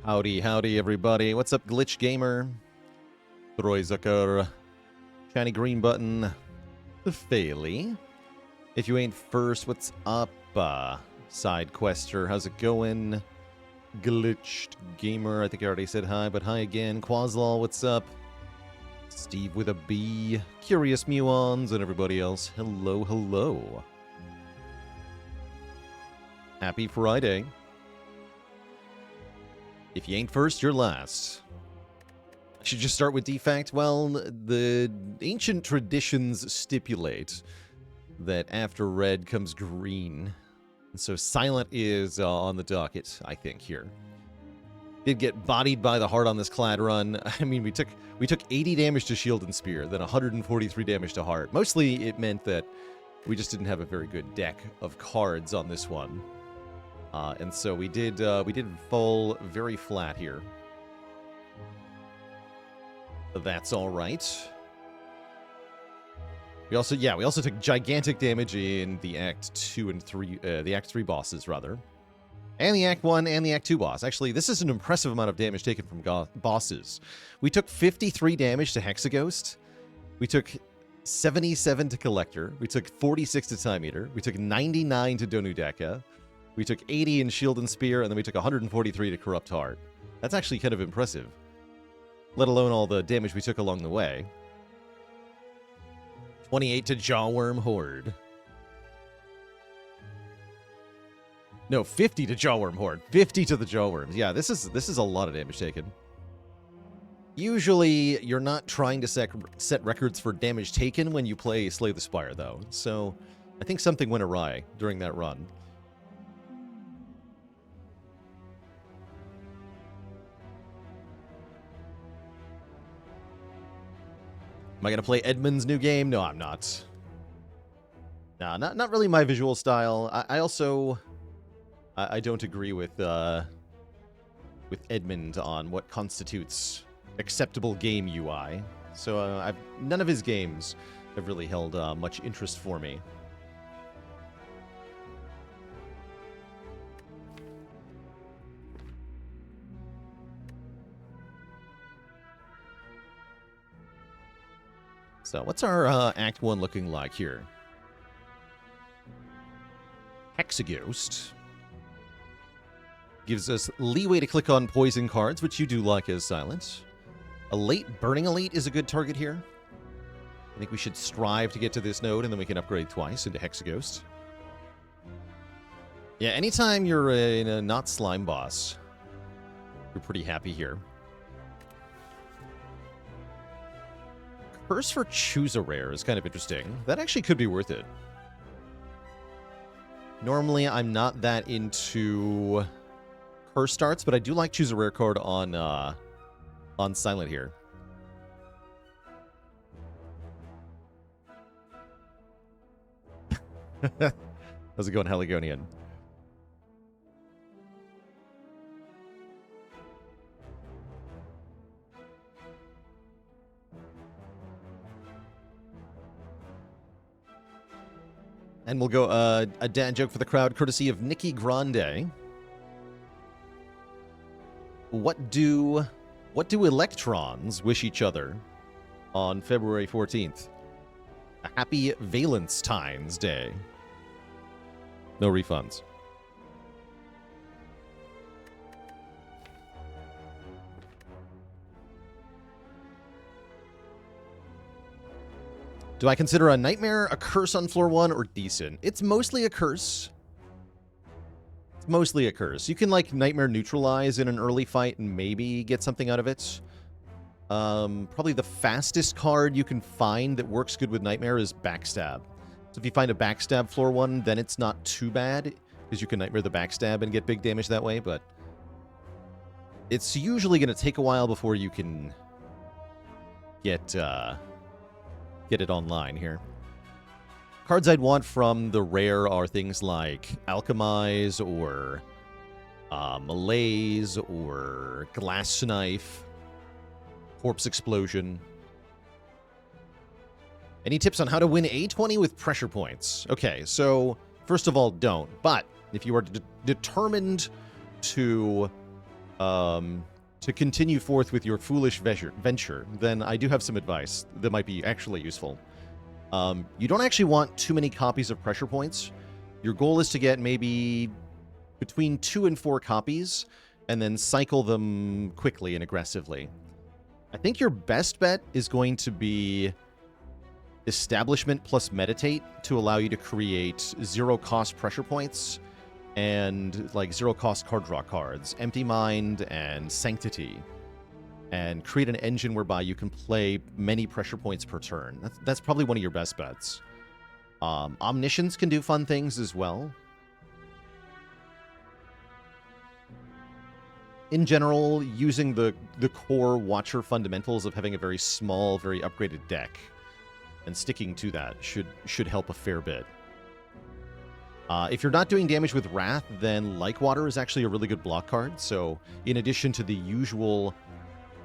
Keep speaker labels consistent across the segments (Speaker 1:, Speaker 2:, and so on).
Speaker 1: Howdy, howdy, everybody. What's up, Glitch Gamer? Troyzucker. Shiny green button. Faily. If you ain't first, what's up? Side quester, how's it going? Glitched Gamer, I think I already said hi, but hi again. Quaslal, what's up? Steve with a B. Curious Muons, and everybody else. Hello, hello. Happy Friday. If you ain't first, you're last. I should just start with Defect. Well, the ancient traditions stipulate that after red comes green. And so silent is on the docket, I think, here. Did get bodied by the heart on this clad run. I mean, we took 80 damage to shield and spear, then 143 damage to heart. Mostly it meant that we just didn't have a very good deck of cards on this one. And so we did fall very flat here. But that's all right. We also took gigantic damage in the Act 2 and 3, the Act 3 bosses, rather. And the Act 1 and the Act 2 boss. Actually, this is an impressive amount of damage taken from bosses. We took 53 damage to Hexaghost. We took 77 to Collector. We took 46 to Time Eater. We took 99 to Donudeka. We took 80 in Shield and Spear, and then we took 143 to Corrupt Heart. That's actually kind of impressive. Let alone all the damage we took along the way. 28 to Jawworm Horde. No, 50 to Jawworm Horde. 50 to the Jawworms. Yeah, this is a lot of damage taken. Usually, you're not trying to set records for damage taken when you play Slay the Spire, though. So, I think something went awry during that run. Am I going to play Edmund's new game? No, I'm not. Nah, not really my visual style. I also... I don't agree with Edmund on what constitutes acceptable game UI. So none of his games have really held much interest for me. So what's our Act 1 looking like here? Hexaghost gives us leeway to click on poison cards, which you do like as silent. A late Burning Elite is a good target here. I think we should strive to get to this node, and then we can upgrade twice into Hexaghost. Yeah, anytime you're in a not slime boss, you're pretty happy here. Curse for Choose a Rare is kind of interesting. That actually could be worth it. Normally, I'm not that into Curse starts, but I do like Choose a Rare card on Silent here. How's it going, Heligonian? And we'll go a dad joke for the crowd, courtesy of Nikki Grande. What do electrons wish each other on February 14th? A happy Valentine's Day. No refunds. Do I consider a Nightmare a curse on floor 1 or decent? It's mostly a curse. It's mostly a curse. You can, like, Nightmare neutralize in an early fight and maybe get something out of it. Probably the fastest card you can find that works good with Nightmare is Backstab. So if you find a Backstab floor 1, then it's not too bad, because you can Nightmare the Backstab and get big damage that way, but it's usually going to take a while before you can get it online here. Cards I'd want from the rare are things like Alchemize or Malaise or Glass Knife, Corpse Explosion. Any tips on how to win A20 with pressure points? Okay, so first of all, don't. But if you are determined to to continue forth with your foolish venture, then I do have some advice that might be actually useful. You don't actually want too many copies of pressure points. Your goal is to get maybe between 2 and 4 copies, and then cycle them quickly and aggressively. I think your best bet is going to be Establishment plus Meditate to allow you to create 0-cost pressure points and like 0-cost card draw cards, Empty Mind and Sanctity, and create an engine whereby you can play many pressure points per turn. That's probably one of your best bets. Omniscience can do fun things as well. In general, using the core Watcher fundamentals of having a very small, very upgraded deck and sticking to that should help a fair bit. If you're not doing damage with Wrath, then Like Water is actually a really good block card. So in addition to the usual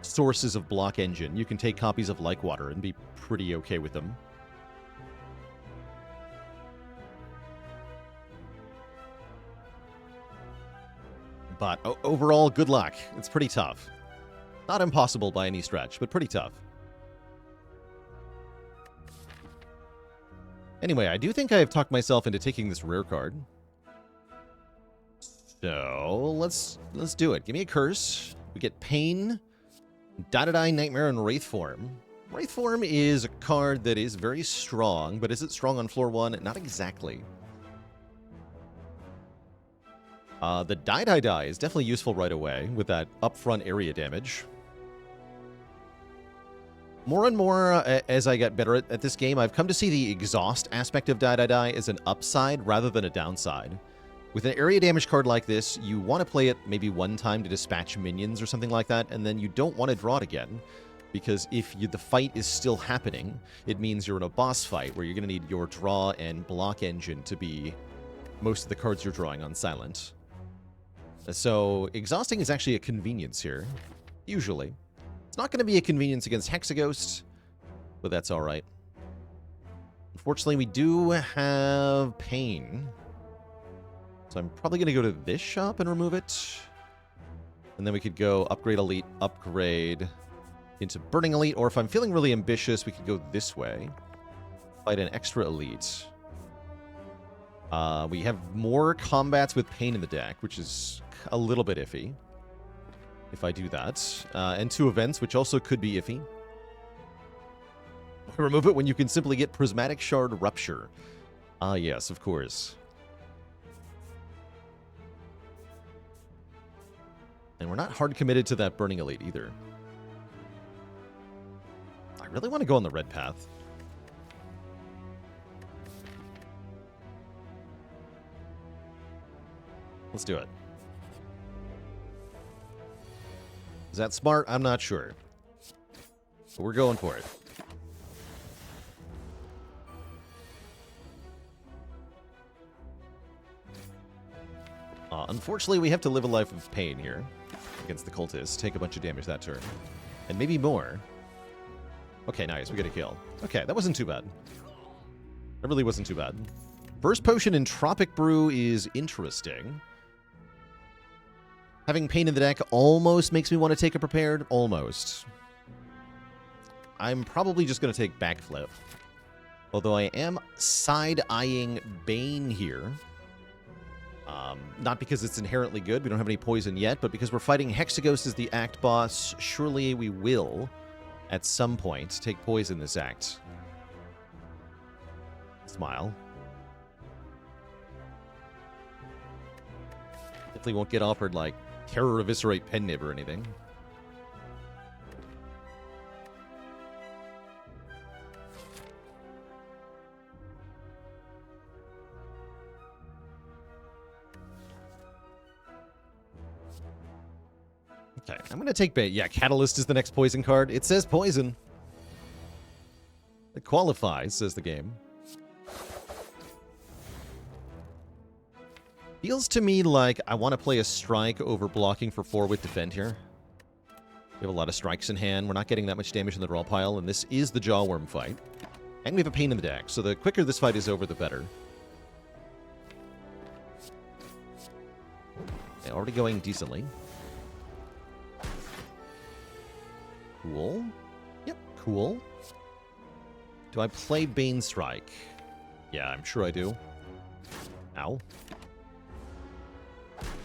Speaker 1: sources of block engine, you can take copies of Like Water and be pretty okay with them. But overall, good luck. It's pretty tough. Not impossible by any stretch, but pretty tough. Anyway, I do think I have talked myself into taking this rare card. So, let's do it. Give me a curse. We get Pain, Dotted-Eye, Nightmare, and Wraith Form. Wraith Form is a card that is very strong, but is it strong on floor 1? Not exactly. The Die is definitely useful right away with that upfront area damage. More and more, as I get better at this game, I've come to see the exhaust aspect of Die as an upside rather than a downside. With an area damage card like this, you want to play it maybe one time to dispatch minions or something like that, and then you don't want to draw it again. Because if the fight is still happening, it means you're in a boss fight where you're going to need your draw and block engine to be most of the cards you're drawing on silent. So, exhausting is actually a convenience here, usually. It's not going to be a convenience against Hexaghost, but that's alright. Unfortunately, we do have Pain. So I'm probably going to go to this shop and remove it. And then we could go Upgrade Elite, upgrade into Burning Elite, or if I'm feeling really ambitious, we could go this way. Fight an extra Elite. We have more combats with Pain in the deck, which is a little bit iffy if I do that. And 2 events, which also could be iffy. Remove it when you can simply get Prismatic Shard Rupture. Ah, yes, of course. And we're not hard committed to that Burning Elite either. I really want to go on the red path. Let's do it. Is that smart? I'm not sure. But we're going for it. Unfortunately, we have to live a life of pain here against the cultists. Take a bunch of damage that turn. And maybe more. Okay, nice. We get a kill. Okay, that wasn't too bad. That really wasn't too bad. Burst Potion and Tropic Brew is interesting. Having Pain in the deck almost makes me want to take a Prepared. Almost. I'm probably just going to take Backflip. Although I am side-eyeing Bane here. Not because it's inherently good, we don't have any poison yet, but because we're fighting Hexaghost as the Act boss, surely we will, at some point, take poison this Act. Smile. Definitely won't get offered, like, Terror Eviscerate Pen Nib or anything. Okay, I'm going to take bait. Yeah, Catalyst is the next poison card. It says poison. It qualifies, says the game. Feels to me like I want to play a strike over blocking for 4 with defend here. We have a lot of strikes in hand. We're not getting that much damage in the draw pile, and this is the Jawworm fight. And we have a Pain in the deck, so the quicker this fight is over, the better. Okay, already going decently. Cool. Yep, cool. Do I play Bane Strike? Yeah, I'm sure I do. Ow.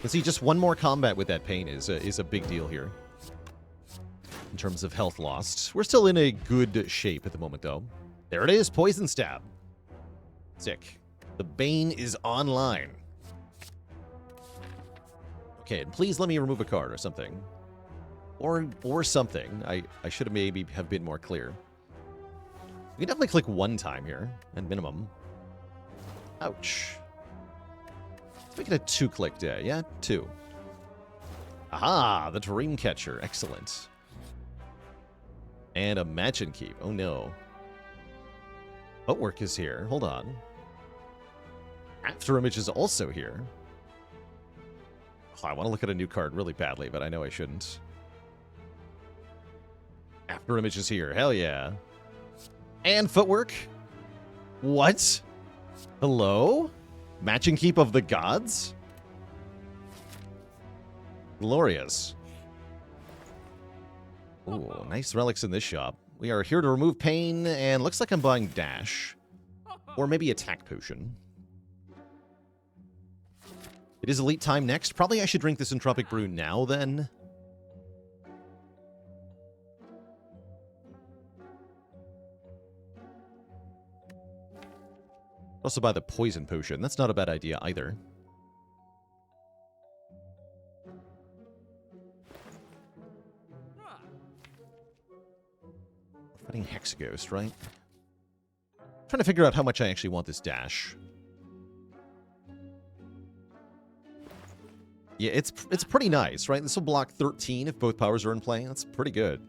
Speaker 1: But see, just one more combat with that pain is a big deal here. In terms of health lost. We're still in a good shape at the moment, though. There it is, Poison Stab. Sick. The Bane is online. Okay, and please let me remove a card or something. Or something. I should have maybe have been more clear. We can definitely click one time here, at minimum. Ouch. Let's make it a 2-click day. Yeah, 2. Aha, the Dreamcatcher. Excellent. And a Match and Keep. Oh no. Footwork is here. Hold on. After Image is also here. Oh, I want to look at a new card really badly, but I know I shouldn't. After Image is here. Hell yeah. And Footwork? What? Hello? Match and Keep of the Gods? Glorious. Ooh, nice relics in this shop. We are here to remove pain, and looks like I'm buying Dash. Or maybe Attack Potion. It is Elite time next. Probably I should drink this Entropic Brew now, then. Also buy the Poison Potion. That's not a bad idea either. Fighting Hexaghost, right? Trying to figure out how much I actually want this dash. Yeah, it's pretty nice, right? This will block 13 if both powers are in play. That's pretty good.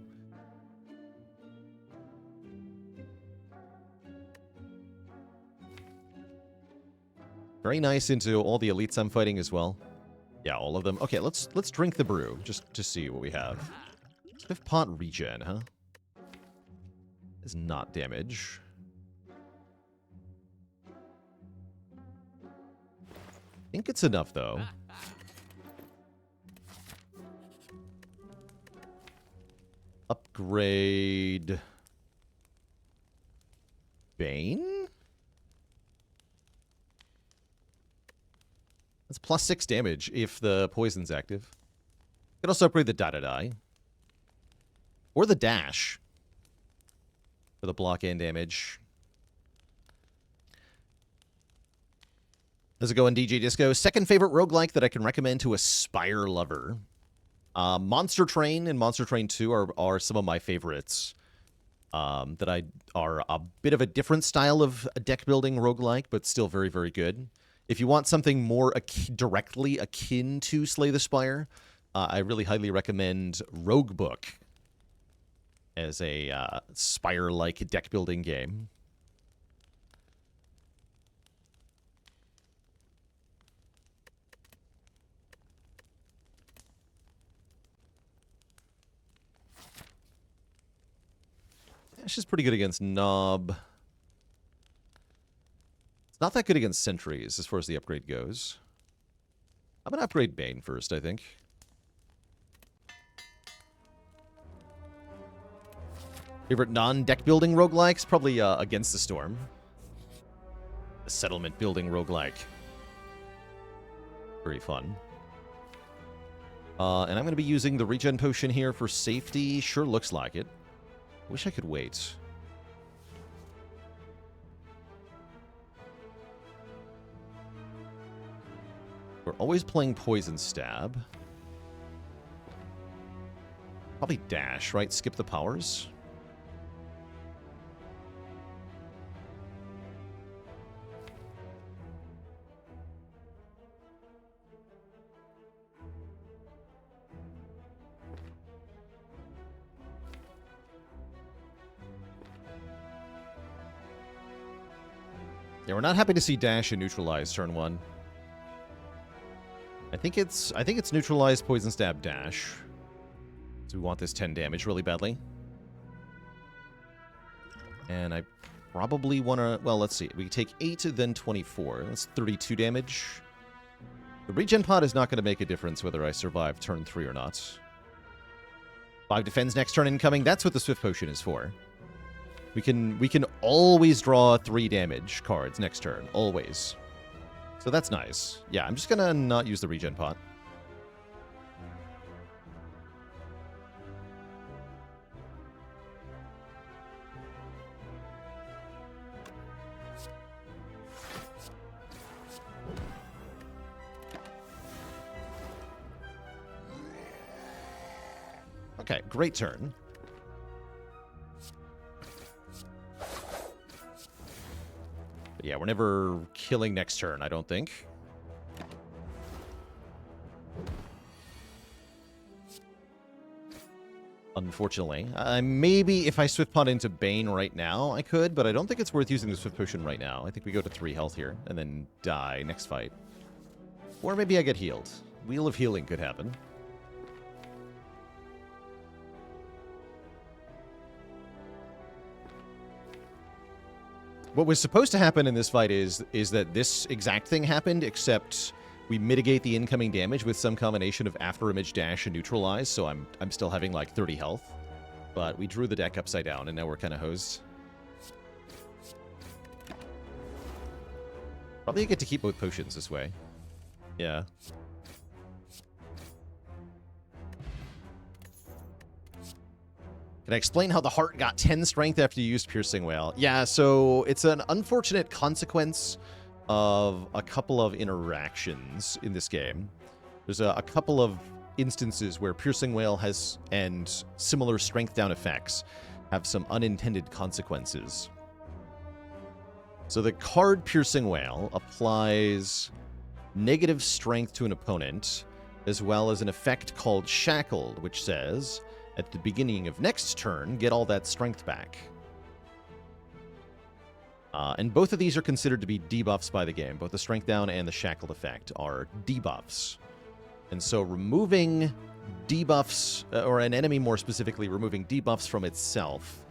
Speaker 1: Very nice into all the elites I'm fighting as well. Yeah, all of them. Okay, let's drink the brew just to see what we have. Swift Pot regen, huh? Is not damage. I think it's enough though. Upgrade Bane? That's plus 6 damage if the poison's active. You can also upgrade the die. Or the dash. For the block and damage. How's it going, DJ Disco? Second favorite roguelike that I can recommend to a Spire lover. Monster Train and Monster Train 2 are some of my favorites. That are a bit of a different style of deck building roguelike, but still very, very good. If you want something more directly akin to Slay the Spire, I really highly recommend Rogue Book as a Spire-like deck building game. It's just pretty good against Nob. It's not that good against Sentries as far as the upgrade goes. I'm going to upgrade Bane first, I think. Favorite non-deck building roguelikes? Probably Against the Storm. A settlement building roguelike. Very fun. And I'm going to be using the regen potion here for safety. Sure looks like it. Wish I could wait. We're always playing Poison Stab. Probably dash, right? Skip the powers. Yeah, we're not happy to see dash and neutralize turn 1. I think it's neutralized Poison Stab dash. So we want this 10 damage really badly. And I probably want to... Well, let's see. We take 8, then 24. That's 32 damage. The regen pot is not going to make a difference whether I survive turn 3 or not. 5 defends next turn incoming. That's what the Swift Potion is for. We can always draw 3 damage cards next turn. Always. So that's nice. Yeah, I'm just gonna not use the regen pot. Okay, great turn. But yeah, we're never killing next turn, I don't think. Unfortunately. Maybe if I Swift Pot into Bane right now, I could, but I don't think it's worth using the Swift Potion right now. I think we go to 3 health here, and then die next fight. Or maybe I get healed. Wheel of Healing could happen. What was supposed to happen in this fight is that this exact thing happened, except we mitigate the incoming damage with some combination of After Image Dash and Neutralize, so I'm still having like 30 health. But we drew the deck upside down, and now we're kind of hosed. Probably get to keep both potions this way. Yeah. Can I explain how the heart got 10 strength after you used Piercing Wail? Yeah, so it's an unfortunate consequence of a couple of interactions in this game. There's a couple of instances where Piercing Wail has, and similar strength down effects, have some unintended consequences. So the card Piercing Wail applies negative strength to an opponent, as well as an effect called Shackled, which says, at the beginning of next turn, get all that strength back. And both of these are considered to be debuffs by the game. Both the strength down and the shackled effect are debuffs. And so removing debuffs, or an enemy more specifically, removing debuffs from itself,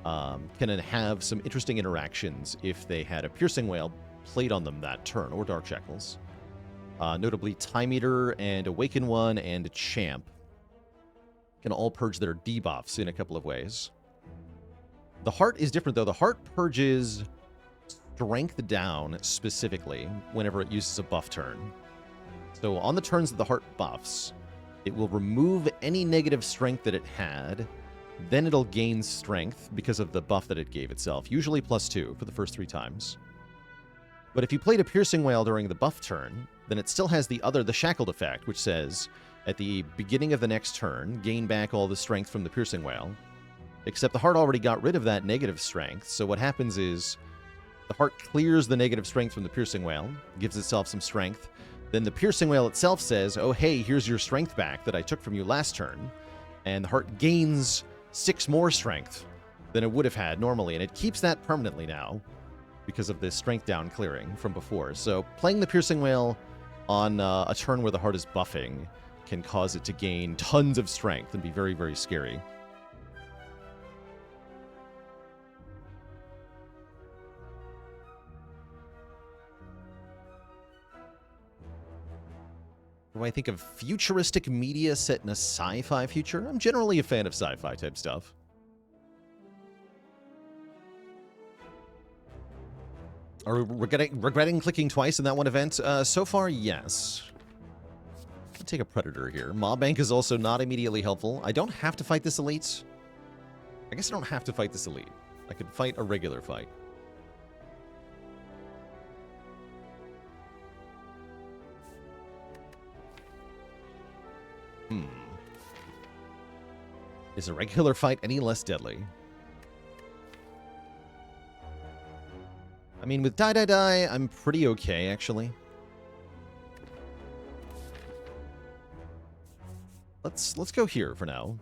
Speaker 1: can have some interesting interactions if they had a Piercing Wail played on them that turn, or Dark Shackles. Notably, Time Eater and Awaken One and Champ can all purge their debuffs in a couple of ways. The Heart is different, though. The Heart purges strength down specifically whenever it uses a buff turn. So on the turns that the Heart buffs, it will remove any negative strength that it had, then it'll gain strength because of the buff that it gave itself, usually +2 for the first 3 times. But if you played a Piercing Wail during the buff turn, then it still has the Shackled effect, which says, at the beginning of the next turn, gain back all the strength from the Piercing Wail. Except the Heart already got rid of that negative strength, so what happens is the Heart clears the negative strength from the Piercing Wail, gives itself some strength, then the Piercing Wail itself says, oh hey, here's your strength back that I took from you last turn, and the Heart gains 6 more strength than it would have had normally, and it keeps that permanently now because of this strength down clearing from before. So playing the Piercing Wail on a turn where the Heart is buffing can cause it to gain tons of strength and be very, very scary. Do I think of futuristic media set in a sci-fi future? I'm generally a fan of sci-fi type stuff. Are we regretting clicking twice in that one event? So far, yes. I'll take a Predator here. Mob Bank is also not immediately helpful. I don't have to fight this elite. I guess I don't have to fight this elite. I could fight a regular fight. Is a regular fight any less deadly? I mean, with Die, I'm pretty okay, actually. Let's go here for now.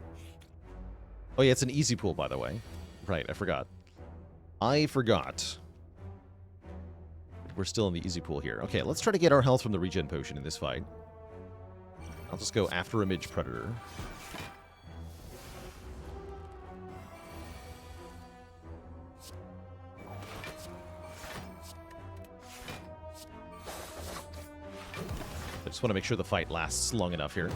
Speaker 1: Oh yeah, it's an easy pool, by the way. Right, I forgot. We're still in the easy pool here. Okay, let's try to get our health from the regen potion in this fight. I'll just go After Image Predator. I just want to make sure the fight lasts long enough here.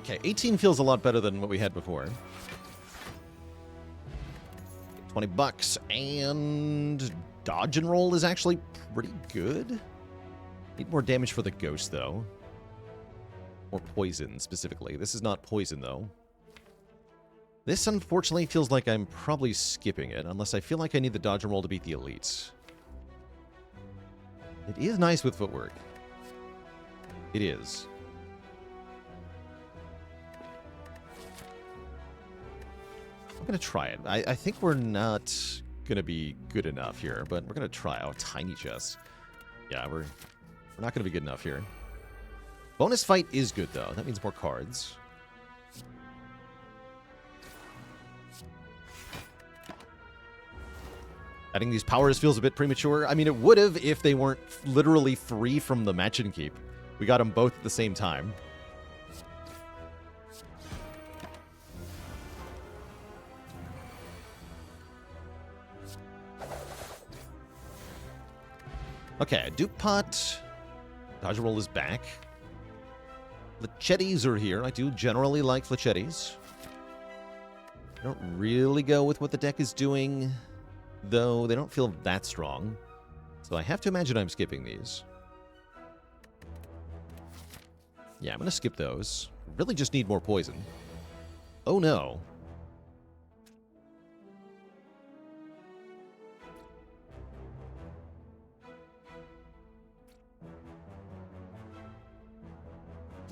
Speaker 1: Okay, 18 feels a lot better than what we had before. 20 bucks, and dodge and roll is actually pretty good. Need more damage for the ghost, though. Or poison, specifically. This is not poison, though. This, unfortunately, feels like I'm probably skipping it, unless I feel like I need the dodge and roll to beat the elites. It is nice with footwork. It is. I'm going to try it. I think we're not going to be good enough here, but we're going to try. Oh, tiny chest. Yeah, we're not going to be good enough here. Bonus fight is good, though. That means more cards. Adding these powers feels a bit premature. I mean, it would have if they weren't literally free from the match and keep. We got them both at the same time. Okay, Duke Pot. Dodge roll is back. Fletchettis are here. I do generally like Fletchettis. I don't really go with what the deck is doing, though they don't feel that strong. So I have to imagine I'm skipping these. Yeah, I'm going to skip those. Really just need more poison. Oh no.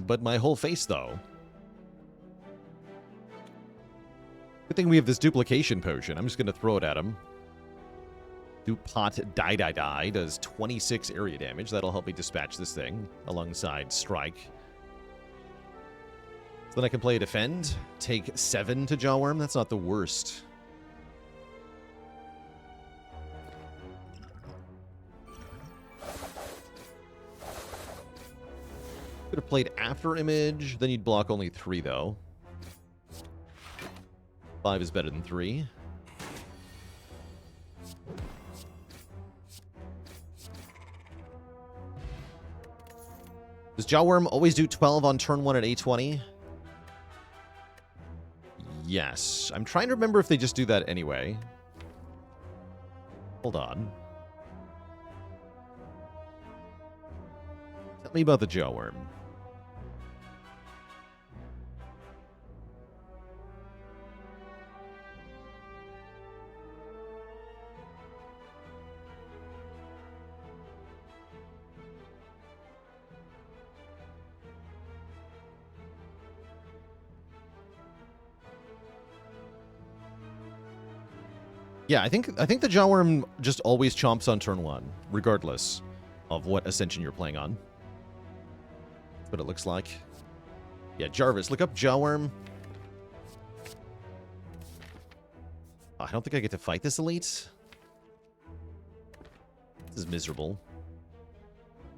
Speaker 1: But my whole face, though. Good thing we have this duplication potion. I'm just going to throw it at him. Dupot Die does 26 area damage. That'll help me dispatch this thing alongside Strike. So then I can play Defend. Take 7 to Jawworm. That's not the worst. Could have played After Image. Then you'd block only 3, though. 5 is better than 3. Does Jawworm always do 12 on turn 1 at A20? Yes. I'm trying to remember if they just do that anyway. Hold on. Tell me about the Jawworm. Yeah, I think the Jawworm just always chomps on turn 1, regardless of what Ascension you're playing on. That's what it looks like. Yeah, Jarvis, look up Jawworm. Oh, I don't think I get to fight this elite. This is miserable.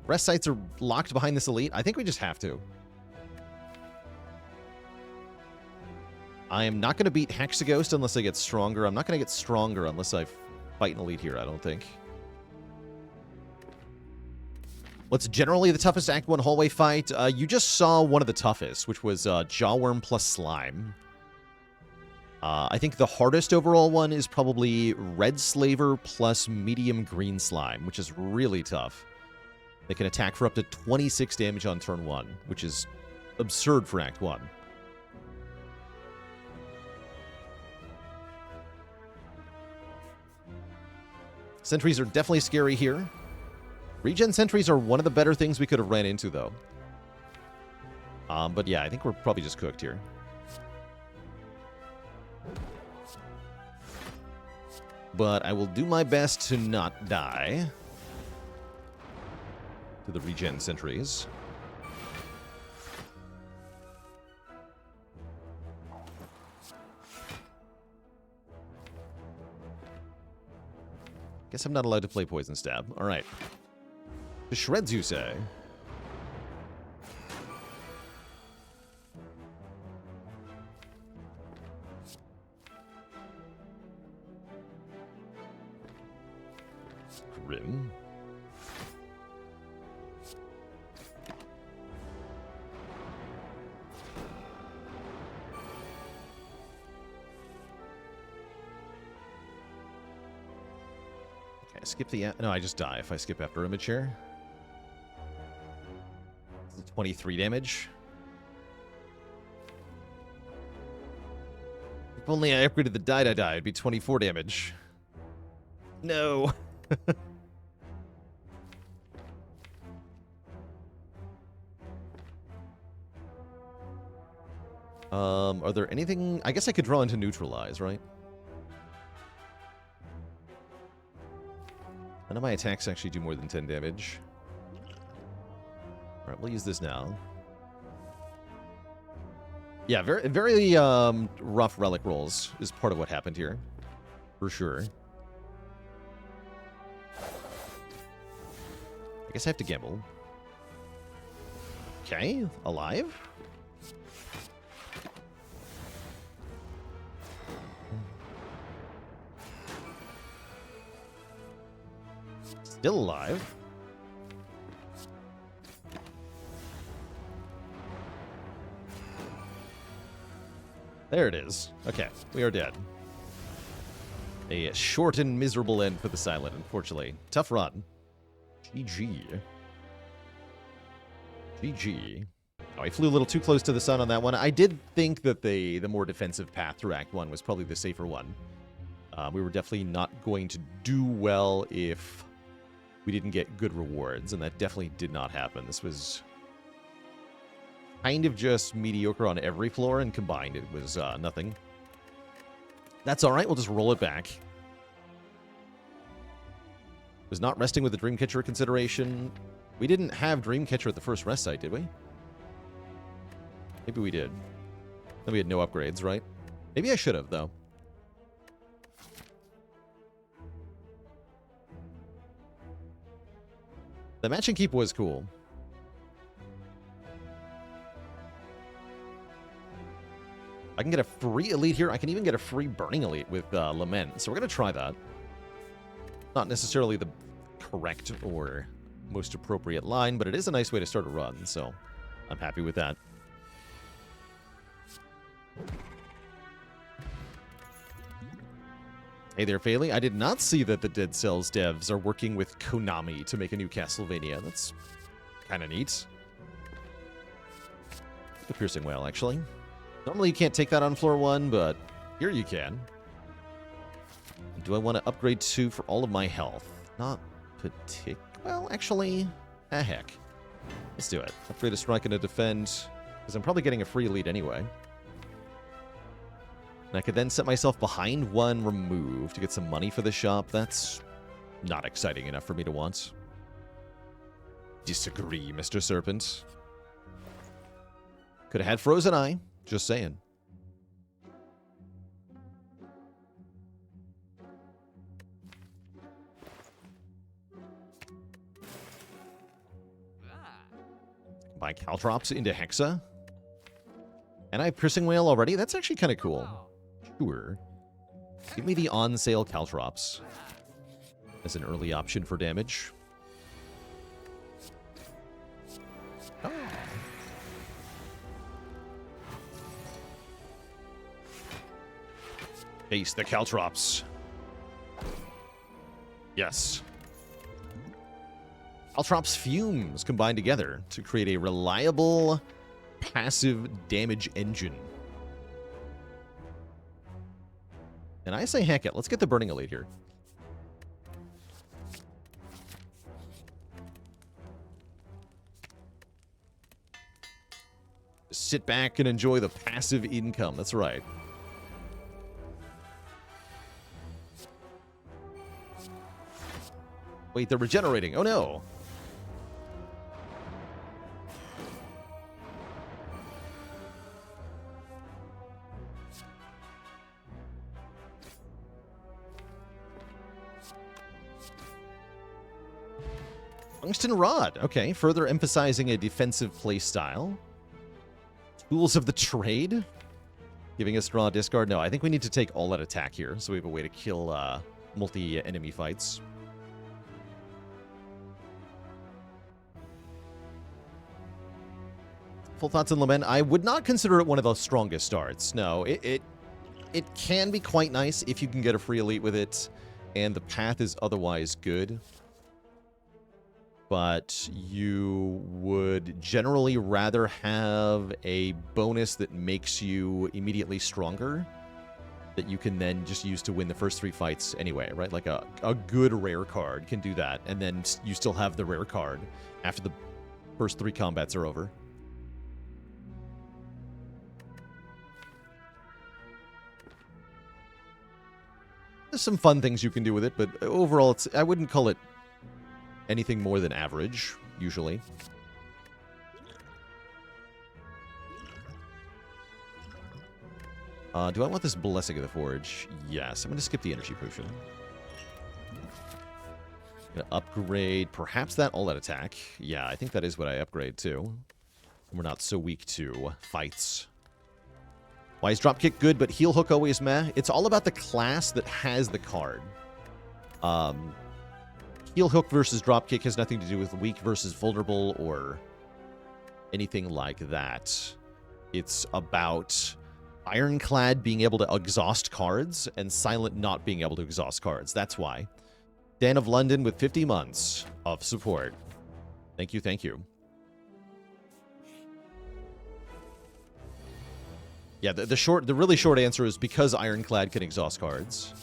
Speaker 1: Rest sites are locked behind this elite. I think we just have to. I am not going to beat Hexaghost unless I get stronger. I'm not going to get stronger unless I fight an elite here, I don't think. What's generally the toughest Act 1 hallway fight? You just saw one of the toughest, which was Jawworm plus Slime. I think the hardest overall one is probably Red Slaver plus Medium Green Slime, which is really tough. They can attack for up to 26 damage on turn 1, which is absurd for Act 1. Sentries are definitely scary here. Regen sentries are one of the better things we could have ran into, though. But yeah, I think we're probably just cooked here. But I will do my best to not die to the regen sentries. Guess I'm not allowed to play Poison Stab. All right. To shreds, you say? Grim. Skip the... No, I just die if I skip after image here. 23 damage. If only I upgraded the die, it'd be 24 damage. No. Are there anything... I guess I could draw into neutralize, right? None of my attacks actually do more than 10 damage. Alright, we'll use this now. Yeah, very rough relic rolls is part of what happened here. For sure. I guess I have to gamble. Okay, alive? Still alive. There it is. Okay, we are dead. A short and miserable end for the Silent, unfortunately. Tough run. GG. GG. Oh, I flew a little too close to the sun on that one. I did think that the more defensive path through Act 1 was probably the safer one. We were definitely not going to do well if we didn't get good rewards, and that definitely did not happen. This was kind of just mediocre on every floor, and combined it was nothing. That's alright, we'll just roll it back. Was not resting with the Dreamcatcher consideration. We didn't have Dreamcatcher at the first rest site, did we? Maybe we did. Then we had no upgrades, right? Maybe I should have, though. The match and keep was cool. I can get a free elite here. I can even get a free burning elite with Lament. So we're going to try that. Not necessarily the correct or most appropriate line, but it is a nice way to start a run. So I'm happy with that. Hey there, Faley. I did not see that the Dead Cells devs are working with Konami to make a new Castlevania. That's kind of neat. The Piercing Whale, actually. Normally you can't take that on floor 1, but here you can. Do I want to upgrade 2 for all of my health? Not particular. Well, actually, heck. Let's do it. Upgrade a strike and a defend, because I'm probably getting a free elite anyway. And I could then set myself behind 1 remove to get some money for the shop. That's not exciting enough for me to want. Disagree, Mr. Serpent. Could have had Frozen Eye. Just saying. Buy Caltrops into Hexa. And I have Piercing Whale already? That's actually kind of cool. Sure. Give me the on-sale Caltrops as an early option for damage. Oh. Face the Caltrops. Yes. Caltrops fumes combine together to create a reliable passive damage engine. And I say heck it. Let's get the Burning Elite here. Sit back and enjoy the passive income. That's right. Wait, they're regenerating. Oh no. Tungsten Rod. Okay, further emphasizing a defensive playstyle. Tools of the Trade. Giving us draw discard. No, I think we need to take all that attack here, so we have a way to kill multi-enemy fights. Full thoughts on Lament. I would not consider it one of the strongest starts. No, it can be quite nice if you can get a free elite with it. and the path is otherwise good, but you would generally rather have a bonus that makes you immediately stronger that you can then just use to win the first 3 fights anyway, right? Like a good rare card can do that, and then you still have the rare card after the first 3 combats are over. There's some fun things you can do with it, but overall, I wouldn't call it anything more than average, usually. Do I want this Blessing of the Forge? Yes. I'm going to skip the energy potion. Going to upgrade perhaps that all-out attack. Yeah, I think that is what I upgrade to. We're not so weak to fights. Why is Dropkick good, but Heal Hook always meh? It's all about the class that has the card. Heal Hook versus Dropkick has nothing to do with weak versus vulnerable or anything like that. It's about Ironclad being able to exhaust cards and Silent not being able to exhaust cards. That's why. Dan of London with 50 months of support. Thank you, thank you. Yeah, the really short answer is because Ironclad can exhaust cards.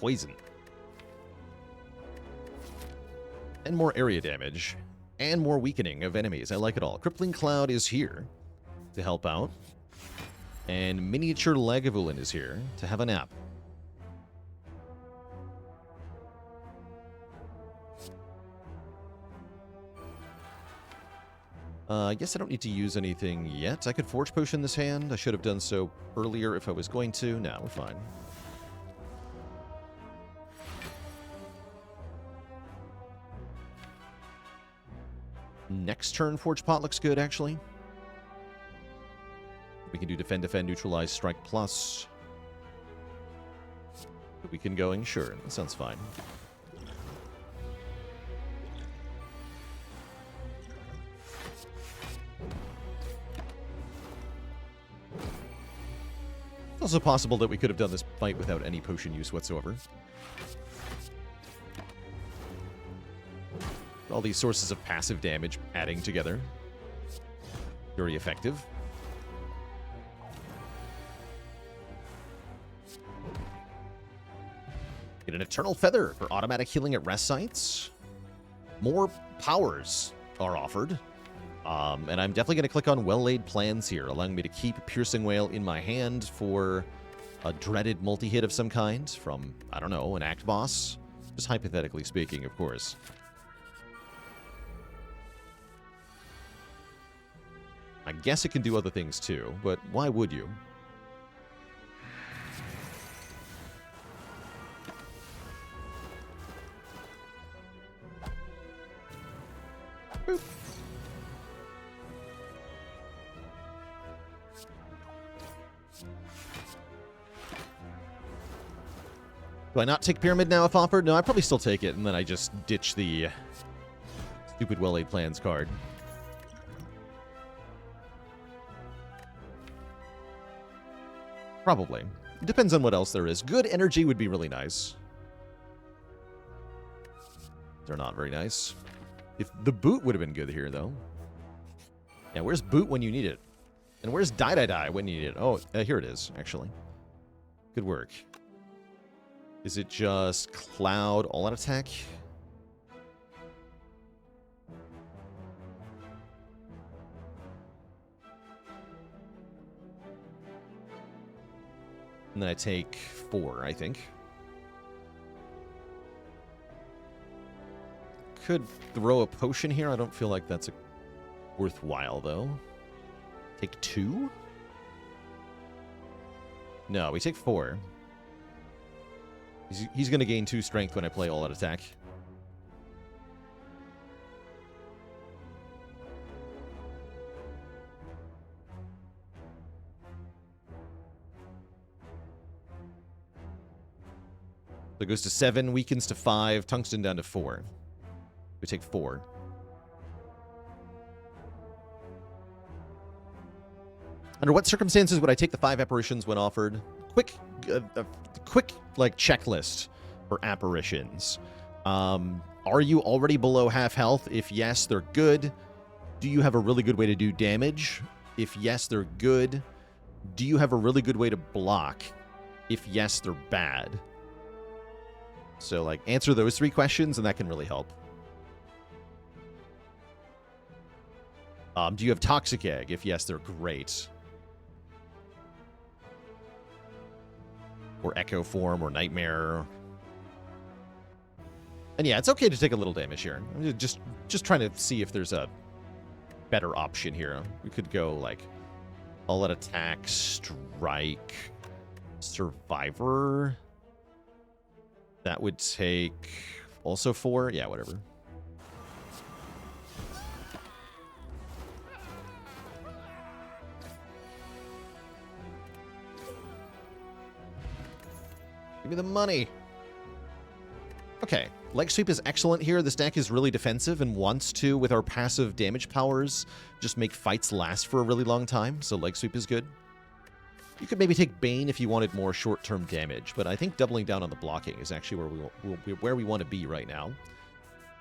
Speaker 1: Poison. And more area damage. And more weakening of enemies. I like it all. Crippling Cloud is here to help out. And Miniature Lagavulin is here to have a nap. I guess I don't need to use anything yet. I could Forge Potion this hand. I should have done so earlier if I was going to. No, we're fine. Next turn, Forge Pot looks good, actually. We can do Defend, Neutralize, Strike Plus. We can going? Sure, that sounds fine. It's also possible that we could have done this fight without any potion use whatsoever. All these sources of passive damage adding together. Very effective. Get an Eternal Feather for automatic healing at rest sites. More powers are offered. And I'm definitely going to click on Well-Laid Plans here, allowing me to keep Piercing Wail in my hand for a dreaded multi-hit of some kind from, I don't know, an act boss. Just hypothetically speaking, of course. I guess it can do other things too, but why would you? Boop. Do I not take Pyramid now if offered? No, I probably still take it, and then I just ditch the stupid Well-Laid Plans card. Probably. It depends on what else there is. Good energy would be really nice. They're not very nice. If the boot would have been good here, though. Yeah, where's boot when you need it? And where's die when you need it? Oh, here it is, actually. Good work. Is it just Cloud all-out attack? And then I take 4, I think. Could throw a potion here. I don't feel like that's worthwhile, though. Take 2? No, we take 4. He's going to gain 2 strength when I play all-out attack. it goes to 7, weakens to 5, tungsten down to 4. We take 4. Under what circumstances would I take the 5 apparitions when offered? Quick, like, checklist for apparitions. Are you already below half health? If yes, they're good. Do you have a really good way to do damage? If yes, they're good. Do you have a really good way to block? If yes, they're bad. So, like, answer those 3 questions, and that can really help. Do you have Toxic Egg? If yes, they're great. Or Echo Form, or Nightmare. And yeah, it's okay to take a little damage here. I'm just trying to see if there's a better option here. We could go, like, all out attack, strike, survivor. That would take also 4. Yeah, whatever. Give me the money. Okay, Leg Sweep is excellent here. This deck is really defensive and wants to, with our passive damage powers, just make fights last for a really long time, so Leg Sweep is good. You could maybe take Bane if you wanted more short-term damage, but I think doubling down on the blocking is actually where we want to be right now.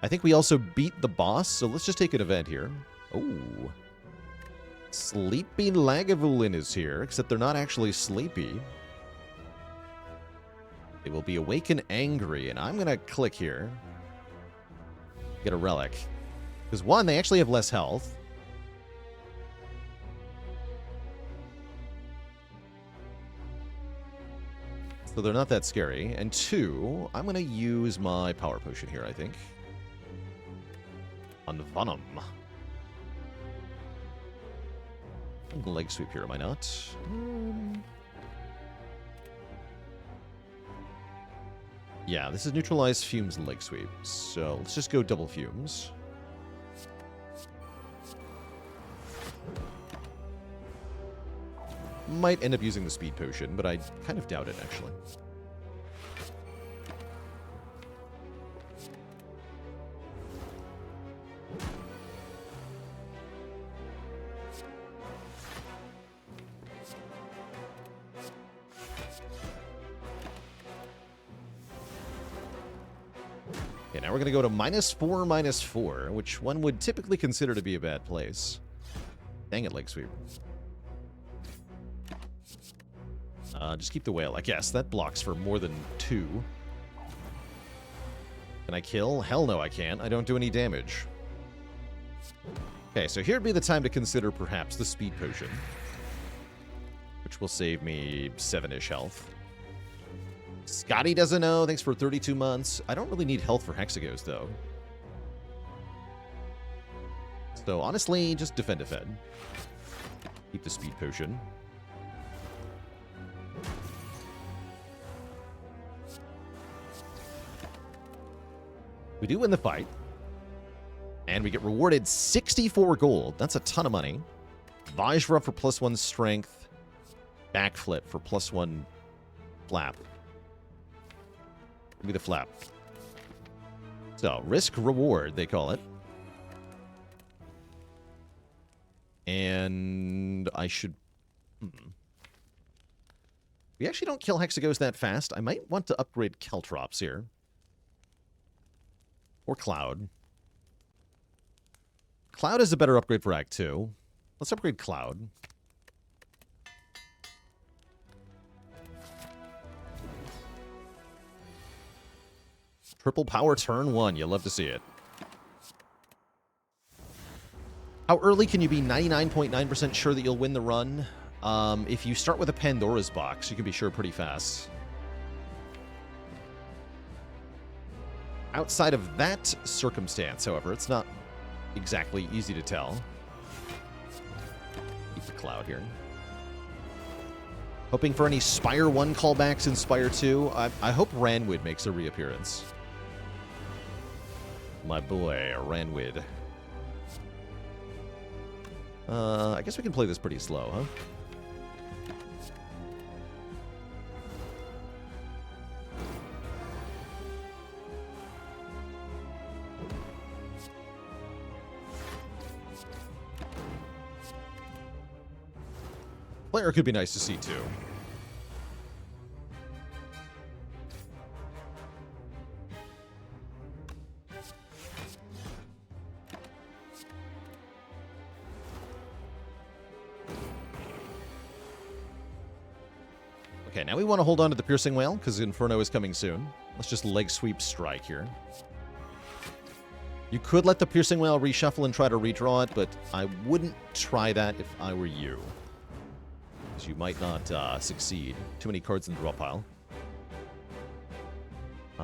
Speaker 1: I think we also beat the boss, so let's just take an event here. Oh. Sleepy Lagavulin is here, except they're not actually sleepy. They will be awake and angry, and I'm going to click here. Get a relic. Because 1, they actually have less health. So they're not that scary. And 2, I'm going to use my power potion here, I think. On Venom. Leg Sweep here, am I not? Yeah, this is Neutralize Fumes and Leg Sweep. So let's just go double Fumes. Might end up using the Speed Potion, but I kind of doubt it, actually. Okay, now we're going to go to -4, -4, which one would typically consider to be a bad place. Dang it, Leg Sweep. Just keep the whale, I guess. That blocks for more than 2. Can I kill? Hell no, I can't. I don't do any damage. Okay, so here'd be the time to consider perhaps the Speed Potion, which will save me 7-ish health. Scotty doesn't know. Thanks for 32 months. I don't really need health for Hexagos, though. So, honestly, just defend. Keep the Speed Potion. We do win the fight. And we get rewarded 64 gold. That's a ton of money. Vajra for +1 strength. Backflip for +1 flap. Give me the flap. So, risk reward, they call it. And I should... We actually don't kill Hexagos that fast. I might want to upgrade Caltrops here. Or Cloud. Cloud is a better upgrade for Act 2. Let's upgrade Cloud. Triple power turn 1. You'll love to see it. How early can you be 99.9% sure that you'll win the run? If you start with a Pandora's box, you can be sure pretty fast. Outside of that circumstance, however, it's not exactly easy to tell. Keep the Cloud here. Hoping for any Spire 1 callbacks in Spire 2. I hope Ranwid makes a reappearance. My boy, Ranwid. I guess we can play this pretty slow, huh? Player could be nice to see, too. Okay, now we want to hold on to the Piercing Wail, because Inferno is coming soon. Let's just leg sweep strike here. You could let the Piercing Wail reshuffle and try to redraw it, but I wouldn't try that if I were you. Because you might not succeed. Too many cards in the draw pile.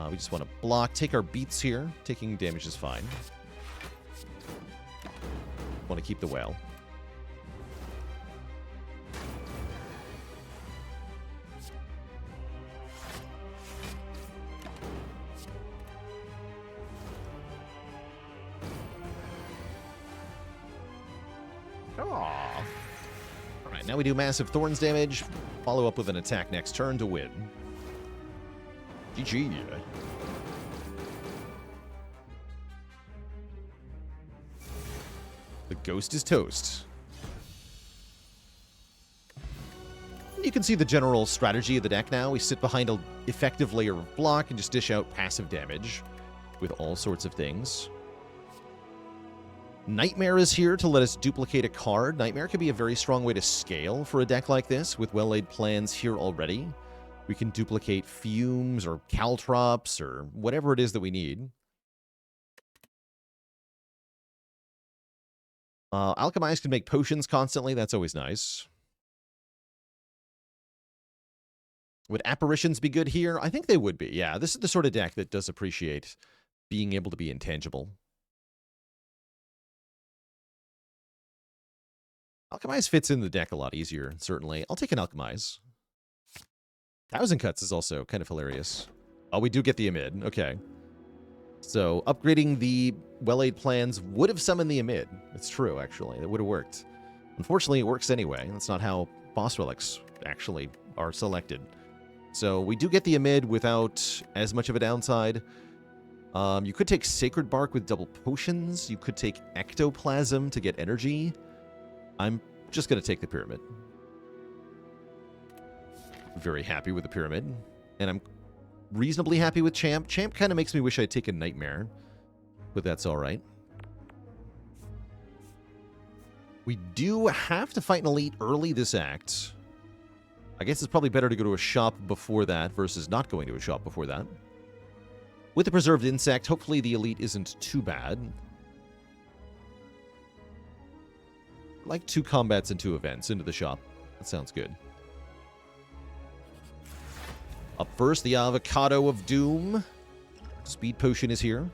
Speaker 1: We just want to block, take our beats here. Taking damage is fine. Want to keep the Wail. Now we do massive Thorns damage, follow up with an attack next turn to win. GG. The ghost is toast. You can see the general strategy of the deck now. We sit behind an effective layer of block and just dish out passive damage with all sorts of things. Nightmare is here to let us duplicate a card. Nightmare could be a very strong way to scale for a deck like this. With well-laid plans here already, we can duplicate Fumes or Caltrops or whatever it is that we need. Alchemize can make potions constantly. That's always nice. Would Apparitions be good here? I think they would be, yeah. This is the sort of deck that does appreciate being able to be intangible. Alchemize fits in the deck a lot easier, certainly. I'll take an Alchemize. Thousand Cuts is also kind of hilarious. Oh, we do get the Amid. Okay. So, upgrading the well-laid plans would have summoned the Amid. It's true, actually. It would have worked. Unfortunately, it works anyway. That's not how boss relics actually are selected. So, we do get the Amid without as much of a downside. You could take Sacred Bark with double potions. You could take Ectoplasm to get energy. I'm just going to take the Pyramid. Very happy with the Pyramid. And I'm reasonably happy with Champ. Champ kind of makes me wish I'd taken Nightmare. But that's alright. We do have to fight an elite early this act. I guess it's probably better to go to a shop before that versus not going to a shop before that. With the Preserved Insect, hopefully the elite isn't too bad. Like 2 combats and 2 events into the shop. That sounds good. Up first, the Avocado of Doom. Speed Potion is here.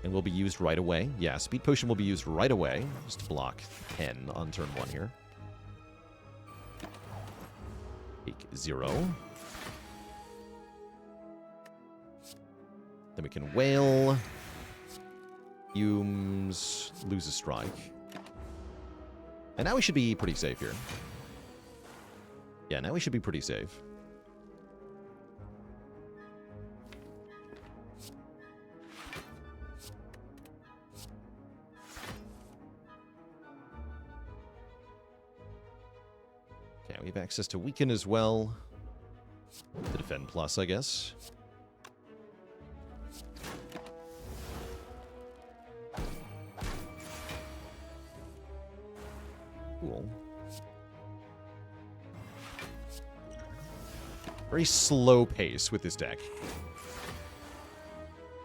Speaker 1: And will be used right away. Yeah, Speed Potion will be used right away. Just to block 10 on turn 1 here. Take 0. Then we can Wail. Fumes. Lose a strike. And now we should be pretty safe here. Yeah, now we should be pretty safe. Okay, we have access to Weaken as well. The Defend Plus, I guess. Cool. Very slow pace with this deck.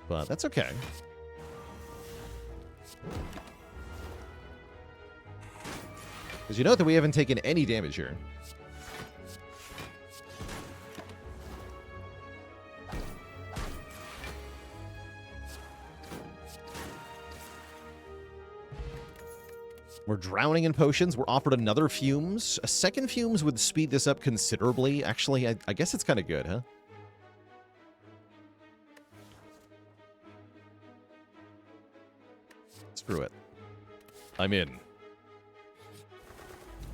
Speaker 1: But that's okay. Because you note that we haven't taken any damage here. We're drowning in potions. We're offered another Fumes. A second Fumes would speed this up considerably. Actually, I guess it's kind of good, huh? Screw it. I'm in.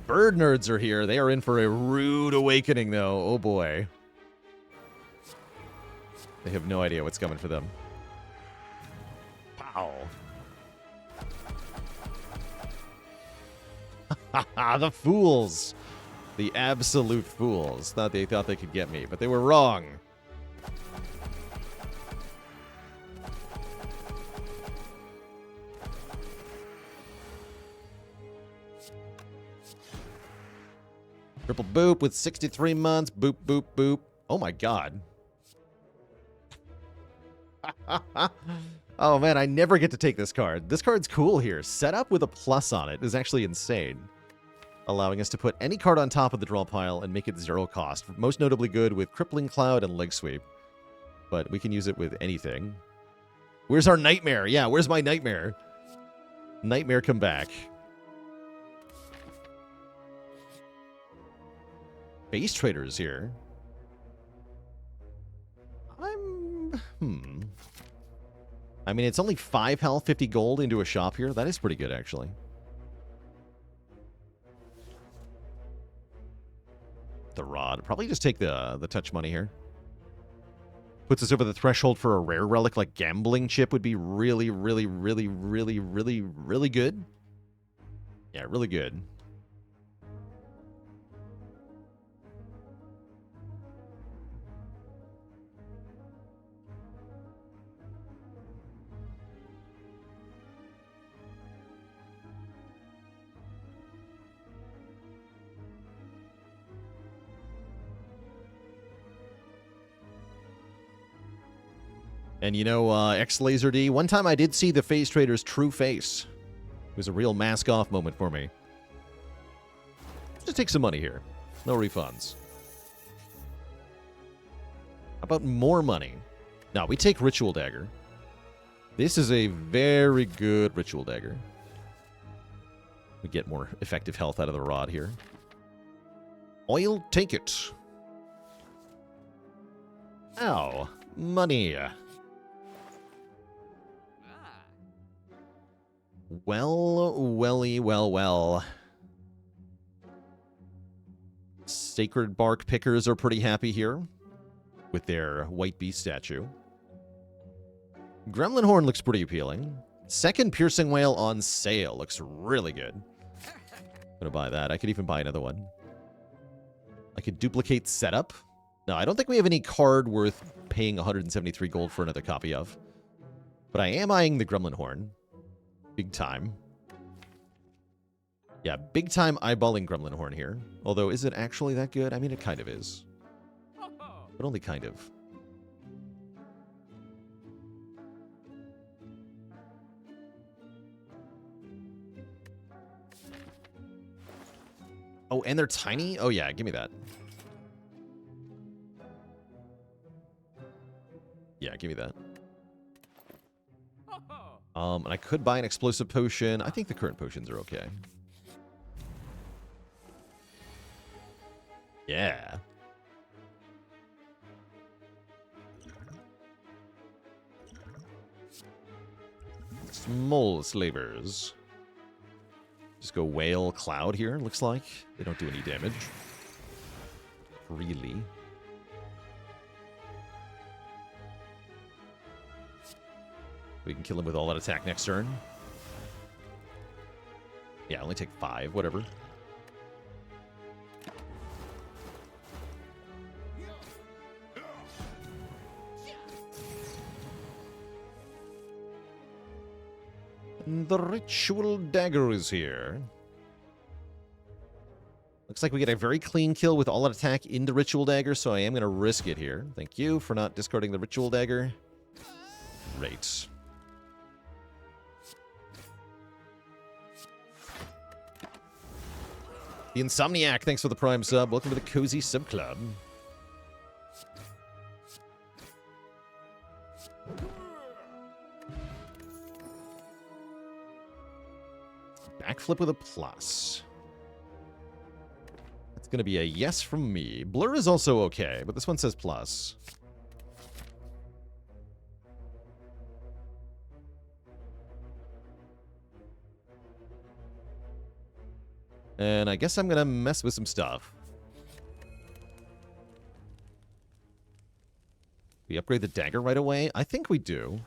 Speaker 1: Bird nerds are here. They are in for a rude awakening, though. Oh, boy. They have no idea what's coming for them. Pow. Haha, the fools. The absolute fools. Thought they could get me, but they were wrong. Triple boop with 63 months. Boop, boop, boop. Oh my god. Oh man, I never get to take this card. This card's cool here. Set up with a plus on it is actually insane. Allowing us to put any card on top of the draw pile and make it 0 cost. Most notably good with Crippling Cloud and Leg Sweep. But we can use it with anything. Where's our Nightmare? Yeah, where's my Nightmare? Nightmare, come back. Base Traders here. I mean, it's only 5 health, 50 gold into a shop here. That is pretty good, actually. The Rod. Probably just take the touch money here. Puts us over the threshold for a rare relic like Gambling Chip would be really, really, really, really, really, really good. Yeah, really good. And you know, X-Laser D, one time I did see the Phase Trader's true face. It was a real mask-off moment for me. Just take some money here. No refunds. How about more money? No, we take Ritual Dagger. This is a very good Ritual Dagger. We get more effective health out of the Rod here. I'll take it. Ow. Money. Well. Sacred Bark Pickers are pretty happy here with their White Beast statue. Gremlin Horn looks pretty appealing. Second Piercing Whale on sale looks really good. I'm gonna buy that. I could even buy another one. I could duplicate Setup. No, I don't think we have any card worth paying 173 gold for another copy of. But I am eyeing the Gremlin Horn. Big time. Yeah, big time eyeballing Gremlin Horn here. Although, is it actually that good? I mean, it kind of is. But only kind of. Oh, and they're tiny? Oh yeah, give me that. Yeah, give me that. And I could buy an explosive potion. I think the current potions are okay. Yeah. Small slavers. Just go Whale Cloud here, looks like. They don't do any damage. Really. We can kill him with all out attack next turn. Yeah, only take 5, whatever. And the Ritual Dagger is here. Looks like we get a very clean kill with all out attack into Ritual Dagger, so I am going to risk it here. Thank you for not discarding the Ritual Dagger. Great. The Insomniac, thanks for the Prime sub. Welcome to the Cozy Sub Club. Backflip with a plus. That's going to be a yes from me. Blur is also okay, but this one says plus. And I guess I'm going to mess with some stuff. We upgrade the dagger right away? I think we do.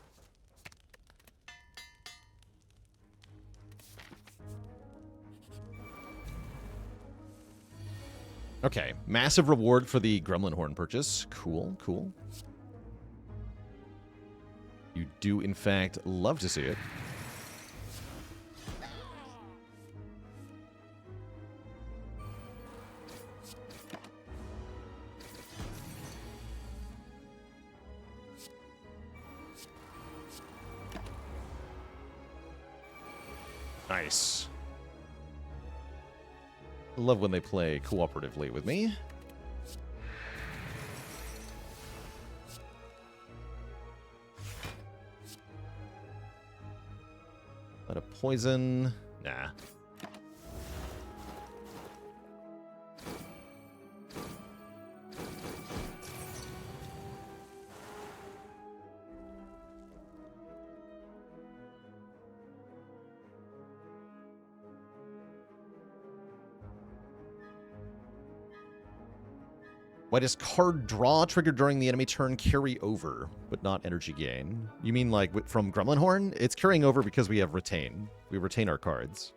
Speaker 1: Okay, massive reward for the Gremlin Horn purchase. Cool, cool. You do, in fact, love to see it. Nice. I love when they play cooperatively with me. Let a poison. Nah. Why does card draw triggered during the enemy turn carry over, but not energy gain? You mean like from Gremlin Horn? It's carrying over because we have retain. We retain our cards.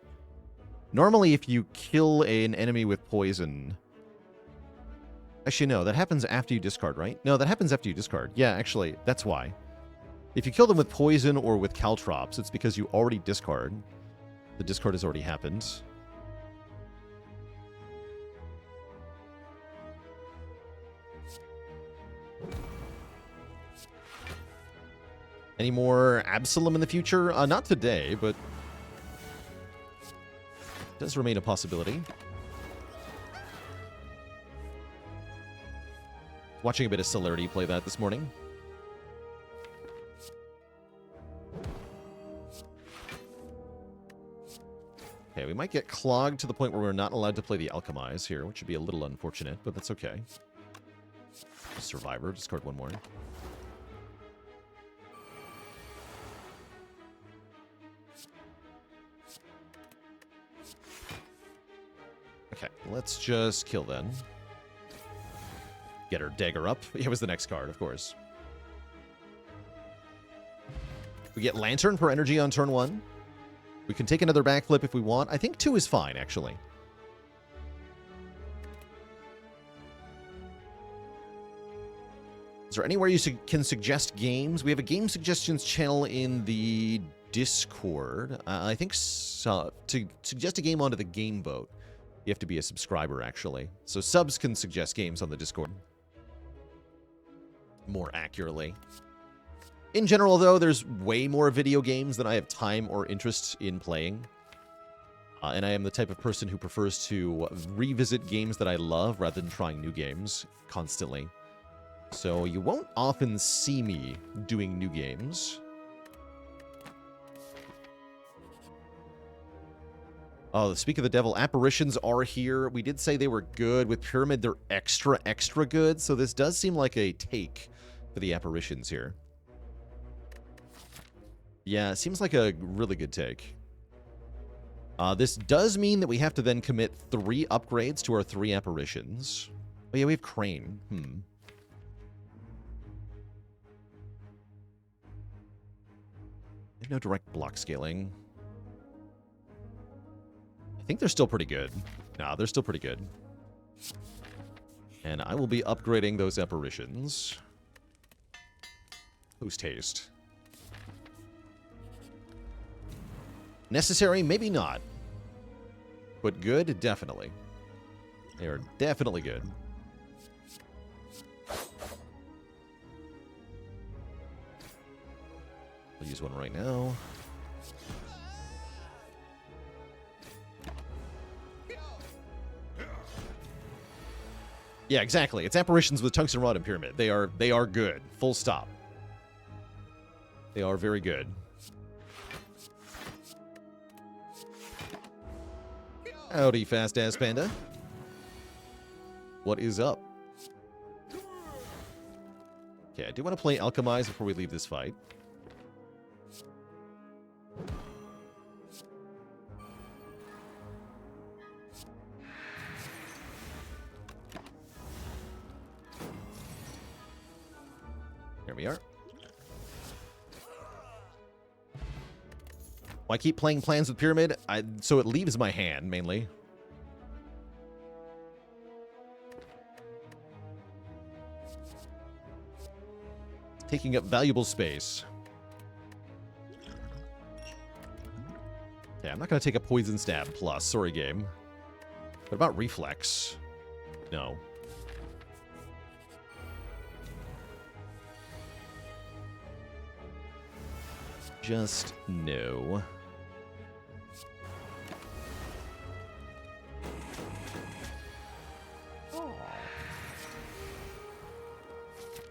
Speaker 1: Normally, if you kill an enemy with poison... Actually, no, that happens after you discard, right? No, that happens after you discard. Yeah, actually, that's why. If you kill them with poison or with caltrops, it's because you already discard. The discard has already happened. Any more Absalom in the future? Not today, but it does remain a possibility. Watching a bit of Celerity play that this morning. Okay, we might get clogged to the point where we're not allowed to play the Alchemize here, which would be a little unfortunate, but that's okay. Survivor, discard one more. Okay, let's just kill then. Get her dagger up. It was the next card, of course. We get Lantern for energy on turn 1. We can take another backflip if we want. I think 2 is fine, actually. Is there anywhere you can suggest games? We have a game suggestions channel in the Discord. I think so, to suggest a game onto the game vote, you have to be a subscriber, actually. So subs can suggest games on the Discord. More accurately. In general, though, there's way more video games than I have time or interest in playing. And I am the type of person who prefers to revisit games that I love rather than trying new games constantly. So you won't often see me doing new games. Oh, speak of the devil, apparitions are here. We did say they were good. With Pyramid, they're extra, extra good. So this does seem like a take for the apparitions here. Yeah, it seems like a really good take. This does mean that we have to then commit 3 upgrades to our 3 apparitions. Oh yeah, we have Crane. There's no direct block scaling. I think they're still pretty good. Nah, they're still pretty good. And I will be upgrading those apparitions. Post haste. Necessary? Maybe not. But good? Definitely. They are definitely good. I'll use one right now. Yeah, exactly. It's apparitions with Tungsten Rod and Pyramid. They are good. Full stop. They are very good. Howdy, fast-ass panda. What is up? Okay, I do want to play Alchemize before we leave this fight. Here we are. Well, I keep playing Plans with Pyramid, so it leaves my hand, mainly. Taking up valuable space. Yeah, I'm not going to take a Poison Stab plus. Sorry, game. What about Reflex? No. Just no.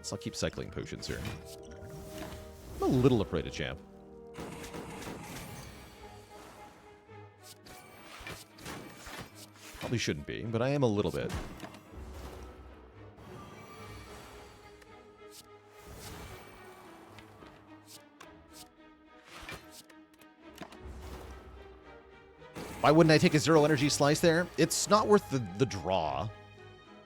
Speaker 1: So I'll keep cycling potions here. I'm a little afraid of Champ. Probably shouldn't be, but I am a little bit. Why wouldn't I take a 0 energy slice there? It's not worth the draw.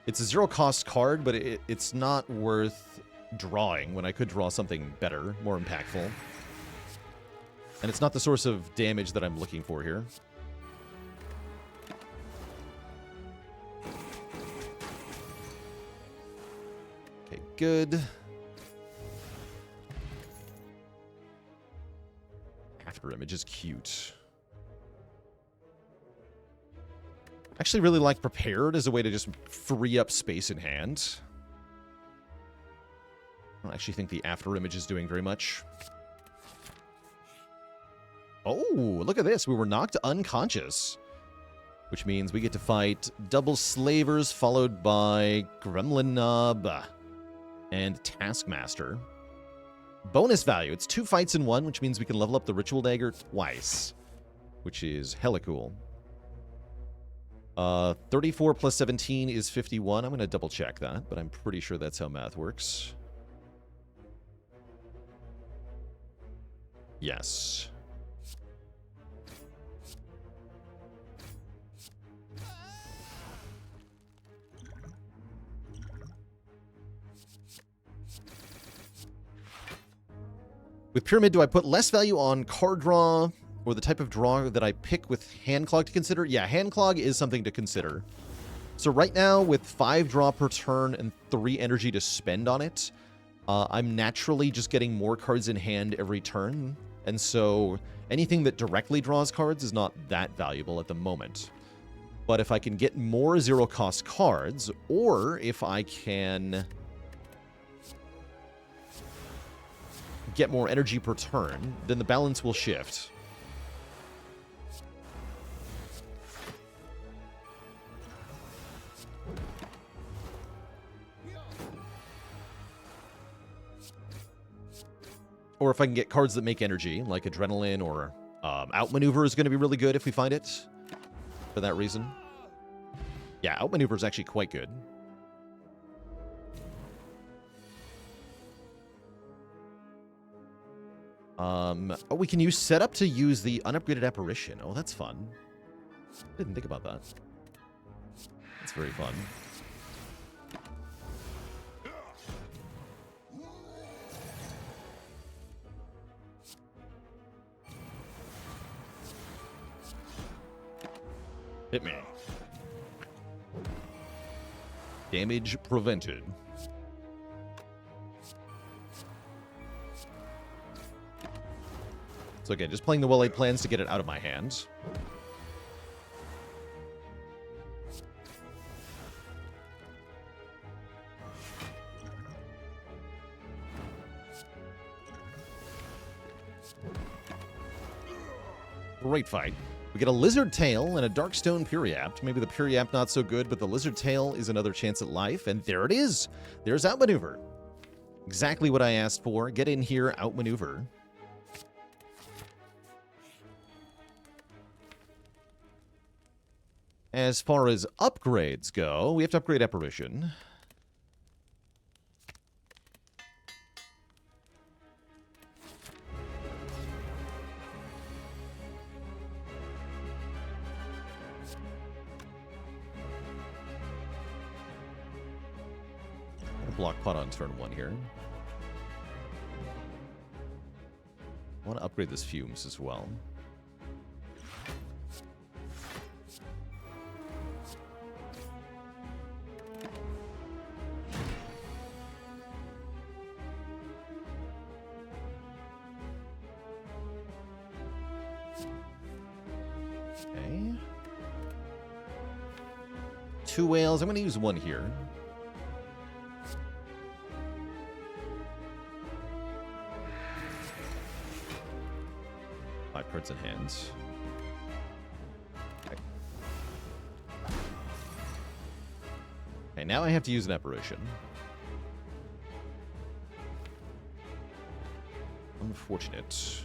Speaker 1: It's a 0 cost card, but it's not worth drawing when I could draw something better, more impactful. And it's not the source of damage that I'm looking for here. Okay, good. After Image is cute. I actually really like Prepared as a way to just free up space in hand. I don't actually think the After Image is doing very much. Oh, look at this. We were knocked unconscious. Which means we get to fight double Slavers followed by Gremlin Knob and Taskmaster. Bonus value. It's 2 fights in 1, which means we can level up the Ritual Dagger twice. Which is hella cool. 34 plus 17 is 51. I'm going to double check that, but I'm pretty sure that's how math works. Yes. With Pyramid, do I put less value on card draw or the type of draw that I pick with Hand Clog to consider? Yeah, Hand Clog is something to consider. So right now, with 5 draw per turn and 3 energy to spend on it, I'm naturally just getting more cards in hand every turn. And so anything that directly draws cards is not that valuable at the moment. But if I can get more 0-cost cards, or if I can get more energy per turn, then the balance will shift. Or if I can get cards that make energy, like Adrenaline or Outmaneuver is going to be really good if we find it for that reason. Yeah, Outmaneuver is actually quite good. Oh, we can use Setup to use the Unupgraded Apparition. Oh, that's fun. Didn't think about that. That's very fun. Hit me. Damage prevented. So again, just playing the well-laid plans to get it out of my hands. Great fight. We get a Lizard Tail and a Darkstone Periapt. Maybe the Periapt not so good, but the Lizard Tail is another chance at life. And there it is. There's Outmaneuver. Exactly what I asked for. Get in here, Outmaneuver. As far as upgrades go, we have to upgrade Apparition. Block pot on turn 1 here. I want to upgrade this Fumes as well. 2 whales. I'm going to use 1 here. 5 cards in hand. Okay, now I have to use an apparition. Unfortunate.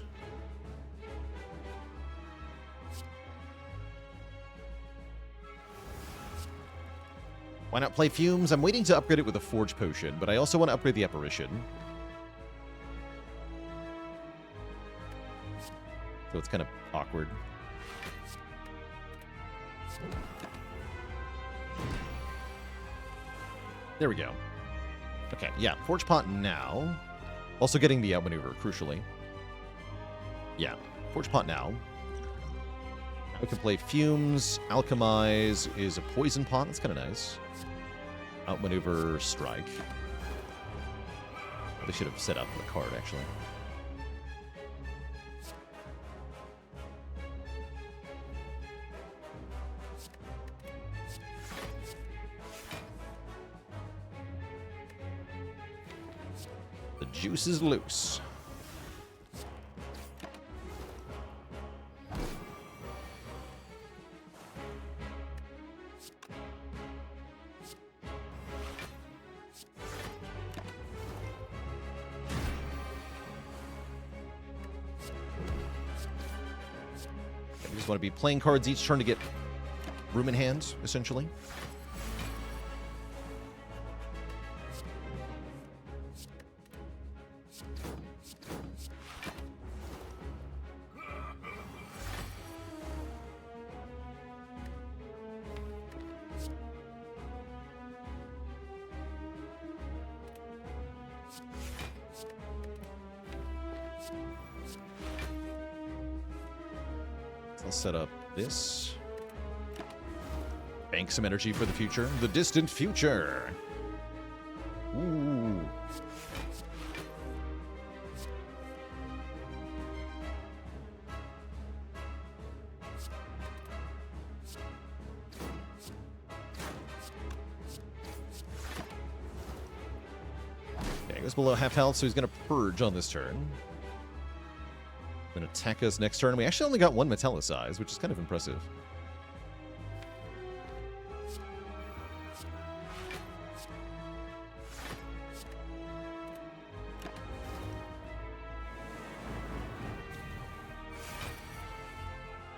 Speaker 1: Why not play Fumes? I'm waiting to upgrade it with a Forge Potion, but I also want to upgrade the apparition. So it's kind of awkward. There we go. Okay, yeah, Forge Pot now. Also getting the outmaneuver, crucially. Yeah, Forge Pot now. We can play Fumes. Alchemize is a Poison Pot. That's kind of nice. Outmaneuver, Strike. They should have set up the card, actually. The juice is loose. I just want to be playing cards each turn to get room in hand, essentially. I'll set up this. Bank some energy for the future. The distant future. Ooh. Okay, he goes below half health, so he's going to purge on this turn. Going to attack us next turn. We actually only got 1 Metallicize, which is kind of impressive.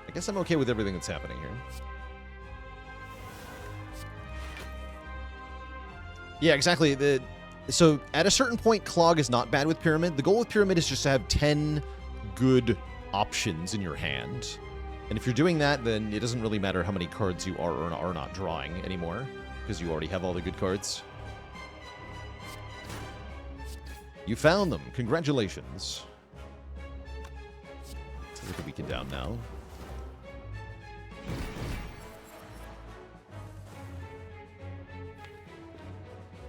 Speaker 1: I guess I'm okay with everything that's happening here. Yeah, exactly. So at a certain point, Clog is not bad with Pyramid. The goal with Pyramid is just to have 10 good options in your hand. And if you're doing that, then it doesn't really matter how many cards you are or are not drawing anymore, because you already have all the good cards. You found them. Congratulations. Let's get the weekend down now.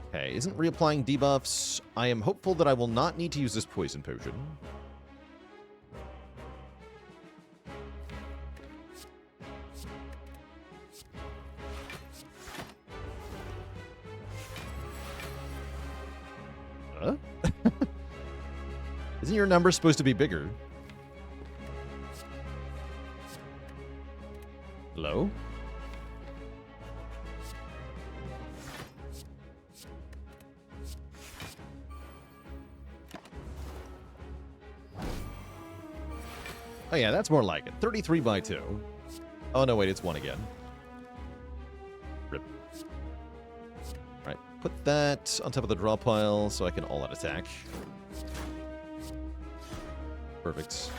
Speaker 1: Okay, isn't reapplying debuffs. I am hopeful that I will not need to use this poison potion. Huh? Isn't your number supposed to be bigger? Hello? Oh yeah, that's more like it. 33 by 2. Oh no, wait, it's 1 again. Rip. Right, put that on top of the draw pile so I can all-out attack. Perfect.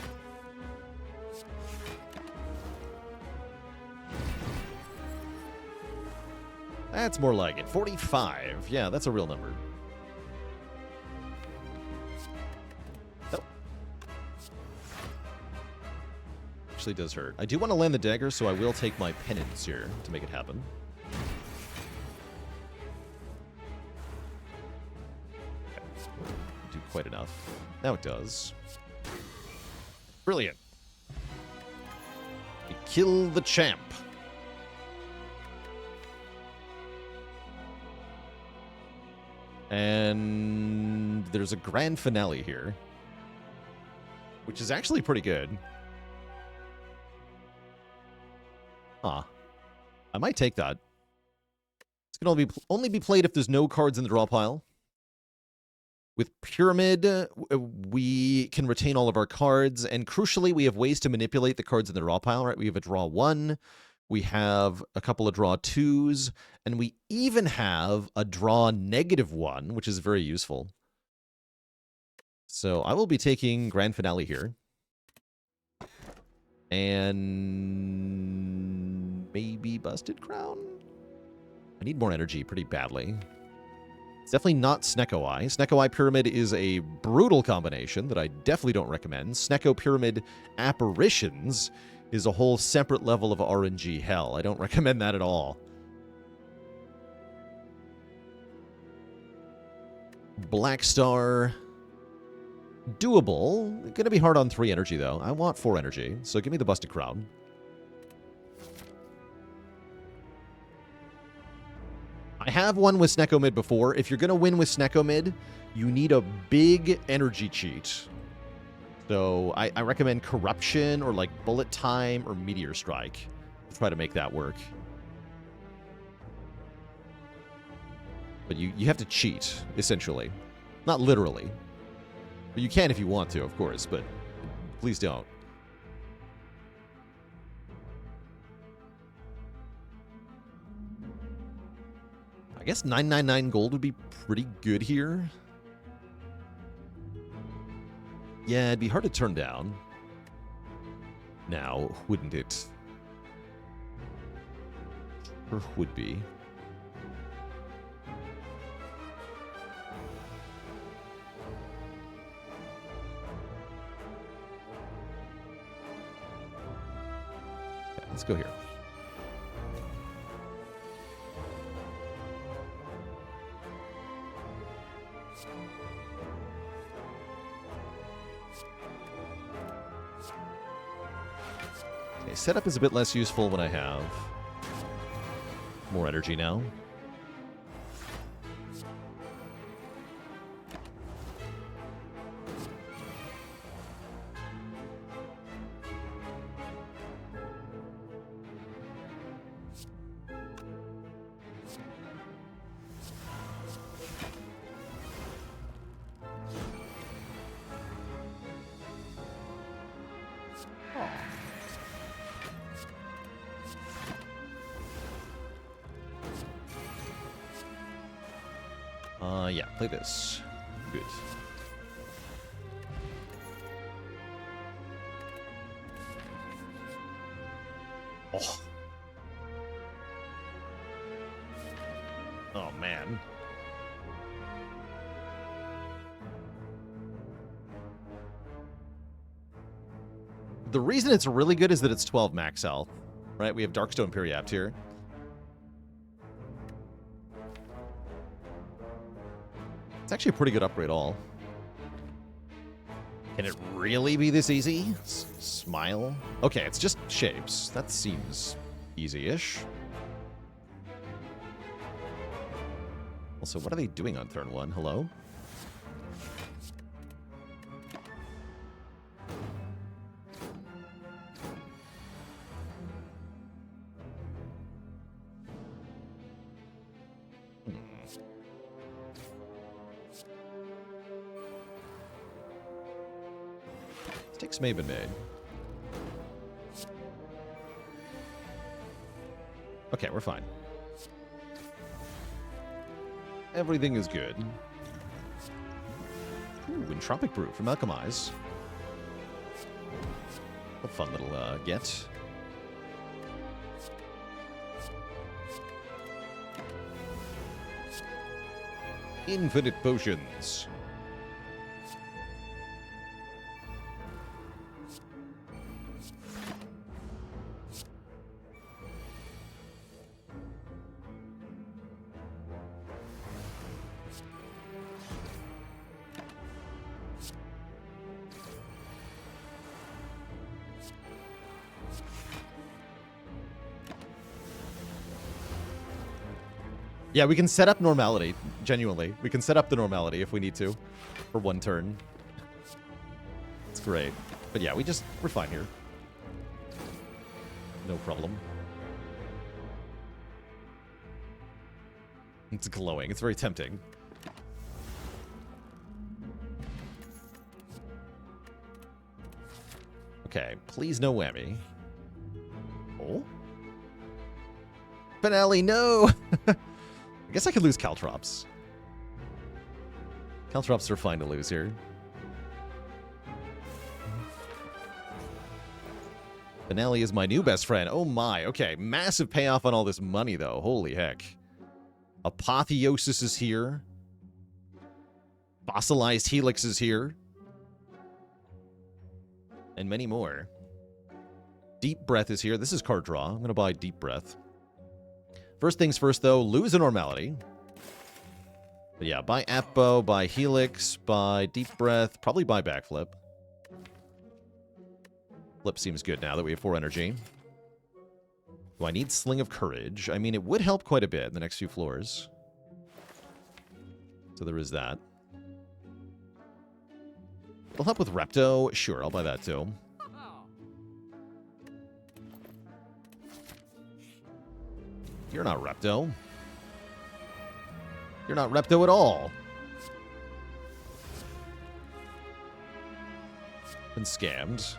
Speaker 1: That's more like it. 45. Yeah, that's a real number. Nope. Actually does hurt. I do want to land the dagger, so I will take my penance here to make it happen. Okay. Do quite enough. Now it does. Brilliant. We kill the champ. And there's a grand finale here, which is actually pretty good. Huh. I might take that. It's going to only be played if there's no cards in the draw pile. With Pyramid, we can retain all of our cards, and crucially, we have ways to manipulate the cards in the draw pile, right? We have a draw 1, we have a couple of draw 2s, and we even have a draw -1, which is very useful. So I will be taking Grand Finale here. And maybe Busted Crown? I need more energy pretty badly. It's definitely not Snecko Eye. Snecko Eye Pyramid is a brutal combination that I definitely don't recommend. Snecko Pyramid Apparitions is a whole separate level of RNG hell. I don't recommend that at all. Black Star. Doable. Gonna be hard on 3 energy, though. I want 4 energy, so give me the Busted Crown. I have won with Snecko Mid before. If you're going to win with Snecko Mid, you need a big energy cheat. So I recommend Corruption or like Bullet Time or Meteor Strike to try to make that work. But you have to cheat, essentially. Not literally. But you can if you want to, of course, but please don't. I guess 999 gold would be pretty good here. Yeah, it'd be hard to turn down. Now, wouldn't it? Or would be. Okay, let's go here. Setup is a bit less useful when I have more energy now. Yeah, play this. Good. Oh. Oh, man. The reason it's really good is that it's 12 max health, right? We have Darkstone Periapt here. It's actually a pretty good upgrade all. Can it really be this easy? Smile? Okay, it's just shapes. That seems easy-ish. Also, what are they doing on turn 1? Hello? Sticks may have been made. Okay, we're fine. Everything is good. Ooh, Entropic Brew from Alchemize. A fun little get. Infinite Potions. Yeah, we can set up normality, genuinely. We can set up the normality if we need to for one turn. It's great. But yeah, we're fine here. No problem. It's glowing. It's very tempting. Okay, please no whammy. Oh? Finale, no! I guess I could lose Caltrops. Caltrops are fine to lose here. Finale is my new best friend. Oh my, okay. Massive payoff on all this money, though. Holy heck. Apotheosis is here. Fossilized Helix is here. And many more. Deep Breath is here. This is card draw. I'm going to buy Deep Breath. First things first, though, lose a normality. But yeah, buy Apo, buy Helix, buy Deep Breath, probably buy Backflip. Flip seems good now that we have 4 energy. Do I need Sling of Courage? I mean, it would help quite a bit in the next few floors. So there is that. It'll help with Repto. Sure, I'll buy that too. You're not Repto. You're not Repto at all. Been scammed.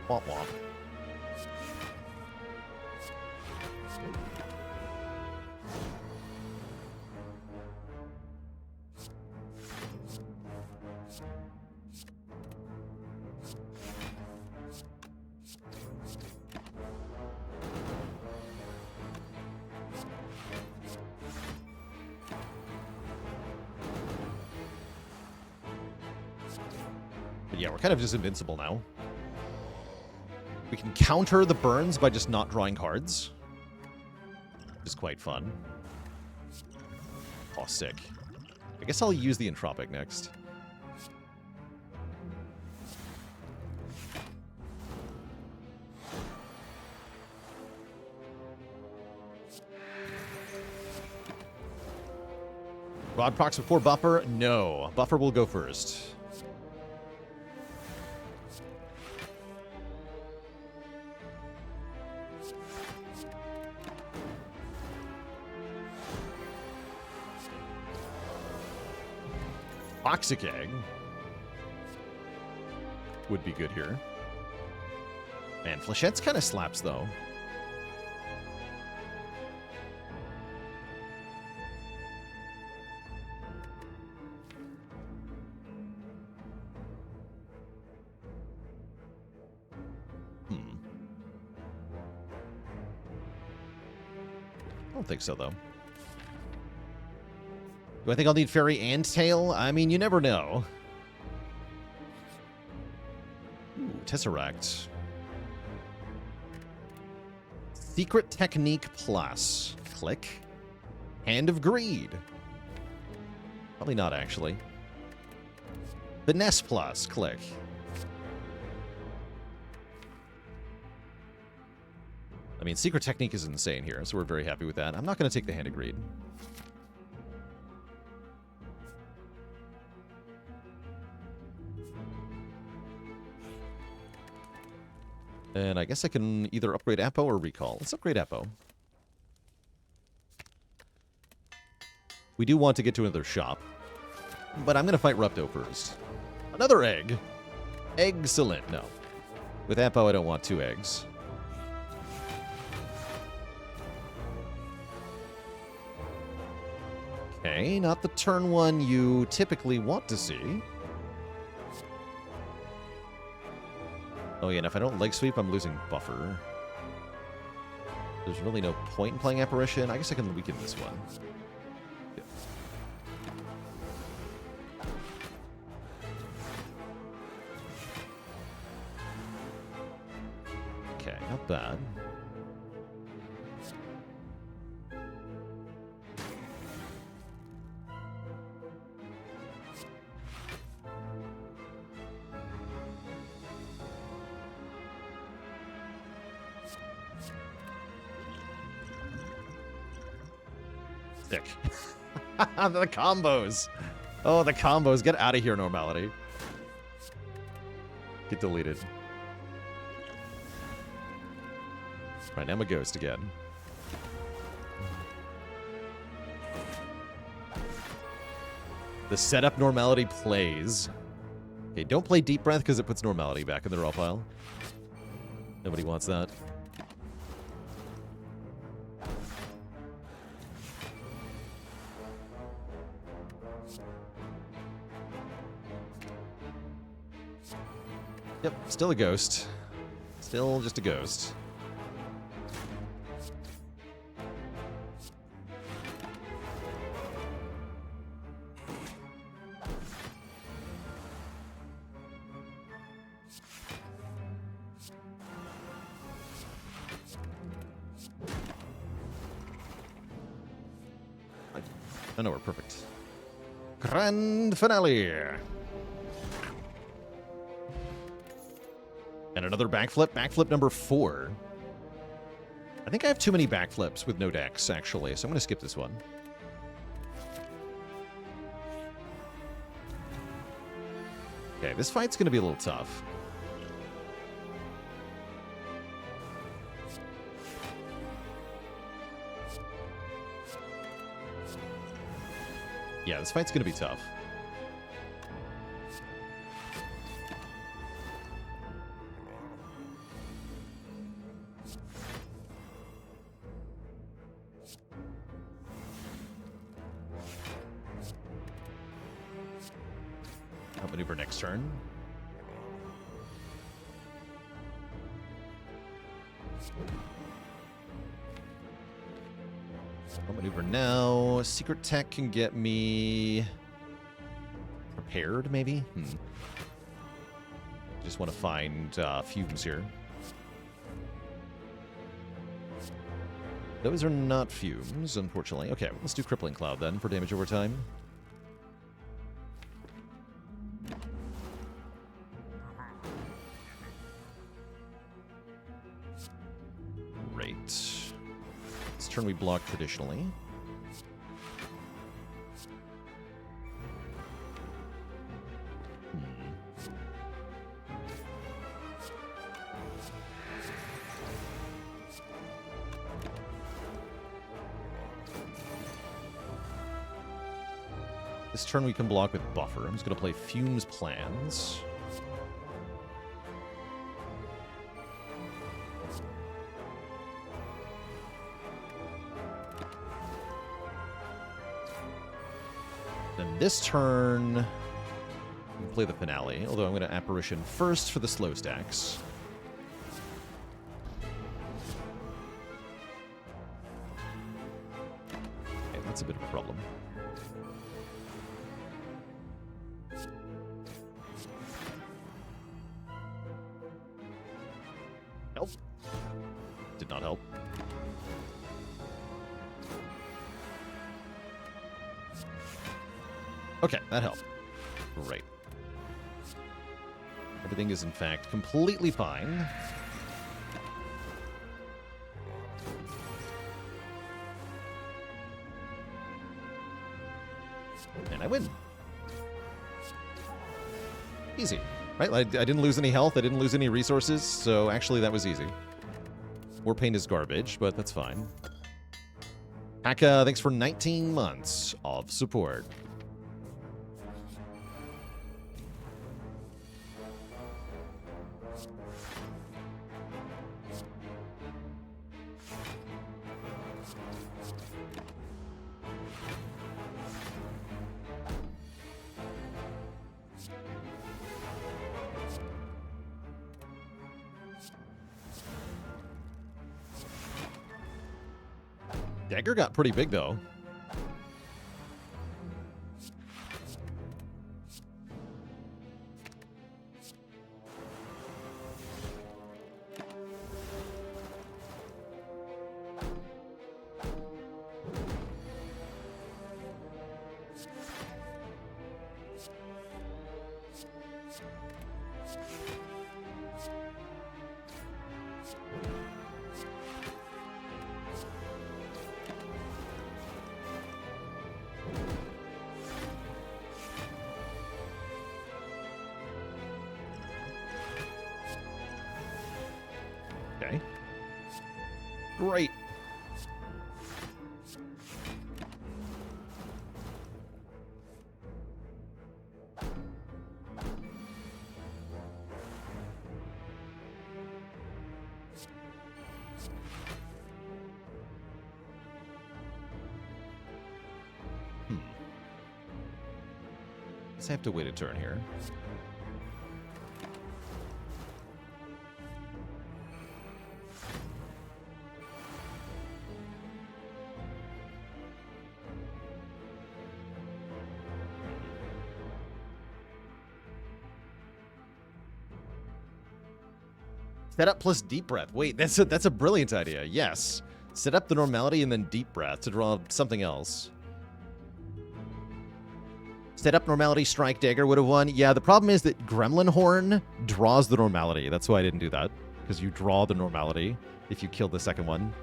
Speaker 1: Womp womp. But yeah, we're kind of just invincible now. We can counter the burns by just not drawing cards. Which is quite fun. Oh, sick. I guess I'll use the Entropic next. Rod procs before Buffer? No. Buffer will go first. Toxic Egg would be good here. Man, Flechette's kind of slaps, though. I don't think so, though. Do I think I'll need Fairy and Tail? I mean, you never know. Ooh, Tesseract. Secret Technique Plus. Click. Hand of Greed. Probably not, actually. Finesse Plus. Click. I mean, Secret Technique is insane here, so we're very happy with that. I'm not going to take the Hand of Greed. And I guess I can either upgrade Apo or Recall. Let's upgrade Apo. We do want to get to another shop. But I'm going to fight Repto first. Another egg. Excellent. No. With Apo, I don't want 2 eggs. Okay, not the turn one you typically want to see. Oh yeah, and if I don't leg sweep, I'm losing buffer. There's really no point in playing Apparition. I guess I can weaken this one. Yeah. Okay, not bad. Dick. The combos. Oh, the combos. Get out of here, normality. Get deleted. Right, now I'm a ghost again. The setup normality plays. Okay, don't play Deep Breath because it puts normality back in the raw pile. Nobody wants that. Yep, still a ghost. Still just a ghost. I know we're perfect. Grand finale. And another backflip. Backflip number 4. I think I have too many backflips with no decks, actually, so I'm going to skip this one. Okay, this fight's going to be a little tough. Yeah, this fight's going to be tough. Outmaneuver next turn. Outmaneuver now. Secret Tech can get me prepared, maybe? Just want to find fumes here. Those are not fumes, unfortunately. Okay, let's do Crippling Cloud then for damage over time. Great. This turn we block traditionally. This turn we can block with Buffer. I'm just going to play Fumes Plans. Then this turn, we'll play the Finale, although I'm going to Apparition first for the slow stacks. Okay, that's a bit of a problem. Help. Did not help. Okay, that helped. Great. Everything is, in fact, completely fine. And I win. Easy. Right? I didn't lose any health, I didn't lose any resources, so actually that was easy. War Paint is garbage, but that's fine. Haka, thanks for 19 months of support. Dagger got pretty big, though. Okay. Great. I have to wait a turn here. Set up plus deep breath. Wait, that's a brilliant idea. Yes. Set up the normality and then deep breath to draw something else. Set up normality, strike, dagger would have won. Yeah, the problem is that Gremlin Horn draws the normality. That's why I didn't do that. Because you draw the normality if you kill the second one.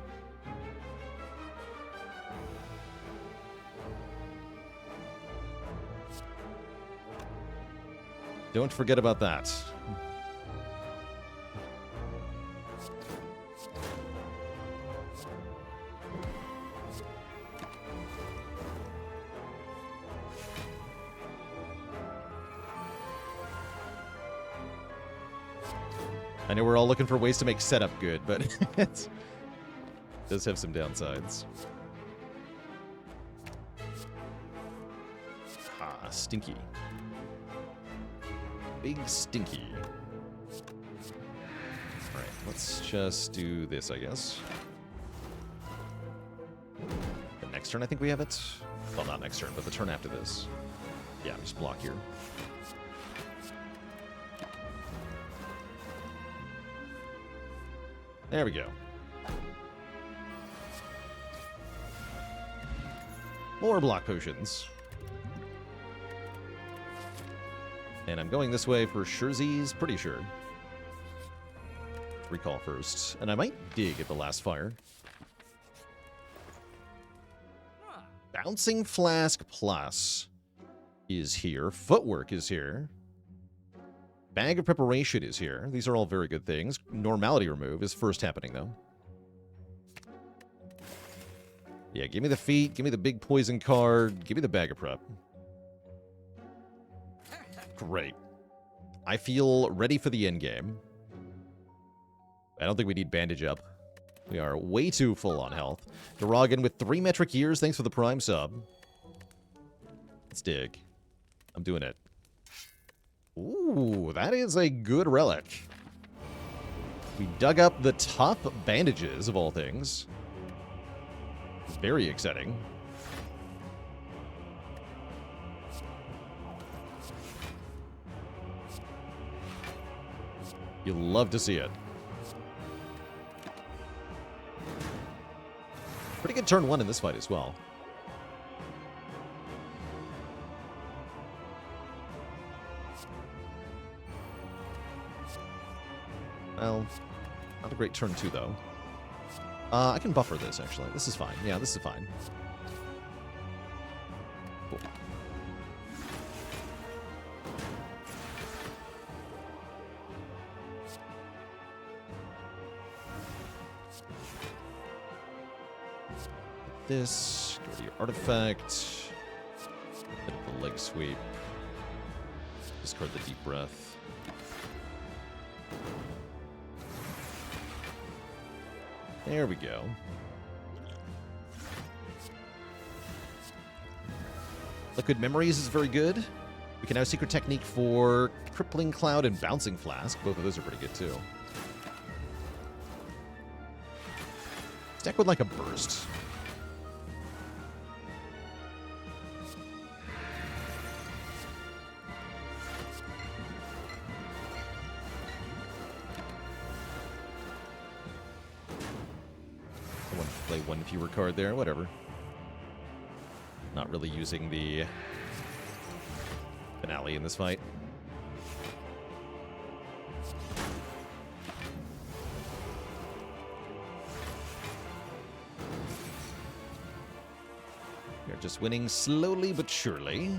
Speaker 1: Don't forget about that. I know we're all looking for ways to make setup good, but it does have some downsides. Ah, stinky. Big stinky. Alright, let's just do this, I guess. The next turn, I think we have it. Well, not next turn, but the turn after this. Yeah, just block here. There we go. More block potions. And I'm going this way for Scherzies, pretty sure. Recall first. And I might dig at the last fire. Bouncing Flask Plus is here. Footwork is here. Bag of Preparation is here. These are all very good things. Normality Remove is first happening, though. Yeah, give me the feet. Give me the big poison card. Give me the Bag of Prep. Great. I feel ready for the end game. I don't think we need Bandage Up. We are way too full on health. Duragan with 3 metric years. Thanks for the Prime sub. Let's dig. I'm doing it. Ooh, that is a good relic. We dug up the top bandages, of all things. Very exciting. You'll love to see it. Pretty good turn 1 in this fight as well. Well, not a great turn 2, though. I can buffer this, actually. This is fine. Yeah, this is fine. Cool. This, go to your artifact. Bit of the leg sweep. Discard the deep breath. There we go. Liquid Memories is very good. We can now Secret Technique for Crippling Cloud and Bouncing Flask. Both of those are pretty good, too. Stack with like a burst. Play one fewer card there, whatever. Not really using the finale in this fight. You're just winning slowly but surely.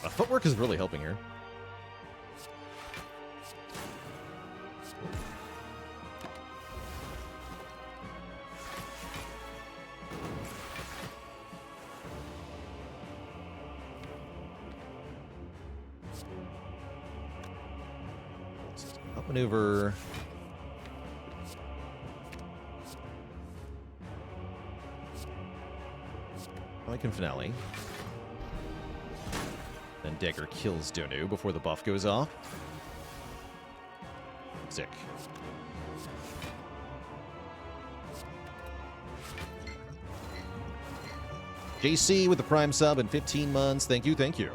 Speaker 1: Footwork is really helping here. Outmaneuver. Pelican Finale. Then Dagger kills Donu before the buff goes off. Sick. JC with the Prime sub in 15 months. Thank you, thank you.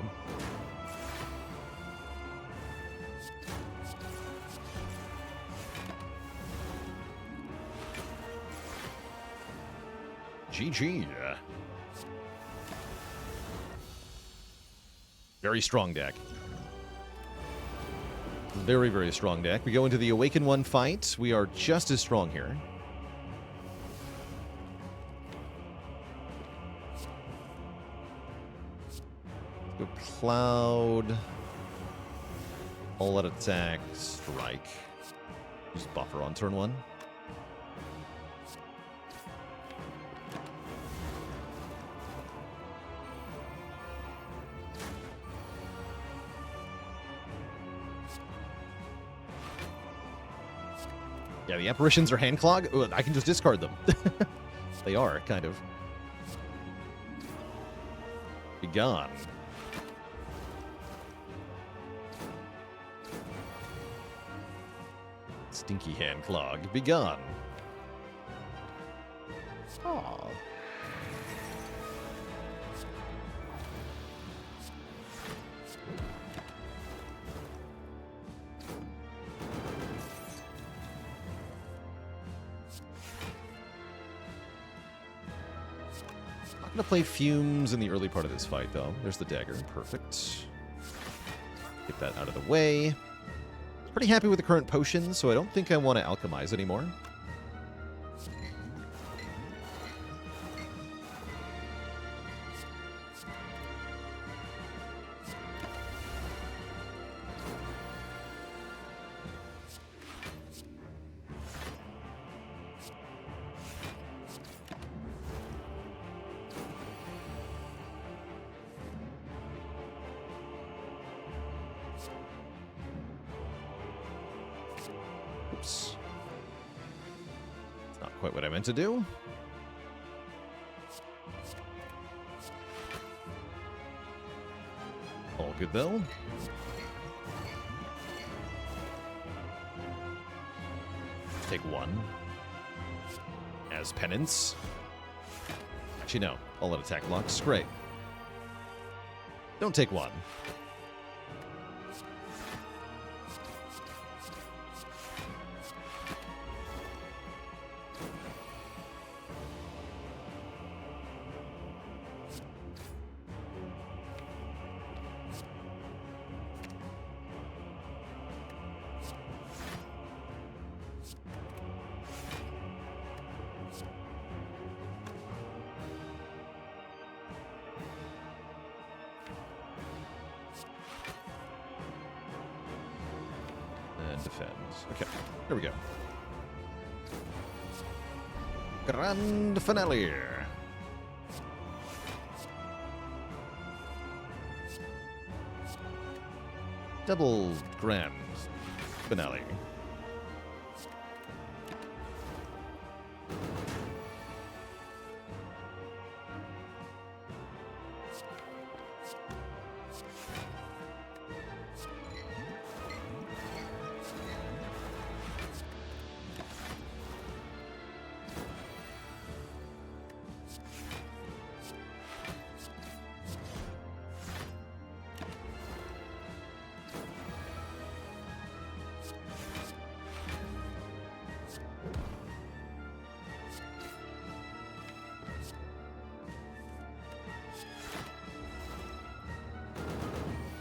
Speaker 1: GG. Very strong deck. Very, very strong deck. We go into the Awaken 1 fight. We are just as strong here. Go Cloud. All out attack. Strike. Use buffer on turn 1. Yeah, the apparitions are hand clog. Ooh, I can just discard them. They are, kind of. Be gone. Stinky hand clog. Be gone. Aww. I'm gonna play Fumes in the early part of this fight, though. There's the dagger. Perfect. Get that out of the way. Pretty happy with the current potions, so I don't think I want to alchemize anymore. Oops. It's not quite what I meant to do. All good, though. Take 1. As penance. Actually, no. All out attack blocks. Great. Don't take 1. Defend. Okay, here we go. Grand finale. Double grand finale.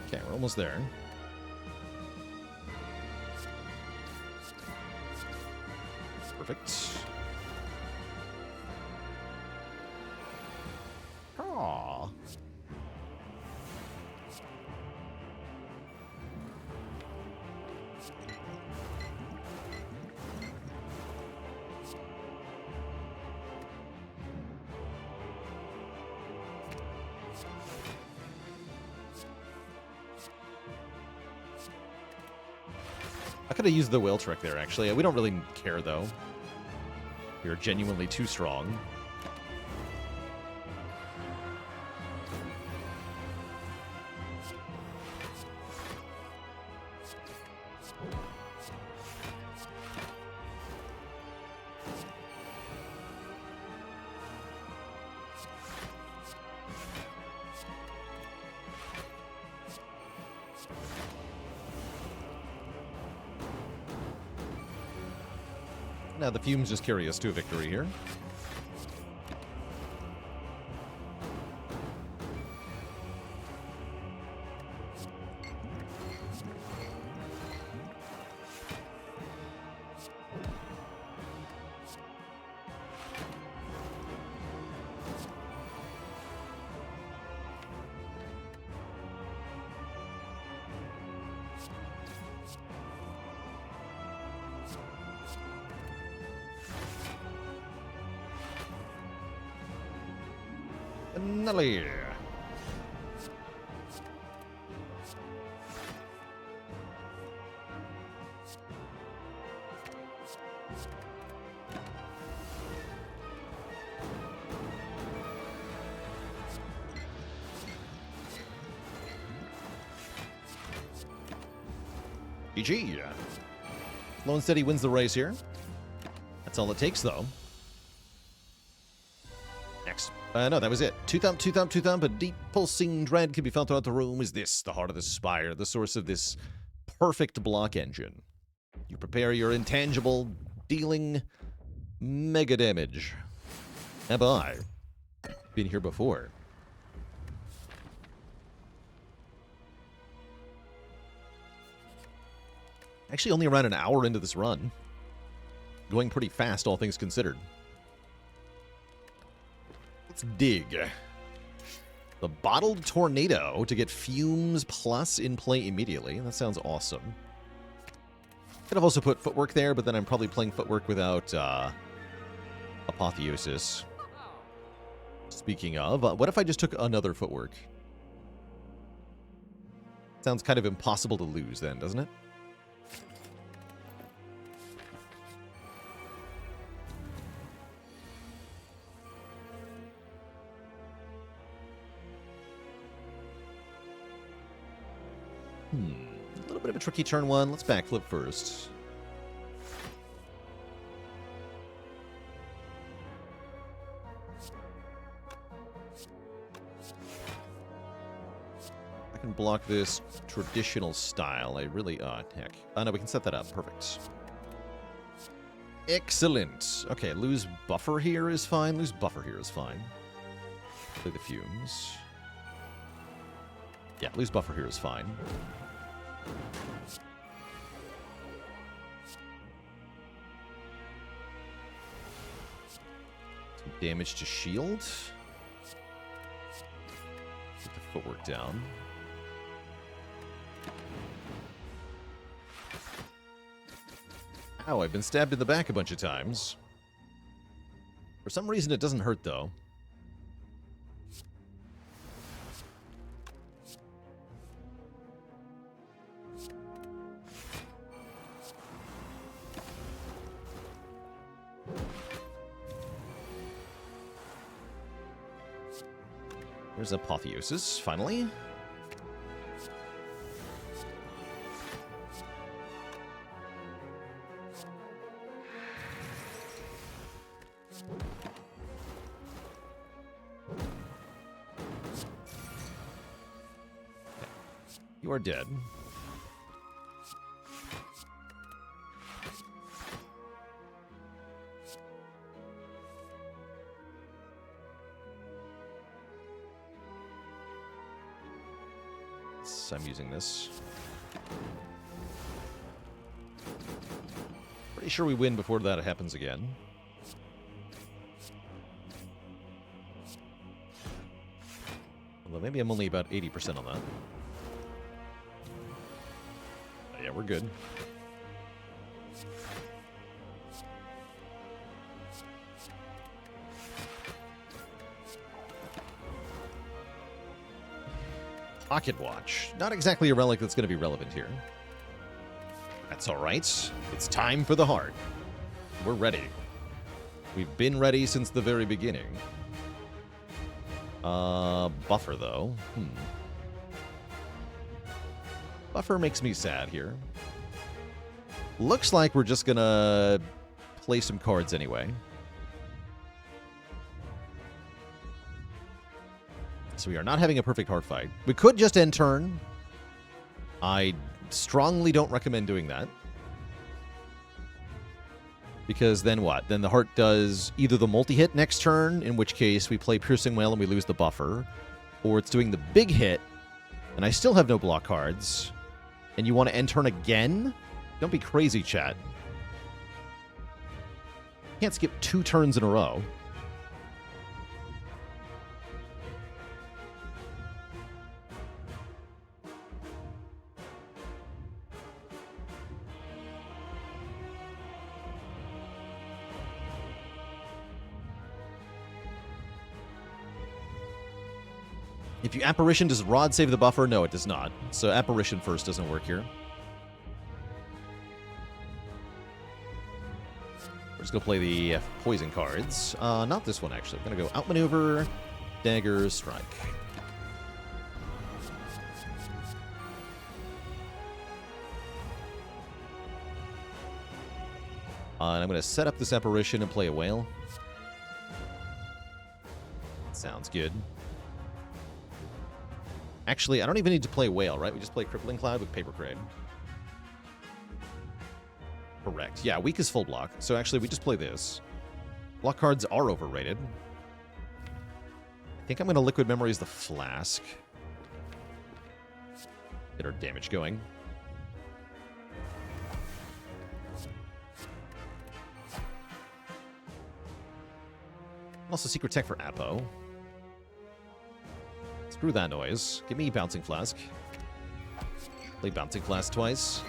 Speaker 1: Okay, we're almost there. Perfect. Aww. I could have used the whale trick there, actually. We don't really care, though. You're genuinely too strong. Now the fumes just carry us to a victory here. Nelly. GG. Slow and Steady wins the race here. That's all it takes, though. Next. No, that was it. Two thump, a deep pulsing dread can be felt throughout the room. Is this the heart of the Spire, the source of this perfect block engine? You prepare your intangible, dealing mega damage. Have I been here before? Actually, only around an hour into this run. Going pretty fast, all things considered. Let's dig. The Bottled Tornado to get Fumes Plus in play immediately. That sounds awesome. Could have also put Footwork there, but then I'm probably playing Footwork without Apotheosis. Speaking of, what if I just took another Footwork? Sounds kind of impossible to lose then, doesn't it? A little bit of a tricky turn one. Let's backflip first. I can block this traditional style. I really... heck. Oh, no, we can set that up. Perfect. Excellent. Okay, lose buffer here is fine. Lose buffer here is fine. Play the Fumes. Yeah, lose buffer here is fine. Some damage to shield. Get the Footwork down. Ow, I've been stabbed in the back a bunch of times. For some reason it doesn't hurt, though. There's Apotheosis, finally. You are dead. I'm using this. Pretty sure we win before that happens again. Although maybe I'm only about 80% on that. Oh, yeah, we're good. Pocket Watch. Not exactly a relic that's going to be relevant here. That's all right. It's time for the heart. We're ready. We've been ready since the very beginning. Buffer, though. Buffer makes me sad here. Looks like we're just gonna play some cards anyway. So we are not having a perfect heart fight. We could just end turn. I strongly don't recommend doing that. Because then what? Then the heart does either the multi-hit next turn, in which case we play Piercing Wail and we lose the buffer, or it's doing the big hit, and I still have no block cards, and you want to end turn again? Don't be crazy, chat. Can't skip 2 turns in a row. If you Apparition, does Rod save the buffer? No, it does not. So Apparition first doesn't work here. We're just going to play the poison cards. Not this one, actually. I'm going to go Outmaneuver, Dagger, Strike. And I'm going to set up this Apparition and play a Whale. Sounds good. Actually, I don't even need to play Whale, right? We just play Crippling Cloud with Paper Crane. Correct. Yeah, weak is full block. So actually, we just play this. Block cards are overrated. I think I'm going to Liquid Memories the Flask. Get our damage going. Also, Secret Tech for Apo. Screw that noise. Give me Bouncing Flask. Play Bouncing Flask twice.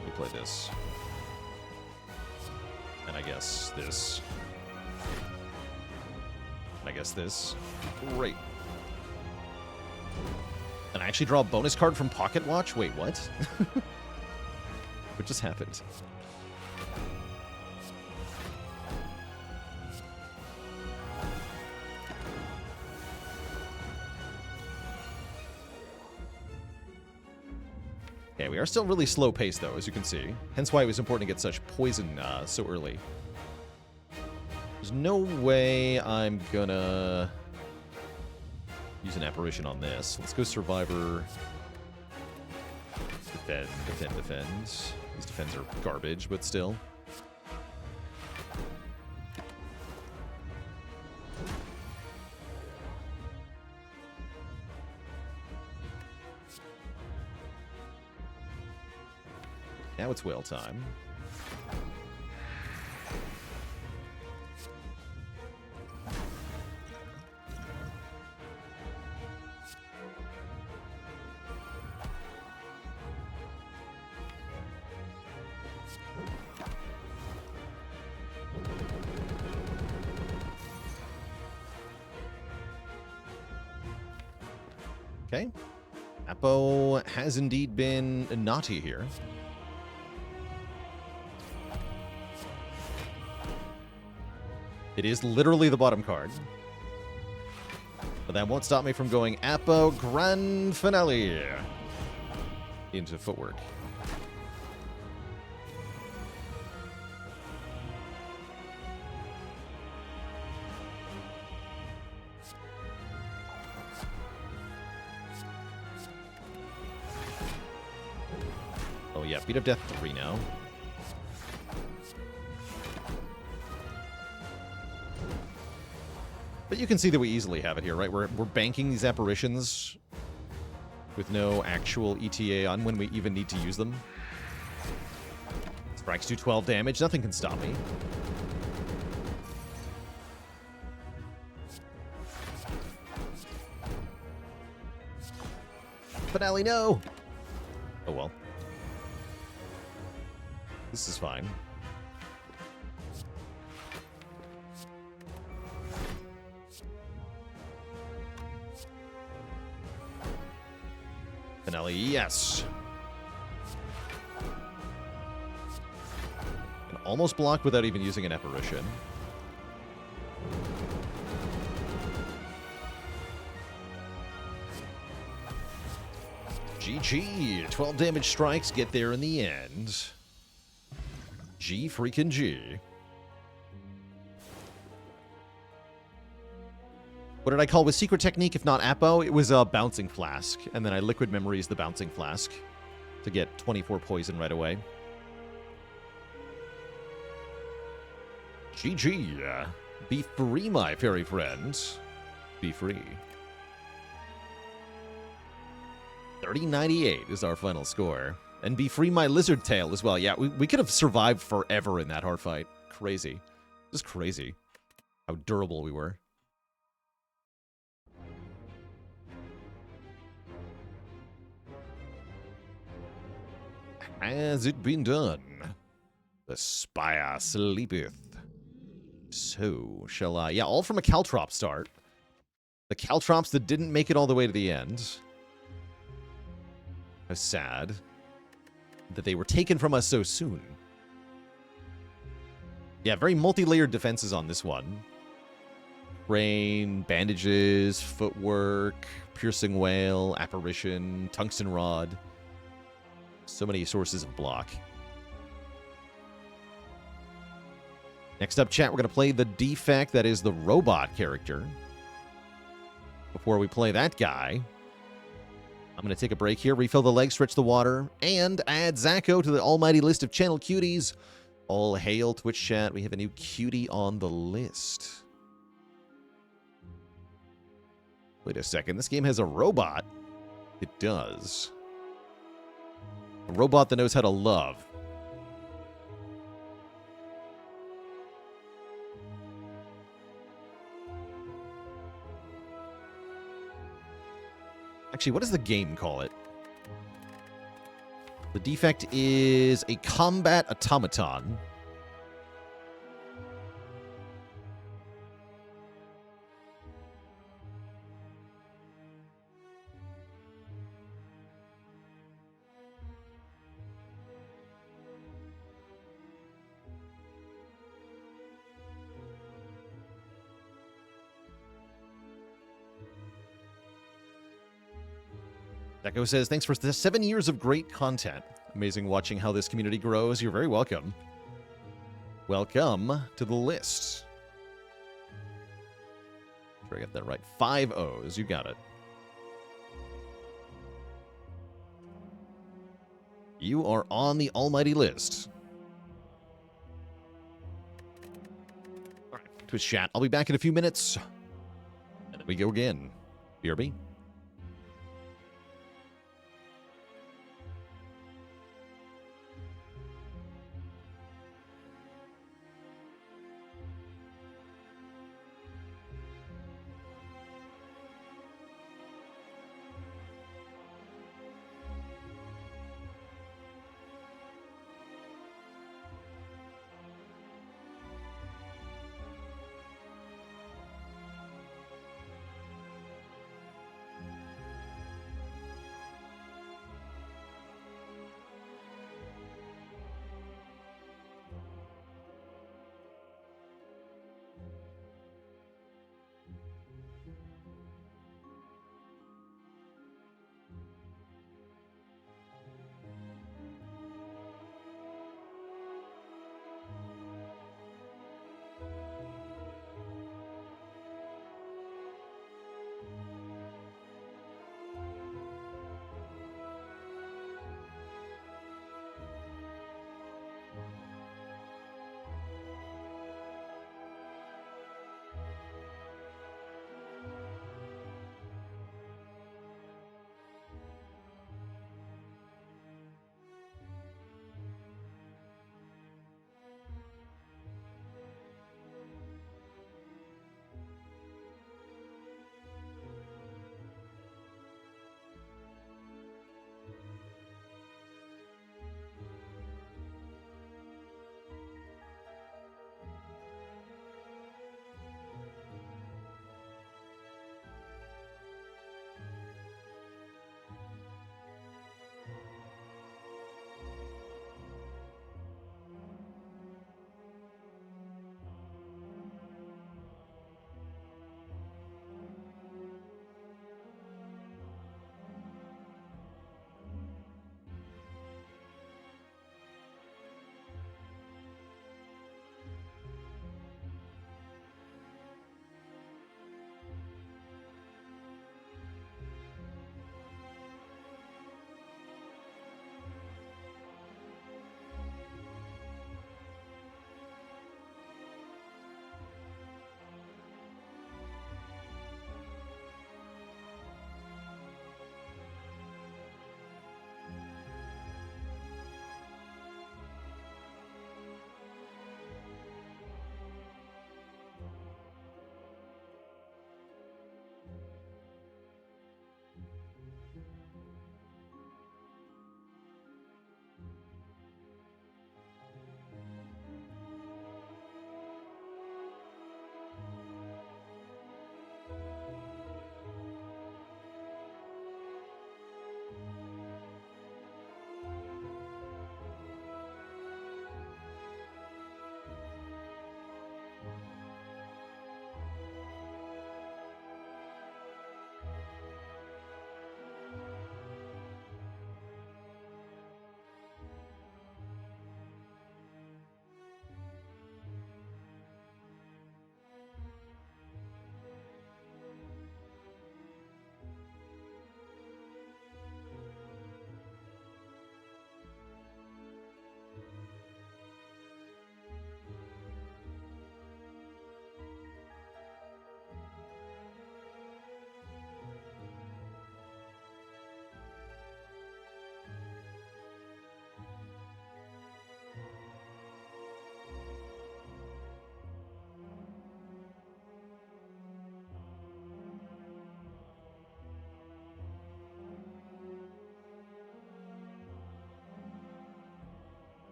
Speaker 1: Let me play this. And I guess this. And I guess this. Great. And I actually draw a bonus card from Pocket Watch? Wait, what? What just happened? Okay, we are still really slow paced, though, as you can see. Hence why it was important to get such poison so early. There's no way I'm gonna use an Apparition on this. Let's go Survivor. Defend, defend, defend. These defends are garbage, but still. Now it's whale time. Okay. Apo has indeed been naughty here. It is literally the bottom card. But that won't stop me from going Apo Grand Finale into Footwork. Oh yeah, Beat of Death 3 now. But you can see that we easily have it here, right? We're banking these Apparitions with no actual ETA on when we even need to use them. Strikes do 12 damage. Nothing can stop me. Finale, no! Oh well. This is fine. Finale, yes. Can almost block without even using an apparition. GG. 12 damage strikes get there in the end. G freaking G. What did I call with secret technique if not Apo? It was a bouncing flask. And then I liquid memories the bouncing flask to get 24 poison right away. GG. Be free, my fairy friends. Be free. 3098 is our final score. And be free my lizard tail as well. Yeah, we could have survived forever in that hard fight. Crazy. Just crazy how durable we were. Has it been done? The Spire sleepeth. So, shall I? Yeah, all from a Caltrop start. The Caltrops that didn't make it all the way to the end. How sad that they were taken from us so soon. Yeah, very multi-layered defenses on this one. Rain, bandages, footwork, piercing whale, apparition, tungsten rod. So many sources of block. Next up, chat, we're going to play the Defect, that is the robot character. Before we play that guy, I'm going to take a break here, refill the leg, stretch the water, and add Zacho to the almighty list of channel cuties. All hail, Twitch chat. We have a new cutie on the list. Wait a second. This game has a robot. It does. A robot that knows how to love. Actually, what does the game call it? The Defect is a combat automaton. Deco says, thanks for the 7 years of great content. Amazing watching how this community grows. You're very welcome. Welcome to the list. Sure I got that right. 5 O's. You got it. You are on the almighty list. All right, Twitch chat. I'll be back in a few minutes. And then we go again. BRB.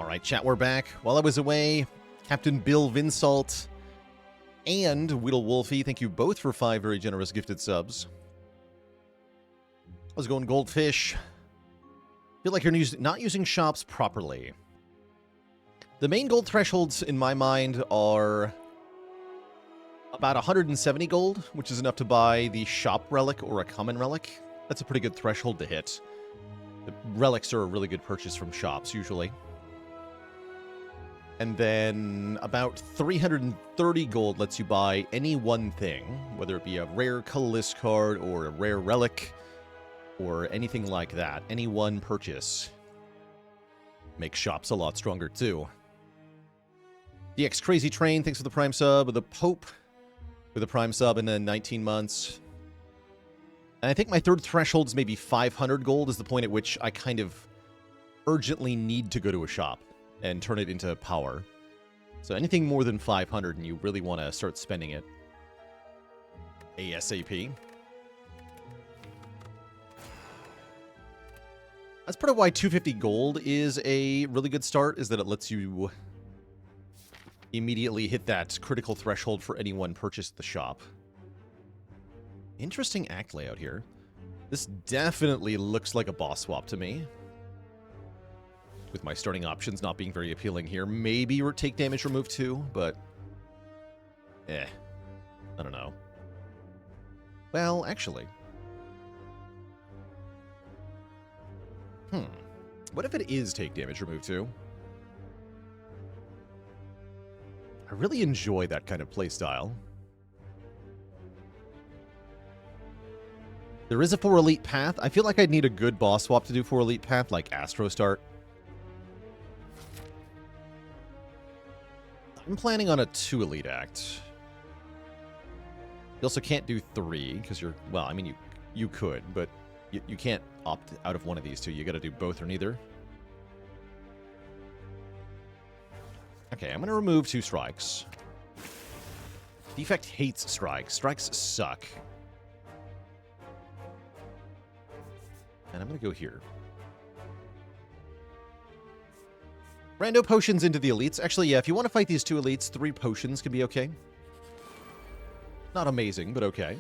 Speaker 1: Alright, chat, we're back. While I was away, Captain Bill Vinsalt and Whittle Wolfie, thank you both for 5 very generous gifted subs. How's it going, Goldfish? Feel like you're not using shops properly. The main gold thresholds, in my mind, are about 170 gold, which is enough to buy the shop relic or a common relic. That's a pretty good threshold to hit. The relics are a really good purchase from shops, usually. And then about 330 gold lets you buy any one thing, whether it be a rare colorless card or a rare relic or anything like that. Any one purchase makes shops a lot stronger, too. DX Crazy Train, thanks for the Prime sub. The Pope with a Prime sub in 19 months. And I think my third threshold is maybe 500 gold, is the point at which I kind of urgently need to go to a shop and turn it into power. So anything more than 500 and you really want to start spending it ASAP. That's part of why 250 gold is a really good start, is that it lets you immediately hit that critical threshold for any one purchase at the shop. Interesting act layout here. This definitely looks like a boss swap to me. With my starting options not being very appealing here. Maybe take damage remove too, but I don't know. Well, actually. What if it is take damage remove too? I really enjoy that kind of playstyle. There is a 4 elite path. I feel like I'd need a good boss swap to do 4 elite path, like Astro Start. I'm planning on a 2 elite act. You also can't do 3, because you're... Well, I mean, you could, but you can't opt out of one of these two. You gotta do both or neither. Okay, I'm gonna remove 2 strikes. Defect hates strikes. Strikes suck. And I'm gonna go here. Rando potions into the elites. Actually, yeah, if you want to fight these 2 elites, 3 potions can be okay. Not amazing, but okay.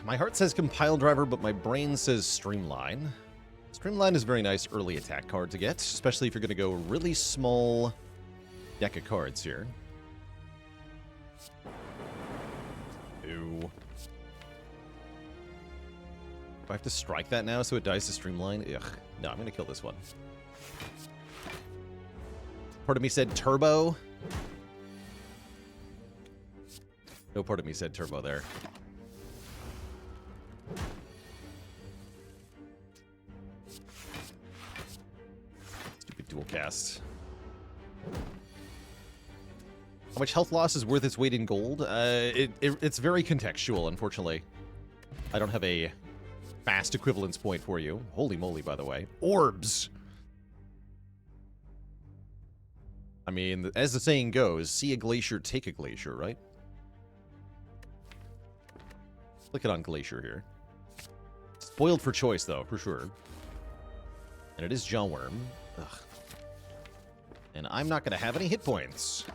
Speaker 1: My heart says Compile Driver, but my brain says Streamline. Streamline is a very nice early attack card to get, especially if you're going to go really small deck of cards here. Ooh. Do I have to strike that now so it dies to Streamline? Ugh. No, I'm going to kill this one. Part of me said Turbo. No part of me said Turbo there. Stupid dual cast. How much health loss is worth its weight in gold? It's very contextual, unfortunately. I don't have a fast equivalence point for you. Holy moly, by the way. Orbs! I mean, as the saying goes, see a glacier, take a glacier, right? Click it on glacier here. Spoiled for choice, though, for sure. And it is Jawworm. Ugh. And I'm not going to have any hit points.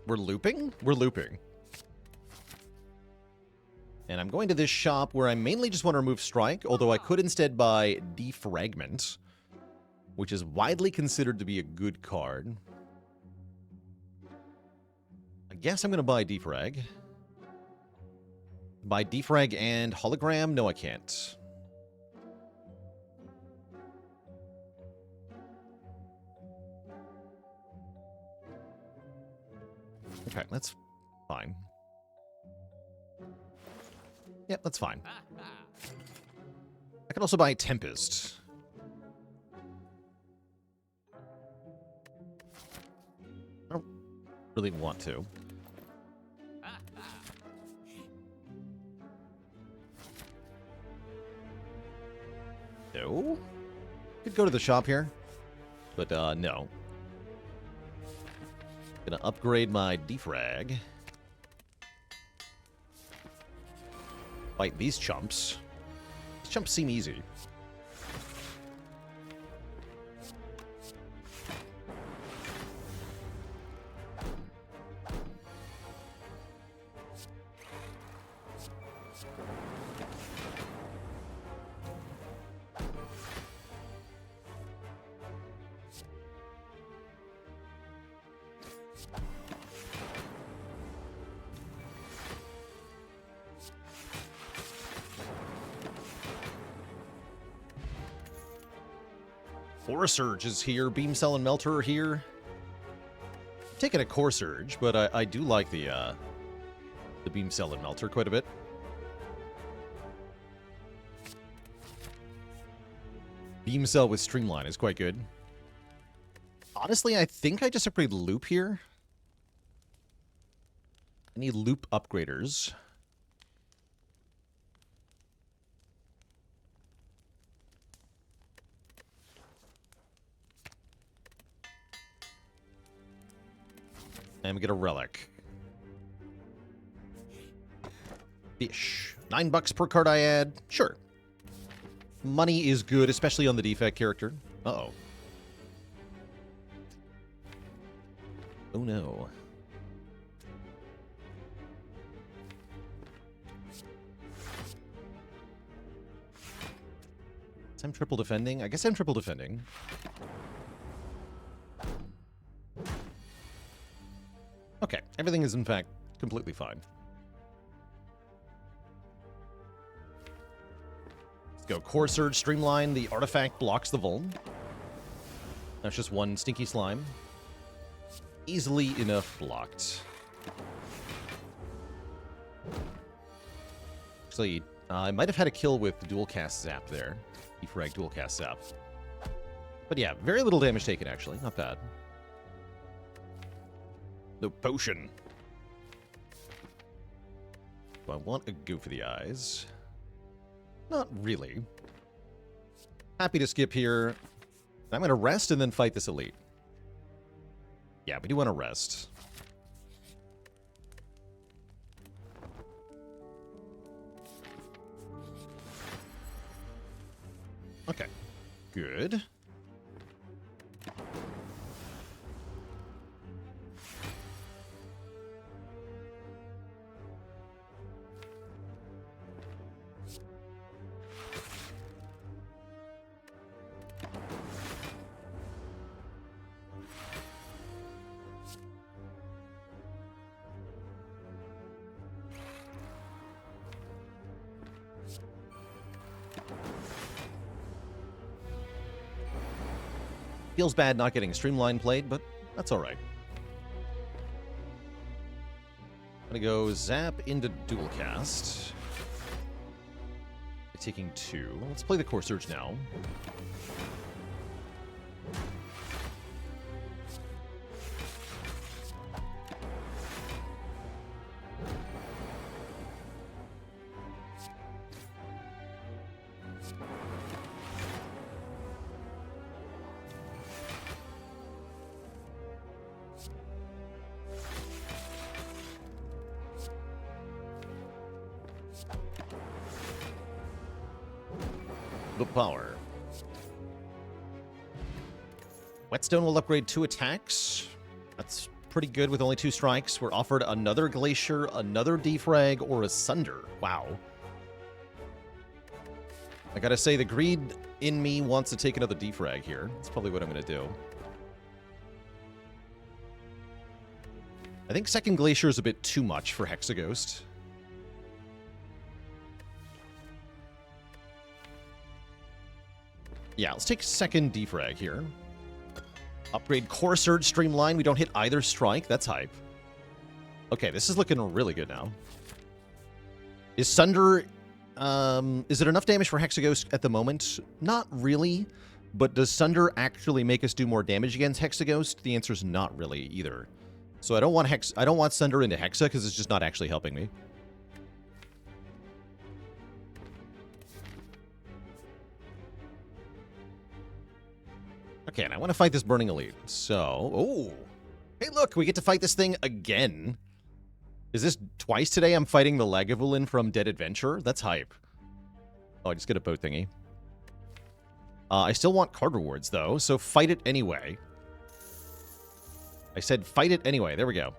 Speaker 1: We're looping? We're looping. And I'm going to this shop where I mainly just want to remove Strike, although I could instead buy Defragment, which is widely considered to be a good card. I guess I'm going to buy Defrag. Buy Defrag and Hologram? No, I can't. Okay, that's fine. Yep, that's fine. I could also buy Tempest. I don't really want to. No? Could go to the shop here, but no. Gonna upgrade my defrag. Fight these chumps. These chumps seem easy. Core Surge is here. Beam Cell and Melter are here. I'm taking a Core Surge, but I do like the Beam Cell and Melter quite a bit. Beam Cell with Streamline is quite good. Honestly, I think I just upgrade Loop here. I need Loop upgraders. And we get a relic. Fish. $9 per card I add. Sure. Money is good, especially on the Defect character. Uh-oh. Oh no. I'm triple defending. I guess I'm triple defending. Okay, everything is in fact completely fine. Let's go. Core Surge, Streamline. The artifact blocks the Vuln. That's just one stinky slime. Easily enough blocked. Actually, I might have had a kill with the dual cast zap there. Defrag dual cast zap. But yeah, very little damage taken actually. Not bad. No potion. Do I want to go for the eyes? Not really. Happy to skip here. I'm going to rest and then fight this elite. Yeah, we do want to rest. Okay. Good. Feels bad not getting Streamline played, but that's alright. I'm gonna go Zap into Dual Cast. Taking 2. Let's play the Core Surge now. The power. Whetstone will upgrade 2 attacks. That's pretty good with only 2 strikes. We're offered another Glacier, another Defrag, or a Sunder. Wow. I gotta say, the greed in me wants to take another Defrag here. That's probably what I'm gonna do. I think second Glacier is a bit too much for Hexaghost. Yeah, let's take second Defrag here. Upgrade Core Surge, Streamline. We don't hit either strike. That's hype. Okay, this is looking really good now. Is Sunder... Is it enough damage for Hexaghost at the moment? Not really. But does Sunder actually make us do more damage against Hexaghost? The answer is not really either. So I don't want Sunder into Hexa because it's just not actually helping me. Okay, and I want to fight this Burning Elite. So, oh, hey, look, we get to fight this thing again. Is this twice today I'm fighting the Lagavulin from Dead Adventure? That's hype. Oh, I just get a boat thingy. I still want card rewards, though, so fight it anyway. I said fight it anyway. There we go.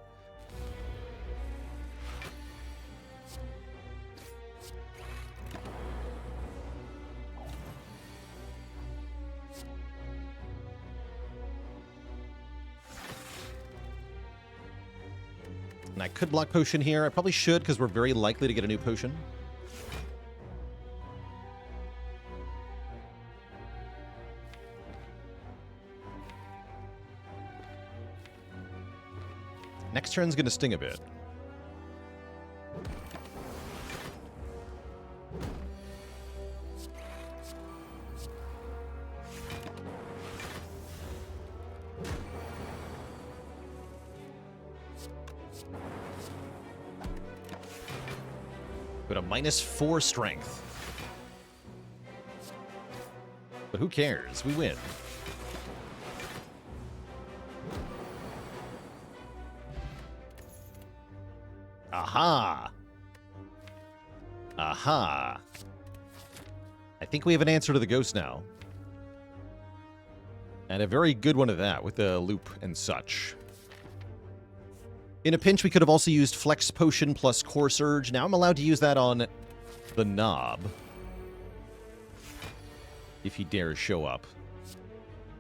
Speaker 1: And I could block potion here. I probably should, because we're very likely to get a new potion. Next turn's going to sting a bit. Got a -4 strength. But who cares? We win. Aha! Aha! I think we have an answer to the ghost now. And a very good one at that, with the loop and such. In a pinch, we could have also used Flex Potion plus Core Surge. Now I'm allowed to use that on the Knob. If he dares show up.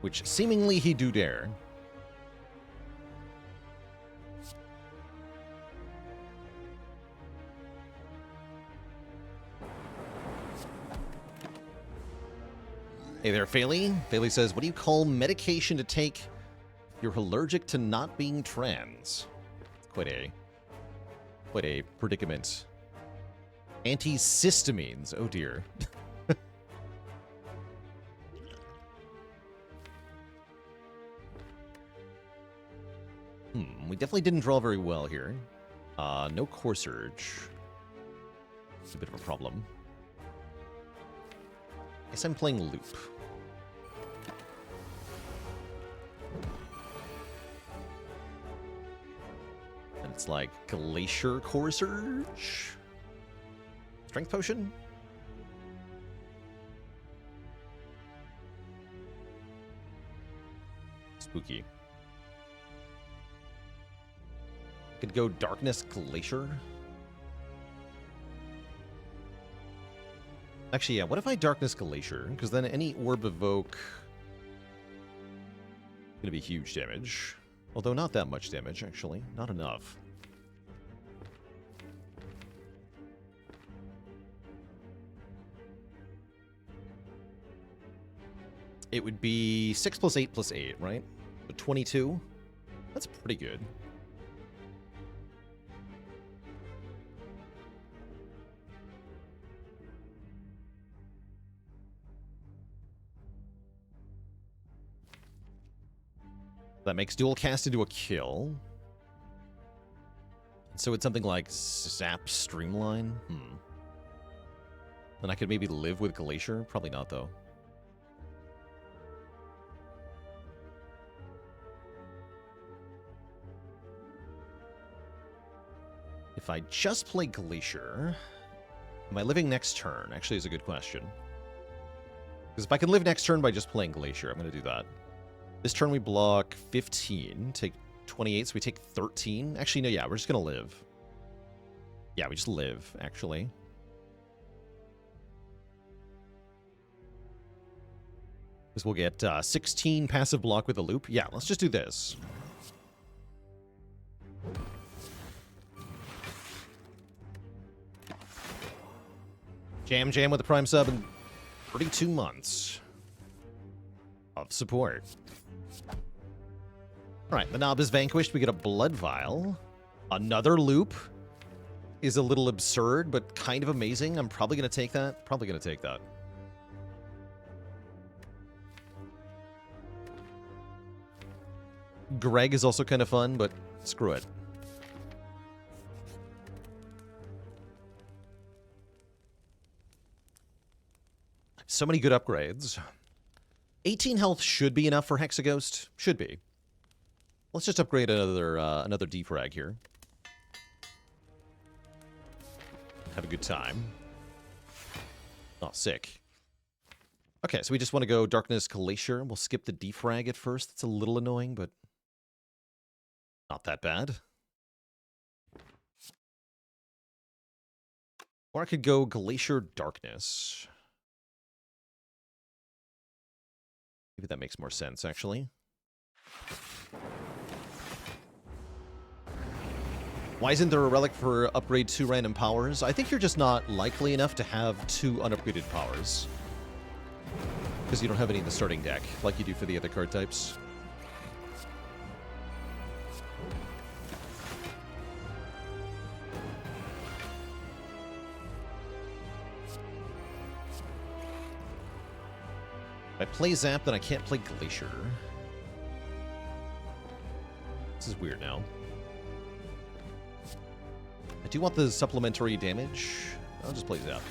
Speaker 1: Which, seemingly, he do dare. Hey there, Fayley. Fayley says, what do you call medication to take if you're allergic to not being trans? Quite a predicament. Antihistamines. Oh dear. We definitely didn't draw very well here. No Core Surge. It's a bit of a problem. Guess I'm playing Loop. And it's like Glacier Core Surge? Strength Potion? Spooky. Could go Darkness Glacier. Actually, yeah, what if I Darkness Glacier? Because then any Orb Evoke... gonna be huge damage. Although not that much damage, actually. Not enough. It would be 6 plus 8 plus 8, right? So 22? That's pretty good. That makes dual cast into a kill. So it's something like Zap Streamline? Then I could maybe live with Glacier? Probably not, though. If I just play Glacier, am I living next turn? Actually, is a good question. Because if I can live next turn by just playing Glacier, I'm going to do that. This turn we block 15, take 28, so we take 13. Actually, no, yeah, we're just going to live. Yeah, we just live, actually. Because we'll get 16 passive block with the loop. Yeah, let's just do this. Jam with the Prime sub in 32 months of support. Alright, the Knob is vanquished. We get a Blood Vial. Another loop. is a little absurd, but kind of amazing. I'm probably going to take that. Probably going to take that. Greg is also kind of fun, but screw it. So many good upgrades. 18 health should be enough for Hexaghost. Should be. Let's just upgrade another defrag here. Have a good time. Oh, sick. Okay, so we just want to go Darkness Glacier. We'll skip the defrag at first. It's a little annoying, but not that bad. Or I could go Glacier Darkness. Maybe that makes more sense, actually. Why isn't there a relic for upgrade 2 random powers? I think you're just not likely enough to have 2 unupgraded powers. Because you don't have any in the starting deck, like you do for the other card types. If I play Zap, then I can't play Glacier. This is weird now. I do want the supplementary damage. I'll just play Zap.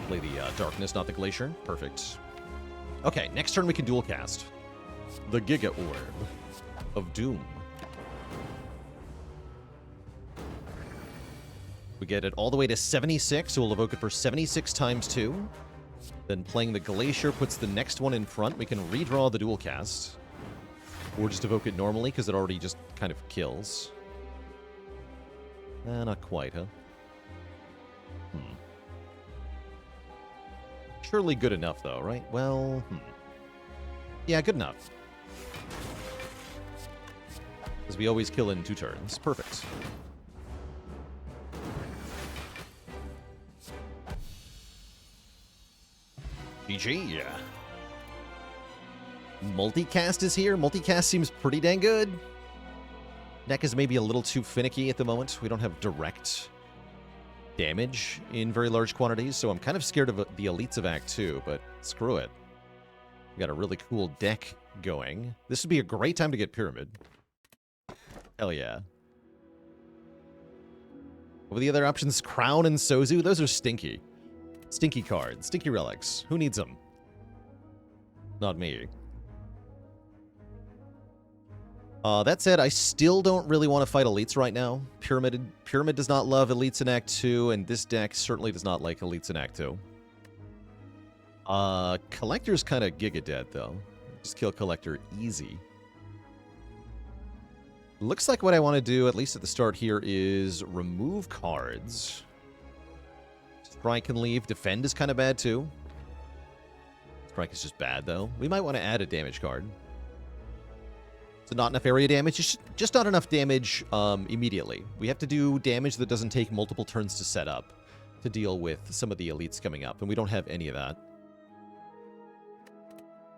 Speaker 1: Play the Darkness, not the Glacier. Perfect. Okay, next turn we can dual cast. The Giga Orb of Doom. We get it all the way to 76, so we'll evoke it for 76 times 2. Then playing the Glacier puts the next one in front. We can redraw the dual cast. Or just evoke it normally, because it already just kind of kills. Not quite, huh? Surely good enough, though, right? Well, yeah, good enough. Because we always kill in 2 turns. Perfect. GG, yeah. Multicast is here. Multicast seems pretty dang good. Deck is maybe a little too finicky at the moment. We don't have direct damage in very large quantities, so I'm kind of scared of the Elites of Act 2, but screw it. We got a really cool deck going. This would be a great time to get Pyramid. Hell yeah. What were the other options? Crown and Sozu? Those are stinky. Stinky cards. Stinky relics. Who needs them? Not me. That said, I still don't really want to fight Elites right now. Pyramid does not love Elites in Act 2, and this deck certainly does not like Elites in Act 2. Collector's kind of giga dead, though. Just kill Collector easy. Looks like what I want to do, at least at the start here, is remove cards. Strike and leave. Defend is kind of bad, too. Strike is just bad, though. We might want to add a damage card. So not enough area damage. Just not enough damage immediately. We have to do damage that doesn't take multiple turns to set up to deal with some of the Elites coming up, and we don't have any of that.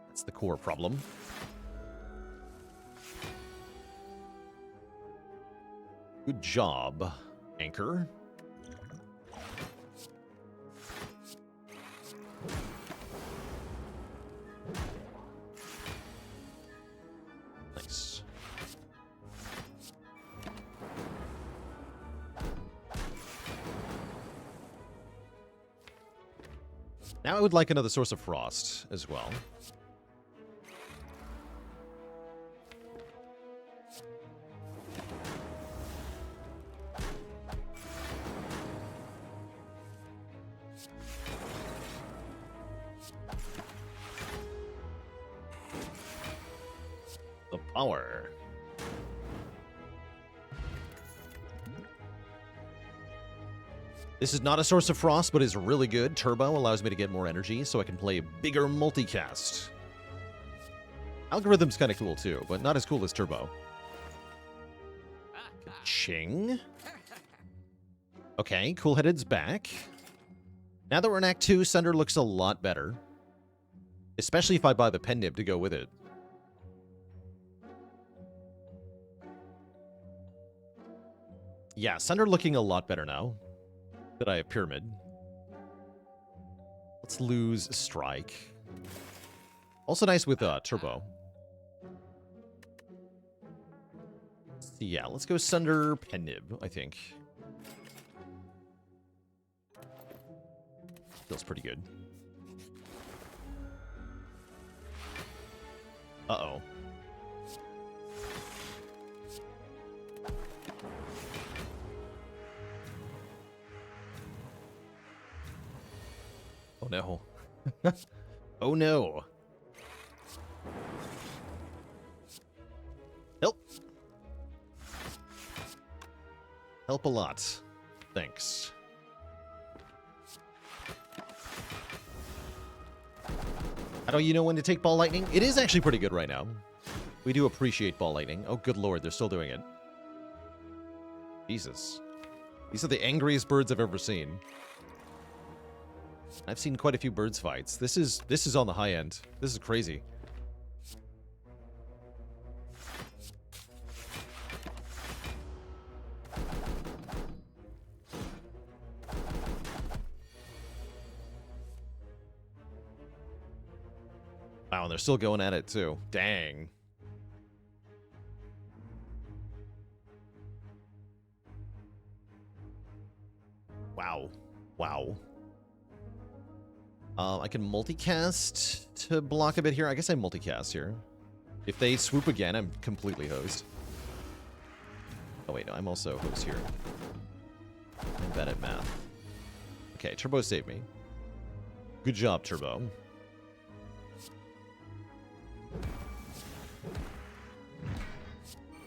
Speaker 1: That's the core problem. Good job, Anchor. Nice. Now I would like another Source of Frost as well. The power. This is not a Source of Frost, but is really good. Turbo allows me to get more energy, so I can play a bigger multicast. Algorithm's kind of cool, too, but not as cool as Turbo. Ching. Okay, Coolheaded's back. Now that we're in Act 2, Sunder looks a lot better. Especially if I buy the Pen Nib to go with it. Yeah, Sunder looking a lot better now that I have Pyramid. Let's lose Strike. Also nice with Turbo. So yeah, let's go Sunder Pennib, I think. Feels pretty good. Uh-oh. Oh no. Oh no. Help. Help a lot. Thanks. How do you know when to take Ball Lightning? It is actually pretty good right now. We do appreciate Ball Lightning. Oh, good lord, they're still doing it. Jesus. These are the angriest birds I've ever seen. I've seen quite a few birds fights. This is on the high end. This is crazy. Wow, and they're still going at it too. Dang. Wow. Wow. I can multicast to block a bit here. I guess I multicast here. If they swoop again, I'm completely hosed. Oh wait, no, I'm also hosed here. I'm bad at math. Okay, Turbo saved me. Good job, Turbo.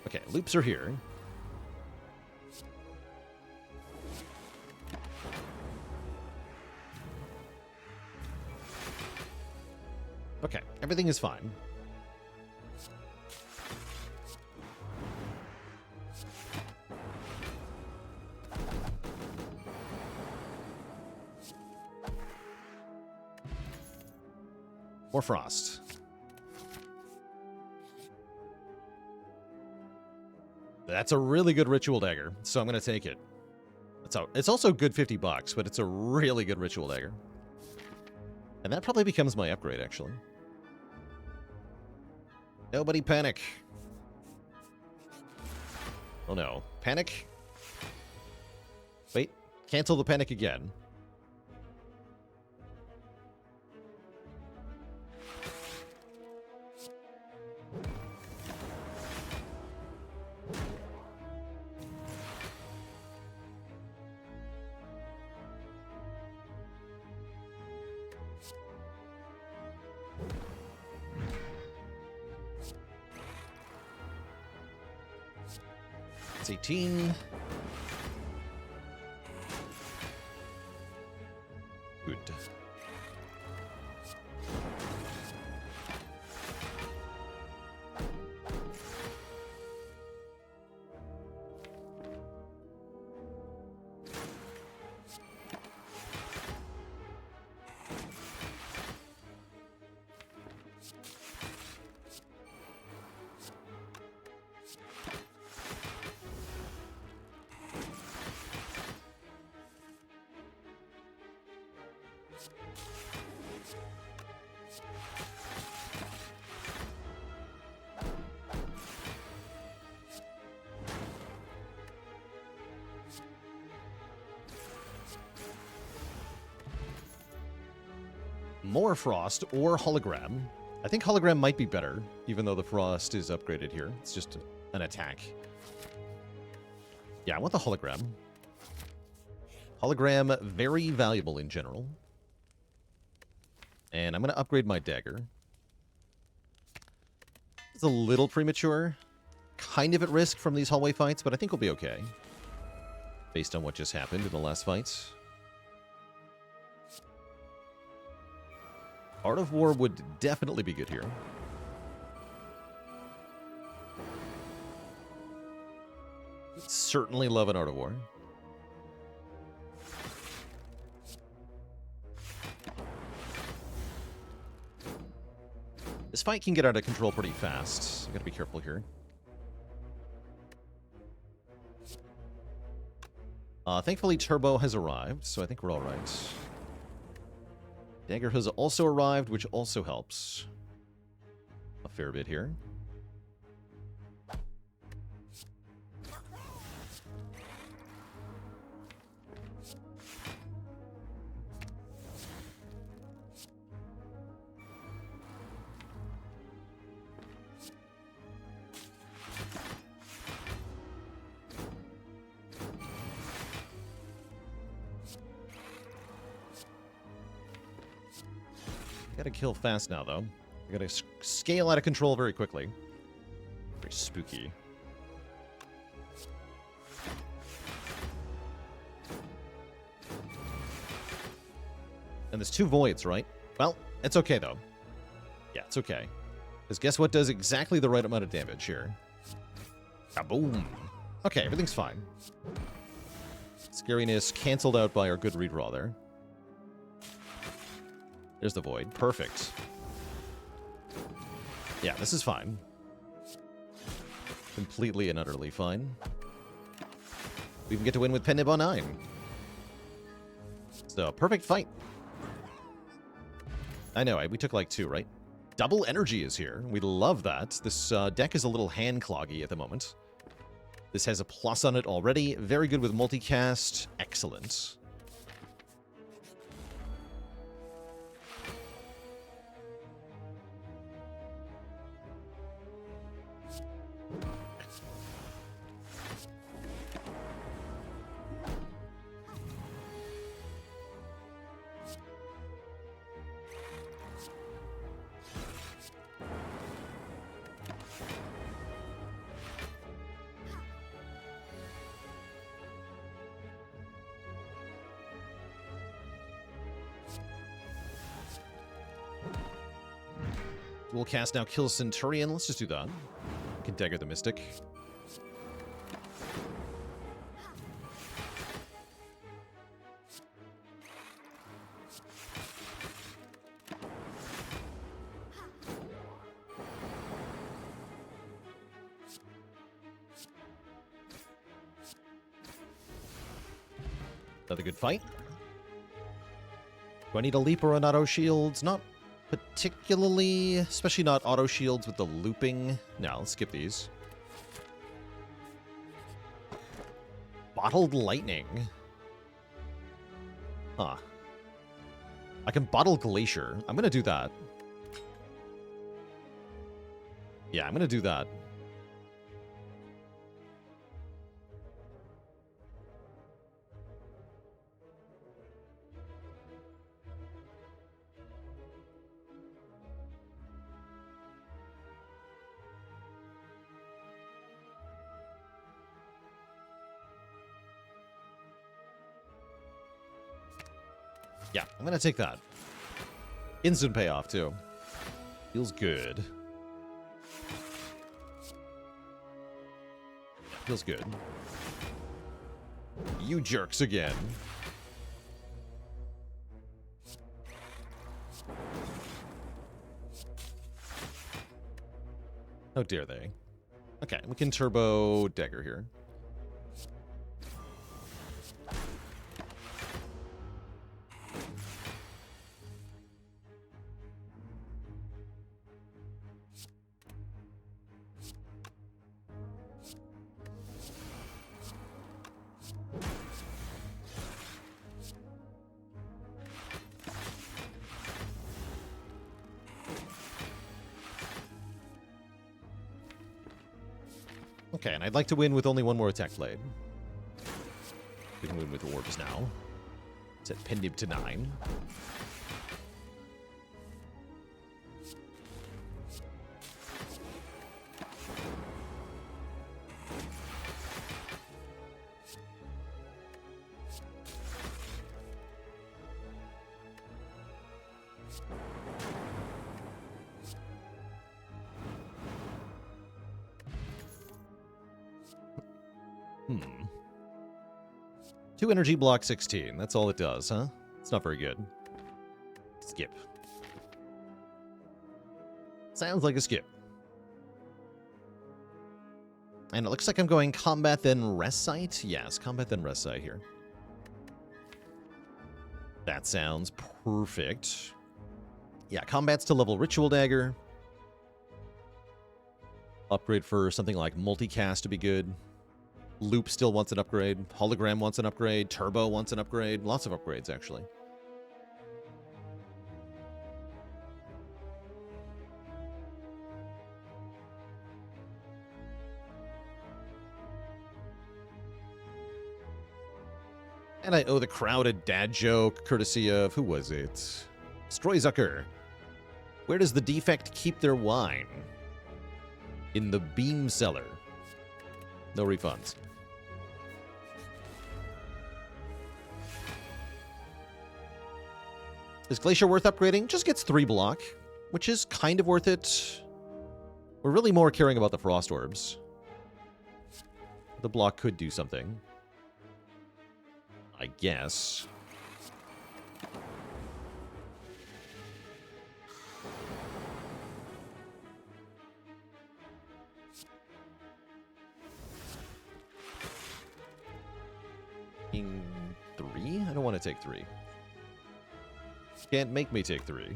Speaker 1: Okay, loops are here. Okay, everything is fine. More frost. That's a really good ritual dagger, so I'm going to take it. It's also good $50, but it's a really good ritual dagger. And that probably becomes my upgrade, actually. Nobody panic. Oh no. Panic? Wait. Cancel the panic again. It's 18. Good. More frost or hologram. I think hologram might be better, even though the frost is upgraded here. It's just an attack. Yeah, I want the hologram. Hologram, very valuable in general. And I'm going to upgrade my dagger. It's a little premature. Kind of at risk from these hallway fights, but I think we'll be okay. Based on what just happened in the last fights. Art of War would definitely be good here. Certainly love an Art of War. This fight can get out of control pretty fast. I gotta be careful here. Thankfully, Turbo has arrived, so I think we're all right. Dagger has also arrived, which also helps a fair bit here. Gotta kill fast now, though. I gotta scale out of control very quickly. Very spooky. And there's 2 voids, right? Well, it's okay, though. Yeah, it's okay. Because guess what does exactly the right amount of damage here? Kaboom! Okay, everything's fine. Scariness canceled out by our good redraw there. There's the void. Perfect. Yeah, this is fine. Completely and utterly fine. We even get to win with Pen Nib on 9. So, perfect fight. I know, we took like 2, right? Double energy is here. We love that. This deck is a little hand-cloggy at the moment. This has a plus on it already. Very good with multicast. Excellent. Dual cast now kills Centurion. Let's just do that. We can dagger the Mystic. Another good fight. Do I need a leap or an auto shields? Not particularly, especially not auto shields with the looping. No, let's skip these. Bottled lightning. Huh. I can bottle glacier. I'm gonna do that. Yeah, I'm gonna do that. Yeah, I'm gonna take that. Instant payoff, too. Feels good. Feels good. You jerks again. How dare they? Okay, we can turbo dagger here. Okay, and I'd like to win with only 1 more attack blade. We can win with orbs now. Set Pen Nib to 9. Hmm. 2 energy block 16. That's all it does, huh? It's not very good. Skip. Sounds like a skip. And it looks like I'm going combat then rest site. Yes, combat then rest site here. That sounds perfect. Yeah, combat's to level Ritual Dagger. Upgrade for something like multicast to be good. Loop still wants an upgrade. Hologram wants an upgrade. Turbo wants an upgrade. Lots of upgrades, actually. And I owe the crowd a dad joke, courtesy of, who was it? Stroyzucker. Where does the Defect keep their wine? In the beam cellar. No refunds. Is Glacier worth upgrading? Just gets 3 block, which is kind of worth it. We're really more caring about the Frost Orbs. The block could do something, I guess. Taking 3? I don't want to take 3. Can't make me take 3. Okay,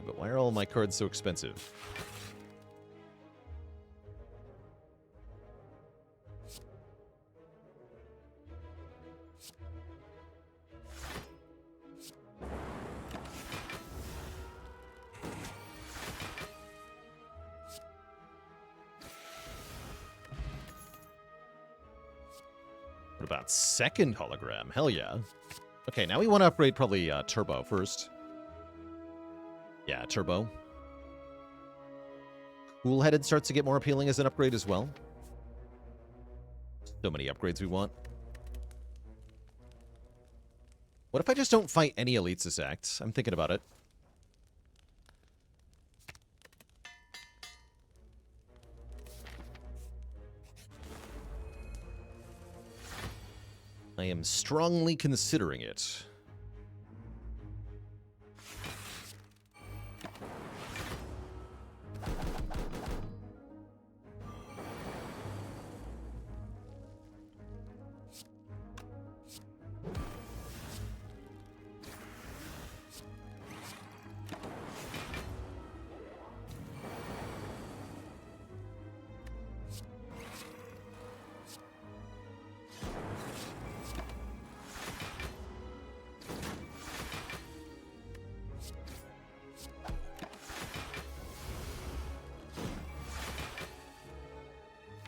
Speaker 1: but why are all my cards so expensive? What about second hologram? Hell yeah. Okay, now we want to upgrade probably Turbo first. Yeah, Turbo. Cool-headed starts to get more appealing as an upgrade as well. So many upgrades we want. What if I just don't fight any elites this act? I'm thinking about it. I am strongly considering it.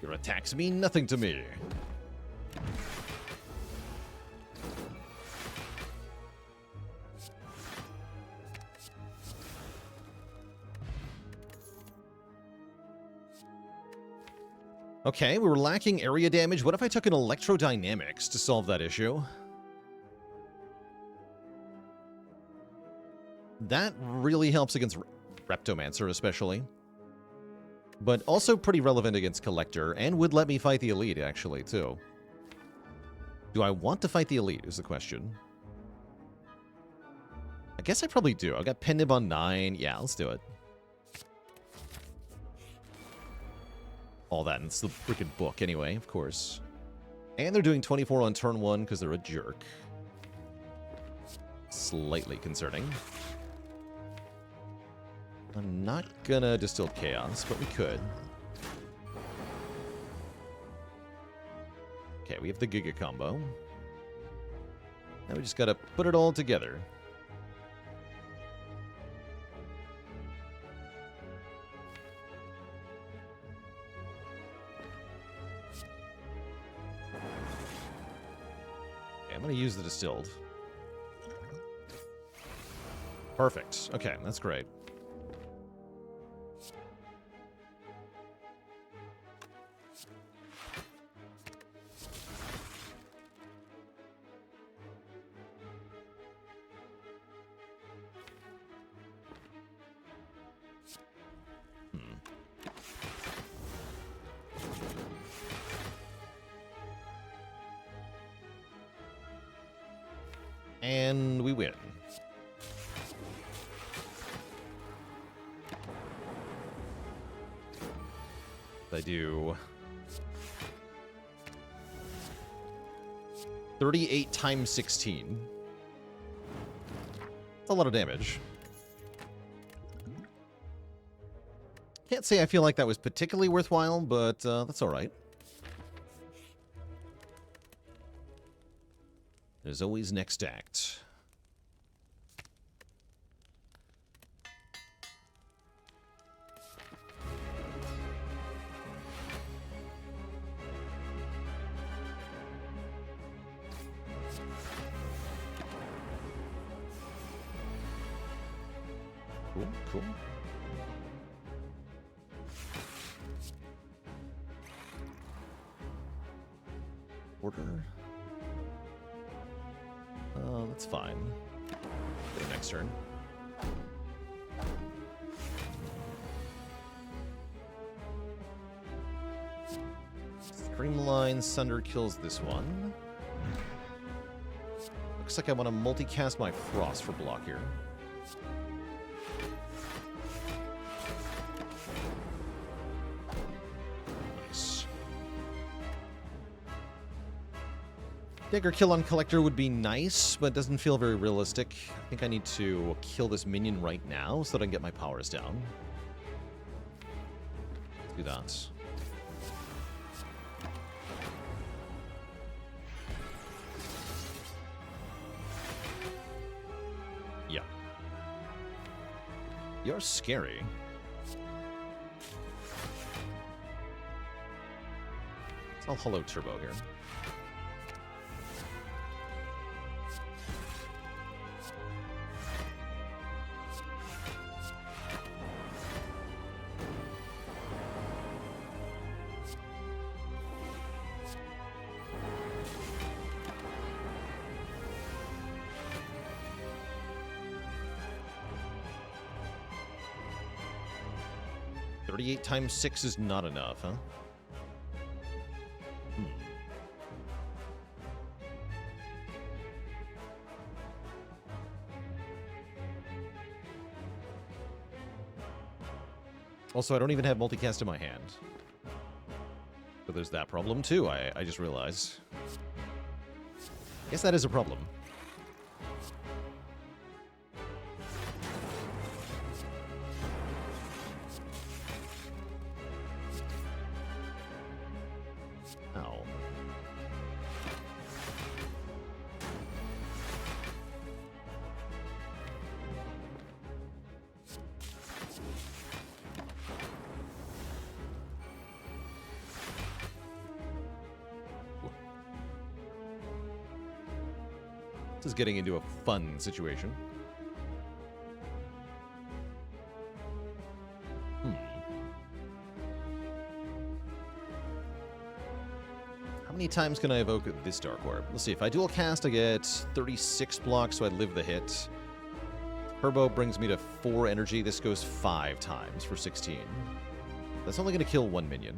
Speaker 1: Your attacks mean nothing to me. Okay, we were lacking area damage. What if I took an electrodynamics to solve that issue? That really helps against Reptomancer, especially. But also pretty relevant against Collector, and would let me fight the Elite, actually, too. Do I want to fight the Elite, is the question. I guess I probably do. I've got Pendib on 9. Yeah, let's do it. All that, and it's the freaking book anyway, of course. And they're doing 24 on turn 1 because they're a jerk. Slightly concerning. I'm not gonna Distill Chaos, but we could. Okay, we have the Giga combo. Now we just gotta put it all together. Okay, I'm gonna use the Distilled. Perfect. Okay, that's great. And we win. I do 38 times 16. That's a lot of damage. Can't say I feel like that was particularly worthwhile, but that's alright. There's always next act. Cool, cool. Order. That's fine. Okay, next turn. Streamline Sunder kills this one. Looks like I want to multicast my Frost for block here. Nice. Dagger kill on Collector would be nice, but doesn't feel very realistic. I think I need to kill this minion right now so that I can get my powers down. Let's do that. Yeah. You're scary. I'll Hollow Turbo here. Eight times 6 is not enough, huh? Also, I don't even have multicast in my hand. So there's that problem, too, I just realized. Guess that is a problem. This is getting into a fun situation. How many times can I evoke this Dark Orb? Let's see. If I dual cast, I get 36 blocks, so I live the hit. Turbo brings me to 4 energy. This goes 5 times for 16. That's only going to kill 1 minion.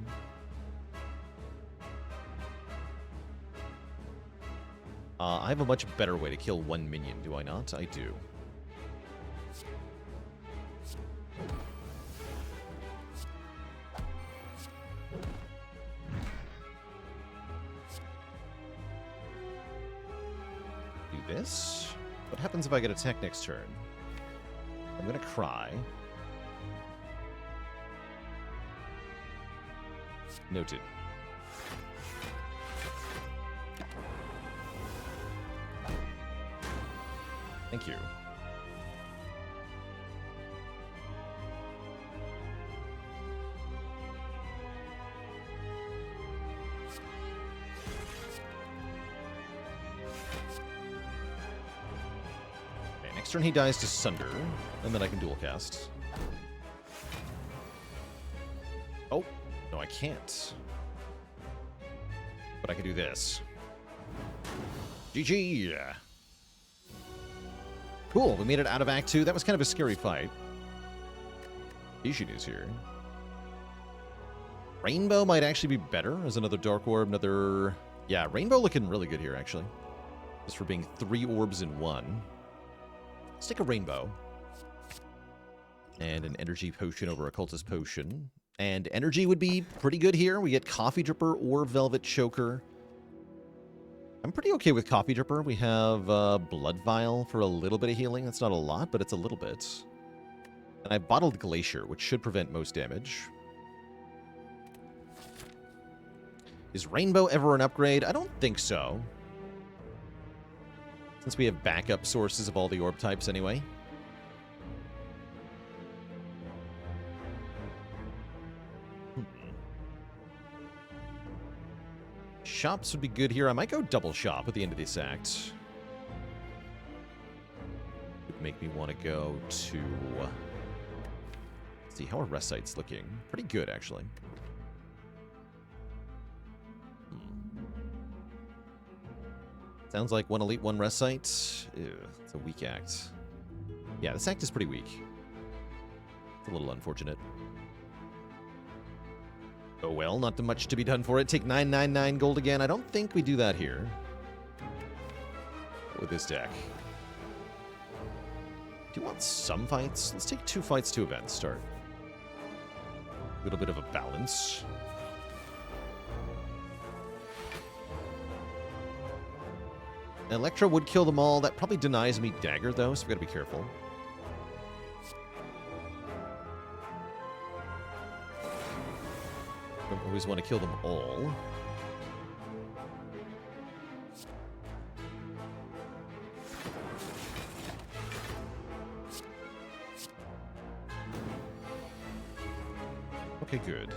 Speaker 1: I have a much better way to kill 1 minion, do I not? I do. Do this. What happens if I get attacked next turn? I'm gonna cry. Noted. Thank you. Okay, next turn he dies to Sunder, and then I can dual cast. Oh, no I can't. But I can do this. GG! Cool, we made it out of Act 2. That was kind of a scary fight. Ishin is here. Rainbow might actually be better as another Dark Orb, another... Yeah, Rainbow looking really good here, actually. Just for being 3 orbs in 1. Let's take a rainbow. And an energy potion over a cultist potion. And energy would be pretty good here. We get Coffee Dripper or Velvet Choker. I'm pretty okay with Coffee Dripper. We have Blood Vial for a little bit of healing. That's not a lot, but it's a little bit. And I Bottled Glacier, which should prevent most damage. Is Rainbow ever an upgrade? I don't think so. Since we have backup sources of all the orb types anyway. Shops would be good here. I might go double shop at the end of this act. Would make me want to go to... Let's see, how are rest sites looking? Pretty good, actually. Sounds like 1 elite, 1 rest site. Ew, it's a weak act. Yeah, this act is pretty weak. It's a little unfortunate. Oh well, not much to be done for it. Take 999 gold again. I don't think we do that here. With this deck. Do you want some fights? Let's take 2 fights, 2 events. Start. A little bit of a balance. Electro would kill them all. That probably denies me dagger, though, so we gotta be careful. Don't always want to kill them all. Okay, good.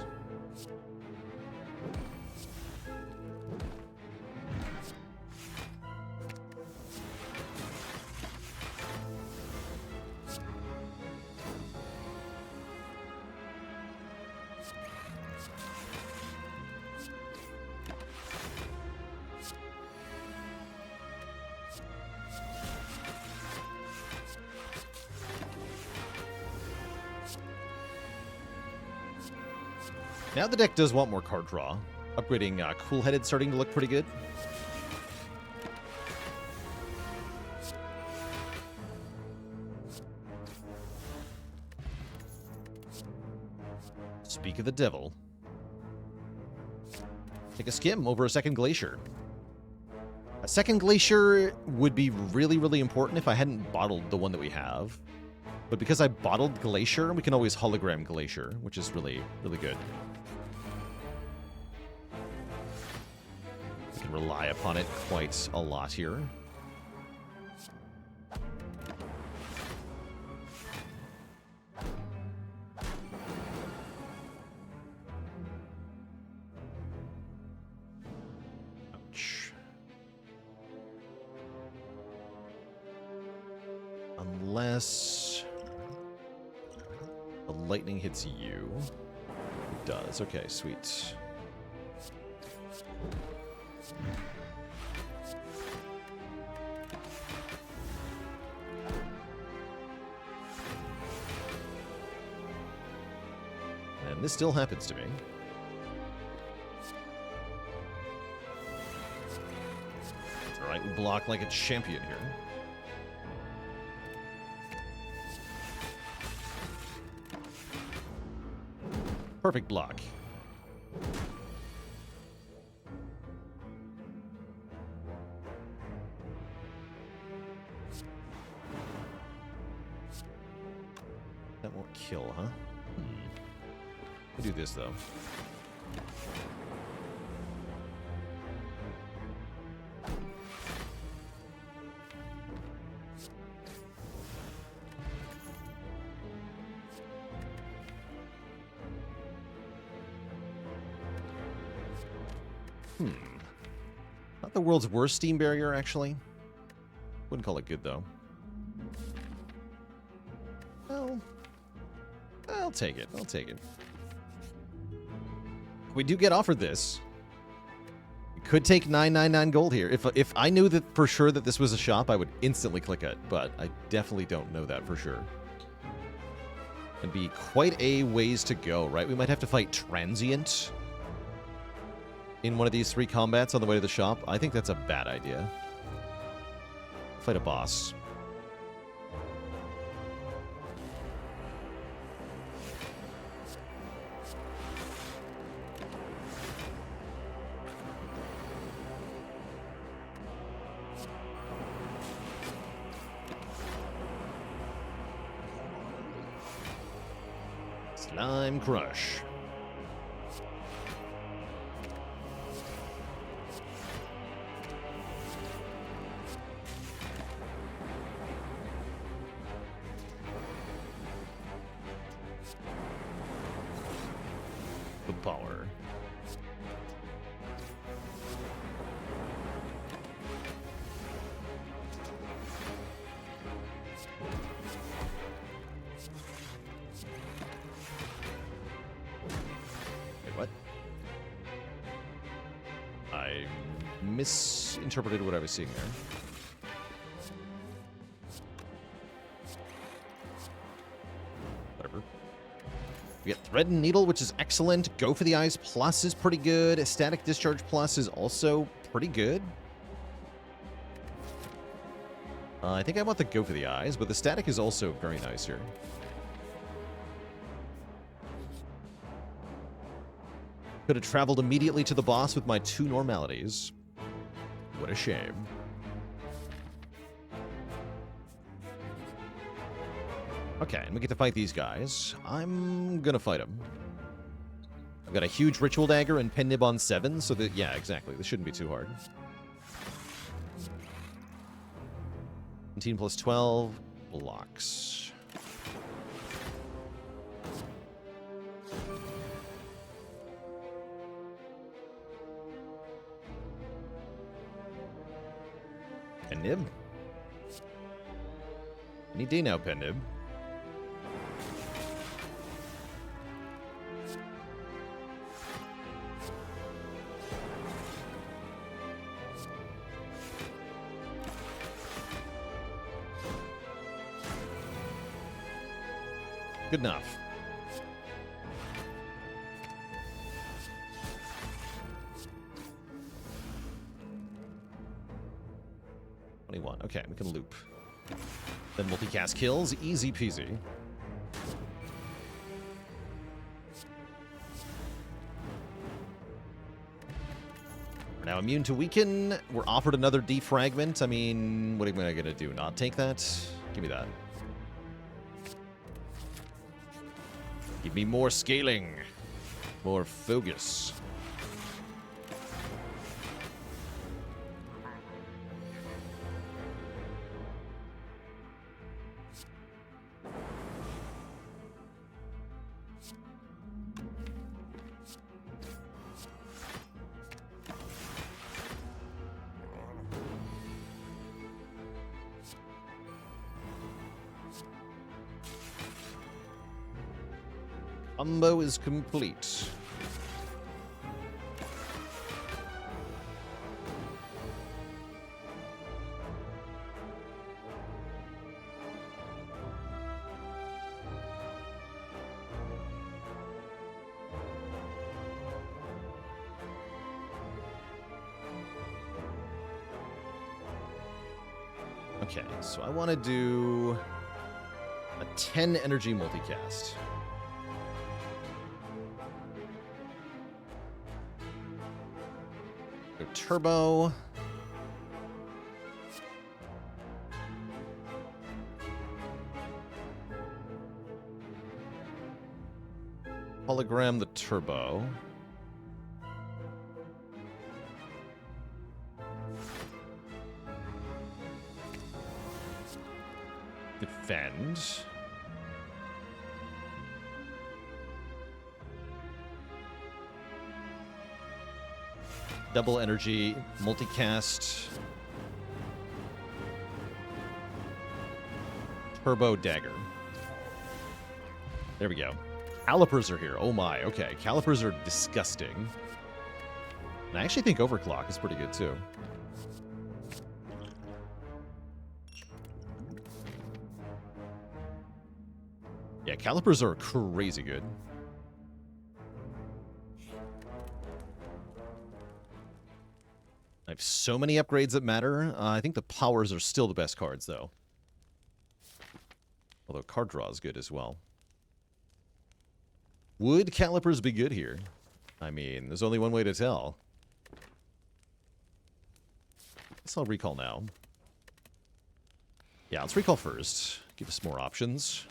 Speaker 1: Now the deck does want more card draw. Upgrading Cool-Headed starting to look pretty good. Speak of the devil. Take a skim over a second Glacier. A second Glacier would be really, really important if I hadn't bottled the one that we have. But because I bottled Glacier, we can always hologram Glacier, which is really, really good. We can rely upon it quite a lot here. Ouch. Unless... the lightning hits you. It does. Okay, sweet. And this still happens to me. Alright, we block like a champion here. Perfect block. That won't kill, huh? We'll do this, though. Not the world's worst steam barrier, actually. Wouldn't call it good, though. Well, I'll take it. I'll take it. We do get offered this. We could take 999 gold here. If I knew that for sure that this was a shop, I would instantly click it, but I definitely don't know that for sure. It'd be quite a ways to go, right? We might have to fight Transient in one of these 3 combats on the way to the shop. I think that's a bad idea. fight a boss. Slime Crush. The power. What? I misinterpreted what I was seeing there. Whatever. We get Thread and Needle, which is excellent. Go for the Eyes Plus is pretty good. Static Discharge Plus is also pretty good. I think I want the Go for the Eyes, but the Static is also very nice here. Could have traveled immediately to the boss with my 2 normalities. What a shame. Okay, and we get to fight these guys. I'm gonna fight them. I've got a huge Ritual Dagger and Pen Nib on 7, so that, yeah, exactly. This shouldn't be too hard. 17 plus 12 blocks. Pen Nib. Any day now, Pen Nib. Good enough. Okay, we can loop. Then multicast kills, easy peasy. We're now immune to weaken. We're offered another defragment. I mean, what am I gonna do? Not take that? Give me that. Give me more scaling. More focus. Combo is complete. Okay, so I want to do a 10 energy multicast. Go turbo. Hologram the turbo. Defend. Double energy, multicast, turbo dagger. There we go. Calipers are here. Oh my, okay. Calipers are disgusting. And I actually think overclock is pretty good too. Yeah, calipers are crazy good. I have so so many upgrades that matter. I think the powers are still the best cards, though. Although card draw is good as well. Would calipers be good here? I mean, there's only one way to tell. Guess I'll recall now. Yeah, let's recall first. Give us more options.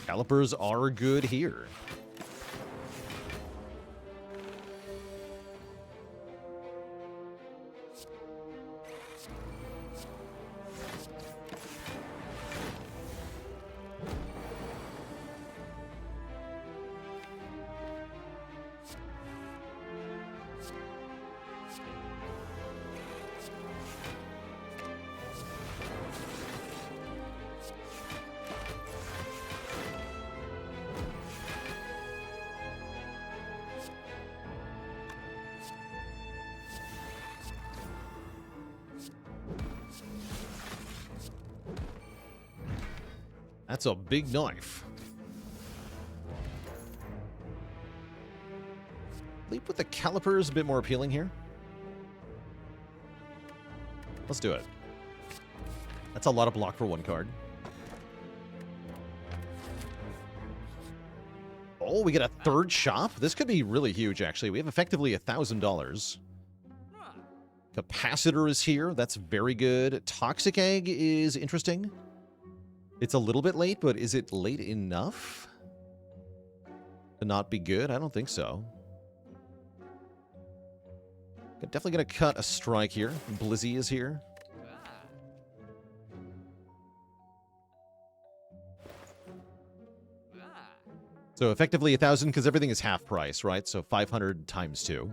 Speaker 1: Calipers are good here. That's a big knife. Leap with the calipers, a bit more appealing here. Let's do it. That's a lot of block for one card. Oh, we get a third shop? This could be really huge, actually. We have effectively $1,000. Capacitor is here. That's very good. Toxic Egg is interesting. It's a little bit late, but is it late enough to not be good? I don't think so. Definitely going to cut a strike here. Blizzy is here. So effectively 1,000 because everything is half price, right? So 500 times 2.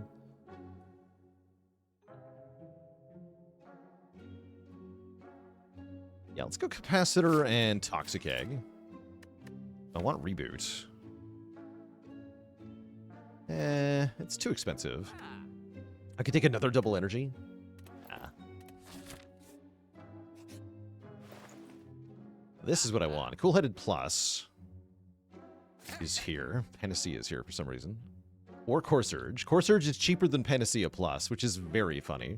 Speaker 1: Yeah, let's go Capacitor and Toxic Egg. I want Reboot. It's too expensive. I could take another double energy. Ah. This is what I want. Cool-Headed Plus is here. Panacea is here for some reason. Or Core Surge. Core Surge is cheaper than Panacea Plus, which is very funny.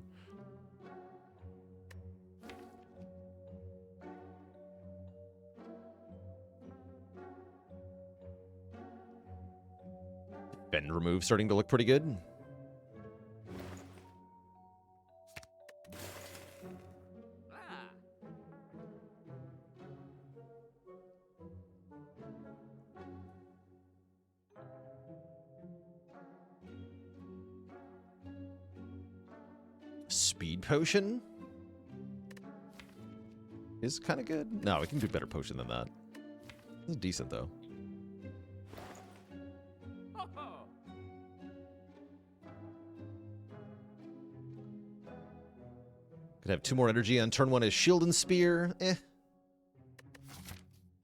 Speaker 1: Bend Remove starting to look pretty good. Speed Potion is kind of good. No, we can do better potion than that. This is decent, though. Could have 2 more energy on turn 1 as Shield and Spear. I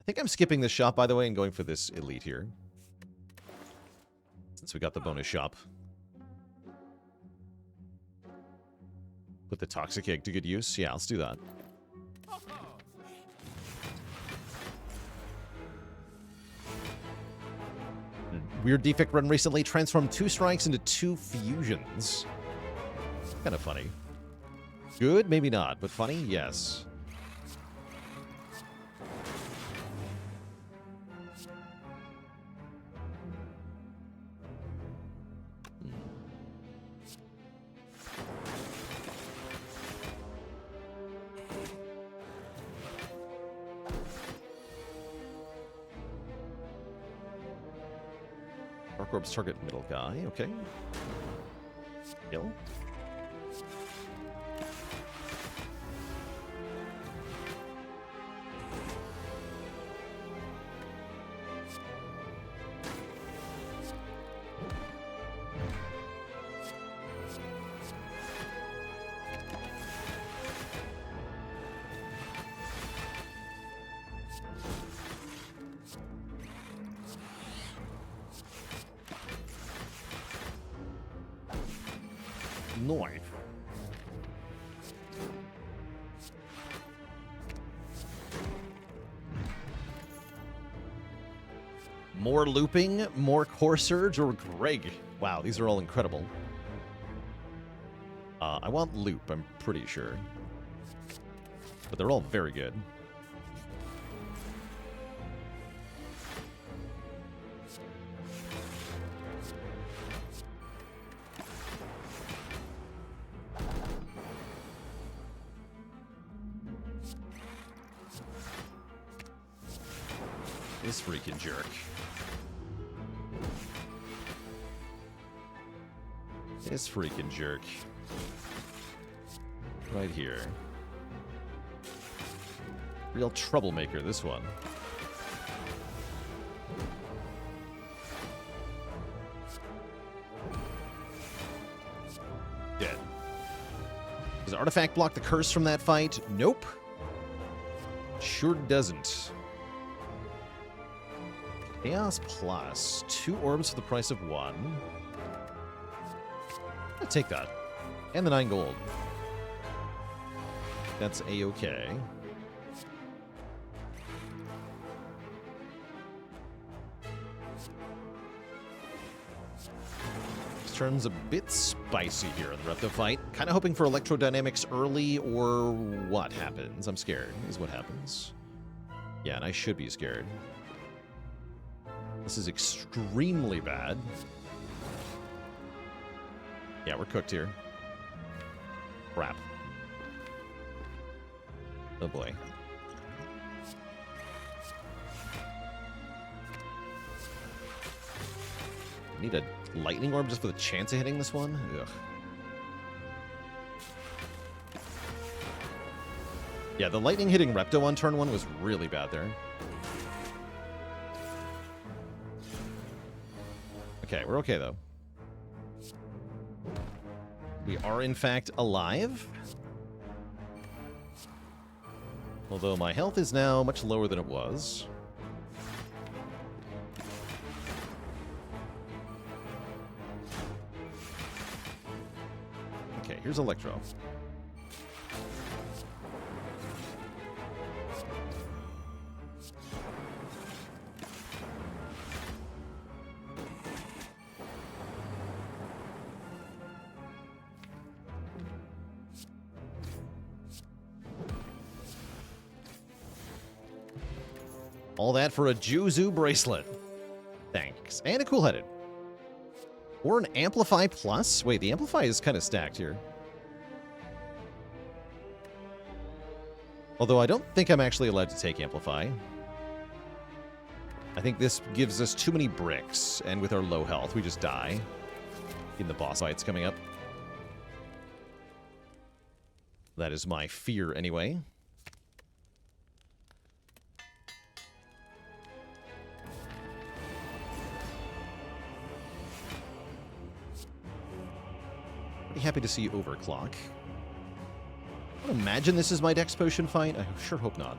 Speaker 1: think I'm skipping this shop, by the way, and going for this Elite here. Since we got the bonus shop. Put the Toxic Egg to good use. Yeah, let's do that. Weird Defect run recently transformed 2 strikes into 2 fusions. Kind of funny. Good? Maybe not, but funny? Yes. Dark Orbs target middle guy, okay. Kill. Knife. More looping, more Core Surge, or Greg. Wow, these are all incredible. I want loop, I'm pretty sure. But they're all very good. This freaking jerk. This freaking jerk. Right here. Real troublemaker, this one. Dead. Does Artifact block the curse from that fight? Nope. Sure doesn't. Chaos plus 2 orbs for the price of 1. I'll take that. And the 9 gold. That's a-okay. This turns a bit spicy here in the Repto fight. Kind of hoping for electrodynamics early, or what happens? I'm scared, is what happens. Yeah, and I should be scared. This is extremely bad. Yeah, we're cooked here. Crap. Oh boy. Need a lightning orb just for the chance of hitting this one? Ugh. Yeah, the lightning hitting Repto on turn 1 was really bad there. Okay, we're okay though. We are in fact alive. Although my health is now much lower than it was. Okay, here's Electro. All that for a Juzu bracelet. Thanks. And a cool-headed. Or an Amplify Plus? Wait, the Amplify is kind of stacked here. Although I don't think I'm actually allowed to take Amplify. I think this gives us too many bricks, and with our low health, we just die in the boss fights coming up. That is my fear anyway. Happy to see you overclock. I don't imagine this is my Dex Potion fight. I sure hope not.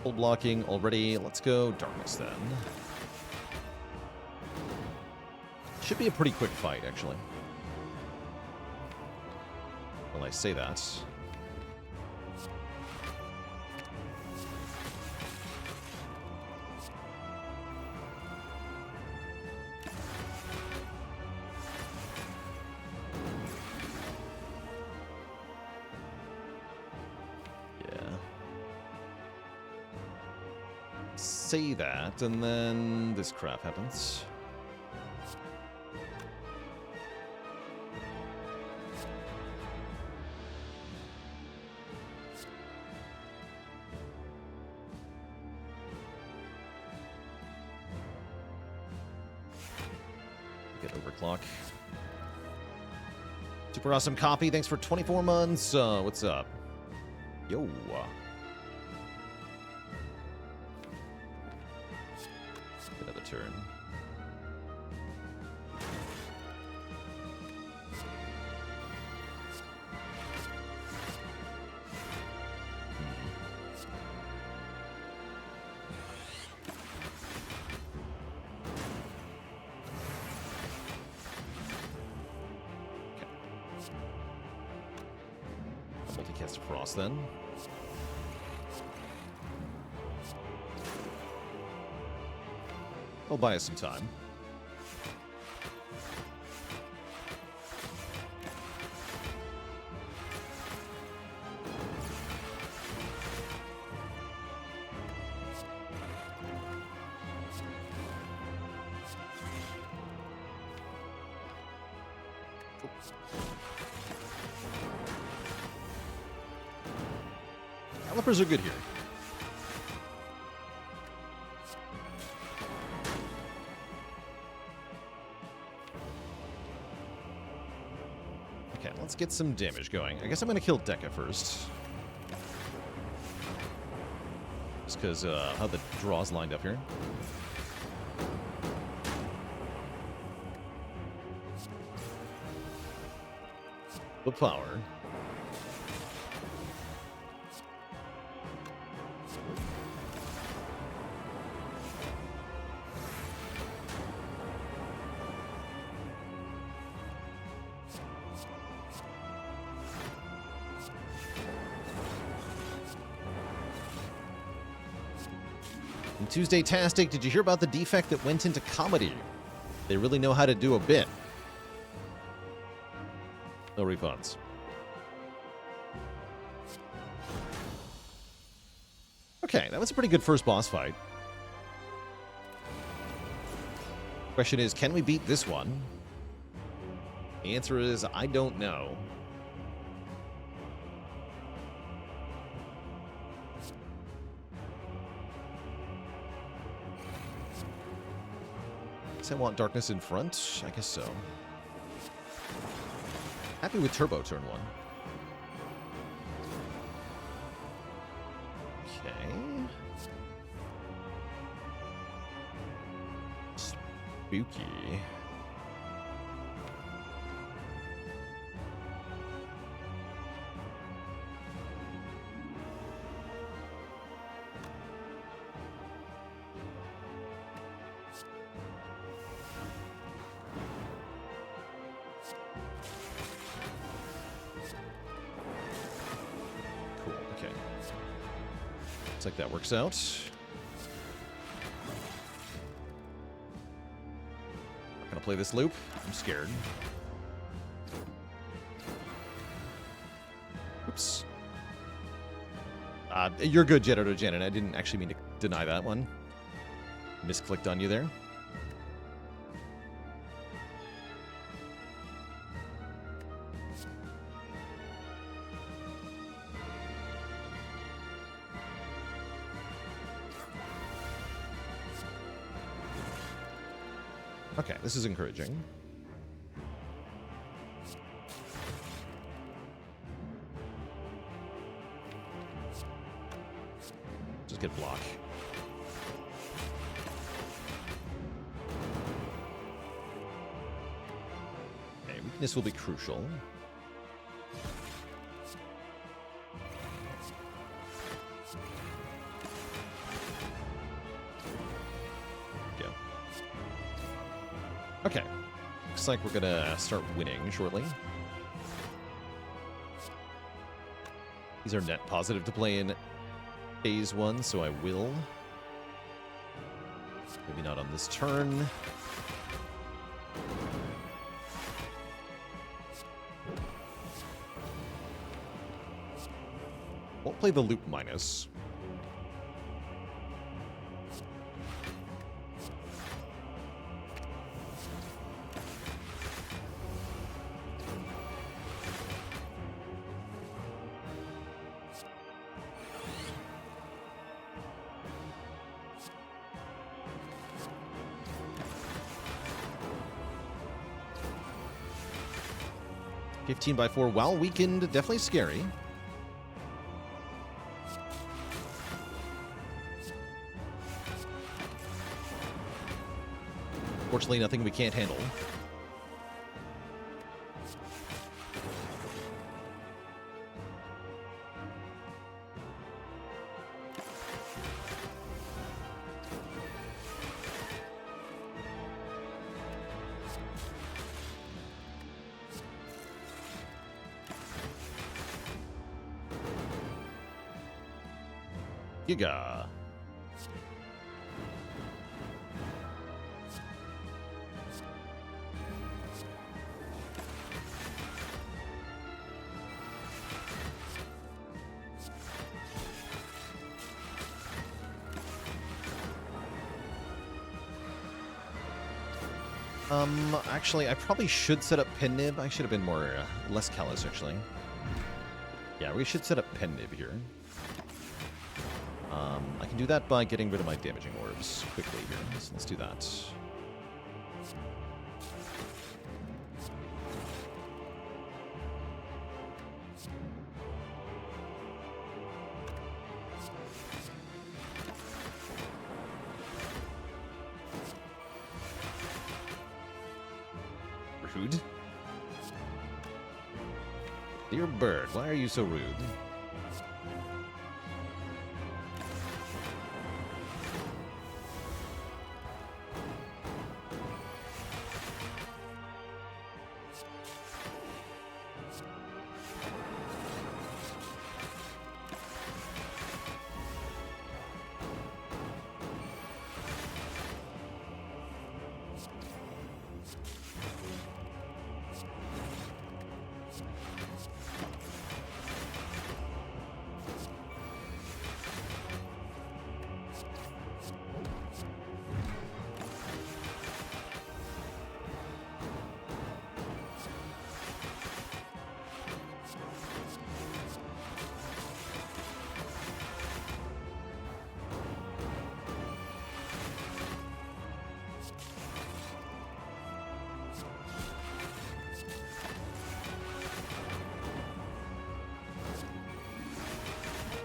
Speaker 1: Full blocking already. Let's go Darkness then. Should be a pretty quick fight, actually. Well, I say that. Say that, and then this crap happens. Get overclock. Super awesome copy. Thanks for 24 months. What's up? Yo. Another turn. Multicast Frost then. I'll buy us some time. Calipers are good here. Okay, let's get some damage going. I guess I'm going to kill Deca first. Just because how the draw's lined up here. The power. And Tuesday-tastic, did you hear about the defect that went into comedy? They really know how to do a bit. No refunds. Okay, that was a pretty good first boss fight. Question is, can we beat this one? The answer is, I don't know. Guess I want darkness in front? I guess so. Happy with turbo turn 1. Okay. Spooky. Like that works out. Not gonna play this loop. I'm scared. Oops. You're good, Jetto Janet. I didn't actually mean to deny that one. Misclicked on you there. Okay, this is encouraging. Just get block. Okay, weakness will be crucial. Okay. Looks like we're gonna start winning shortly. These are net positive to play in phase 1, so I will. Maybe not on this turn. Won't play the loop minus. by 4, while weakened, definitely scary. Fortunately, nothing we can't handle. Giga. Actually, I probably should set up Pen Nib. I should have been more, less callous, actually. Yeah, we should set up Pen Nib here. I can do that by getting rid of my damaging orbs quickly here. So let's do that. Rude. Dear bird, why are you so rude?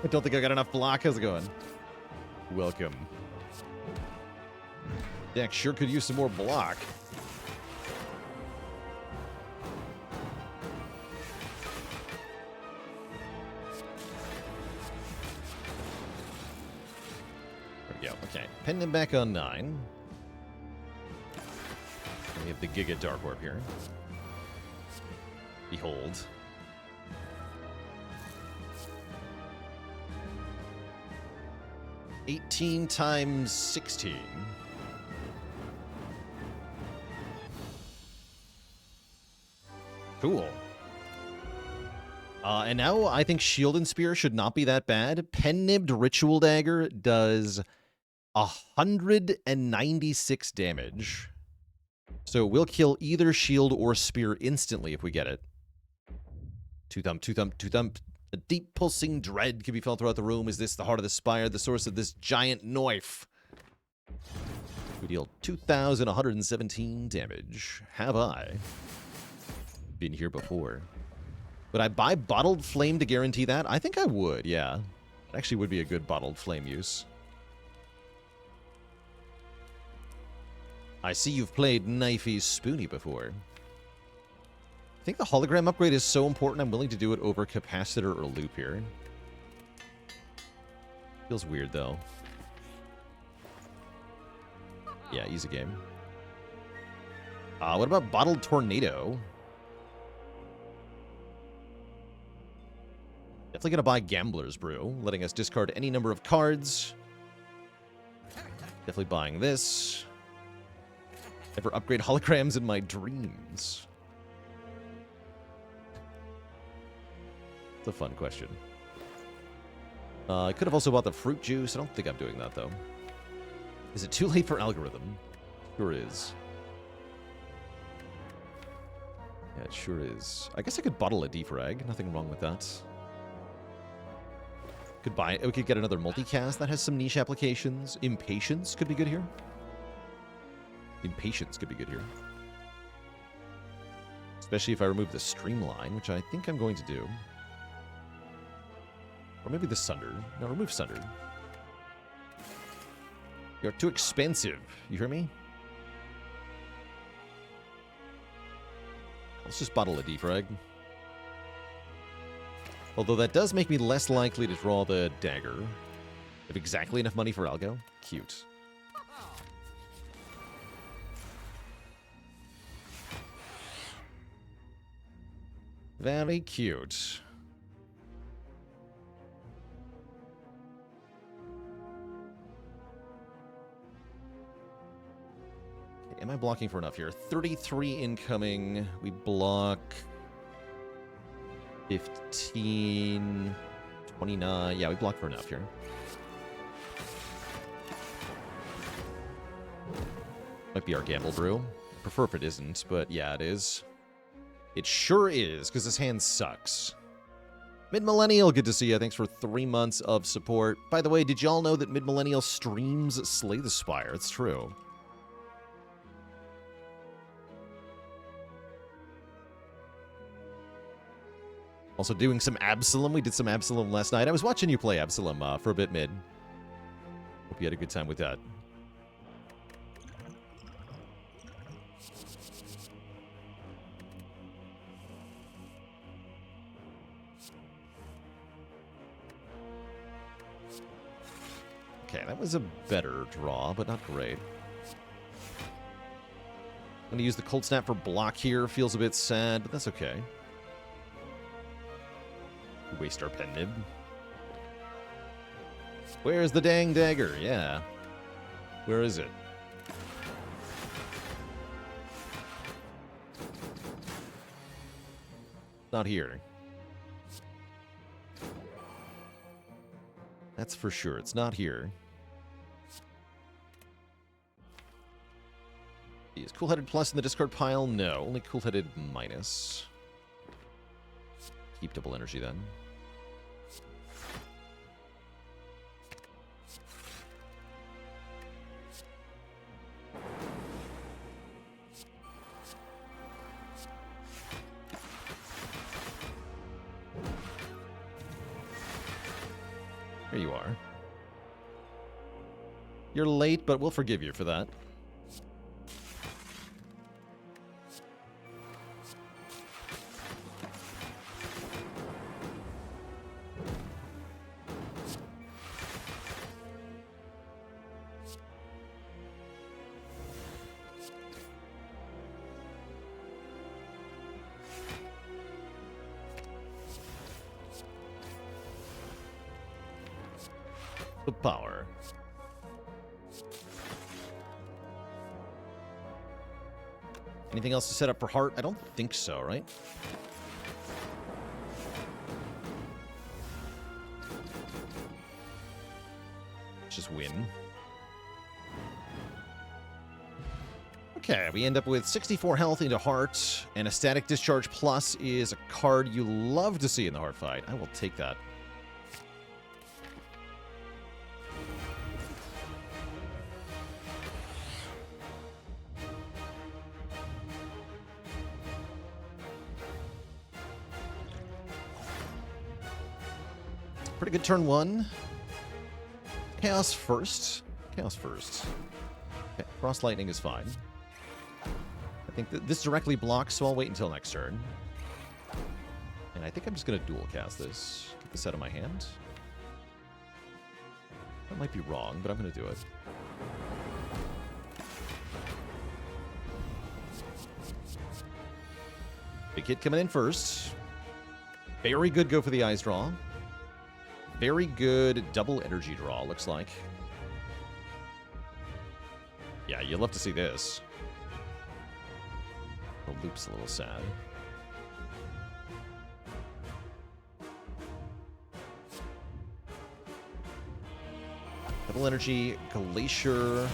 Speaker 1: I don't think I got enough block. How's it going? Welcome. Deck sure could use some more block. There we go. Okay. Pen him back on 9. We have the Giga Dark Orb here. Behold. $18 times 16. Cool. And now I think Shield and Spear should not be that bad. Pen-nibbed Ritual Dagger does 196 damage. So we'll kill either Shield or Spear instantly if we get it. Two thump, two thump, two thump. A deep pulsing dread can be felt throughout the room. Is this the heart of the Spire, the source of this giant knife? We deal 2,117 damage. Have I been here before? Would I buy Bottled Flame to guarantee that? I think I would, yeah. It actually would be a good Bottled Flame use. I see you've played Knifey Spoony before. I think the hologram upgrade is so important, I'm willing to do it over capacitor or loop here. Feels weird, though. Yeah, easy game. What about Bottled Tornado? Definitely gonna buy Gambler's Brew, letting us discard any number of cards. Definitely buying this. Ever upgrade holograms in my dreams? It's a fun question. I could have also bought the fruit juice. I don't think I'm doing that, though. Is it too late for algorithm? Sure is. Yeah, it sure is. I guess I could bottle a defrag. Nothing wrong with that. Could buy it. We could get another multicast that has some niche applications. Impatience could be good here. Impatience could be good here. Especially if I remove the streamline, which I think I'm going to do. Or maybe the Sunder. No, remove Sunder. You're too expensive. You hear me? Let's just bottle a defrag. Although that does make me less likely to draw the dagger. Have exactly enough money for Algo? Cute. Very cute. Okay, am I blocking for enough here? 33 incoming. We block 15, 29. Yeah, we block for enough here. Might be our Gamble Brew. prefer if it isn't, but yeah, it is. It sure is, because this hand sucks. Mid-Millennial, good to see you. Thanks for 3 months of support. By the way, did y'all know that Mid-Millennial streams Slay the Spire? It's true. Also doing some Absalom. We did some Absalom last night. I was watching you play Absalom for a bit, Mid. Hope you had a good time with that. Okay, that was a better draw, but not great. I'm going to use the Cold Snap for block here. Feels a bit sad, but that's okay. Waste our pen nib. Where's the dang dagger? Yeah. Where is it? Not here. That's for sure. It's not here. Is Cool-Headed Plus in the discard pile? No. Only Cool-Headed Minus. Keep double energy then. Here you are. You're late, but we'll forgive you for that. The power. Anything else to set up for Heart? I don't think so, right? Let's just win. Okay, we end up with 64 health into Heart, and a Static Discharge Plus is a card you love to see in the Heart fight. I will take that. Pretty good turn one. Chaos first. Chaos first. Okay, Frost Lightning is fine. I think this directly blocks, so I'll wait until next turn. And I think I'm just going to dual cast this. Get this out of my hand. That might be wrong, but I'm going to do it. Big hit coming in first. Very good go for the eyes draw. Very good double energy draw, looks like. Yeah, you'll love to see this. The loop's a little sad. Double energy, Glacier.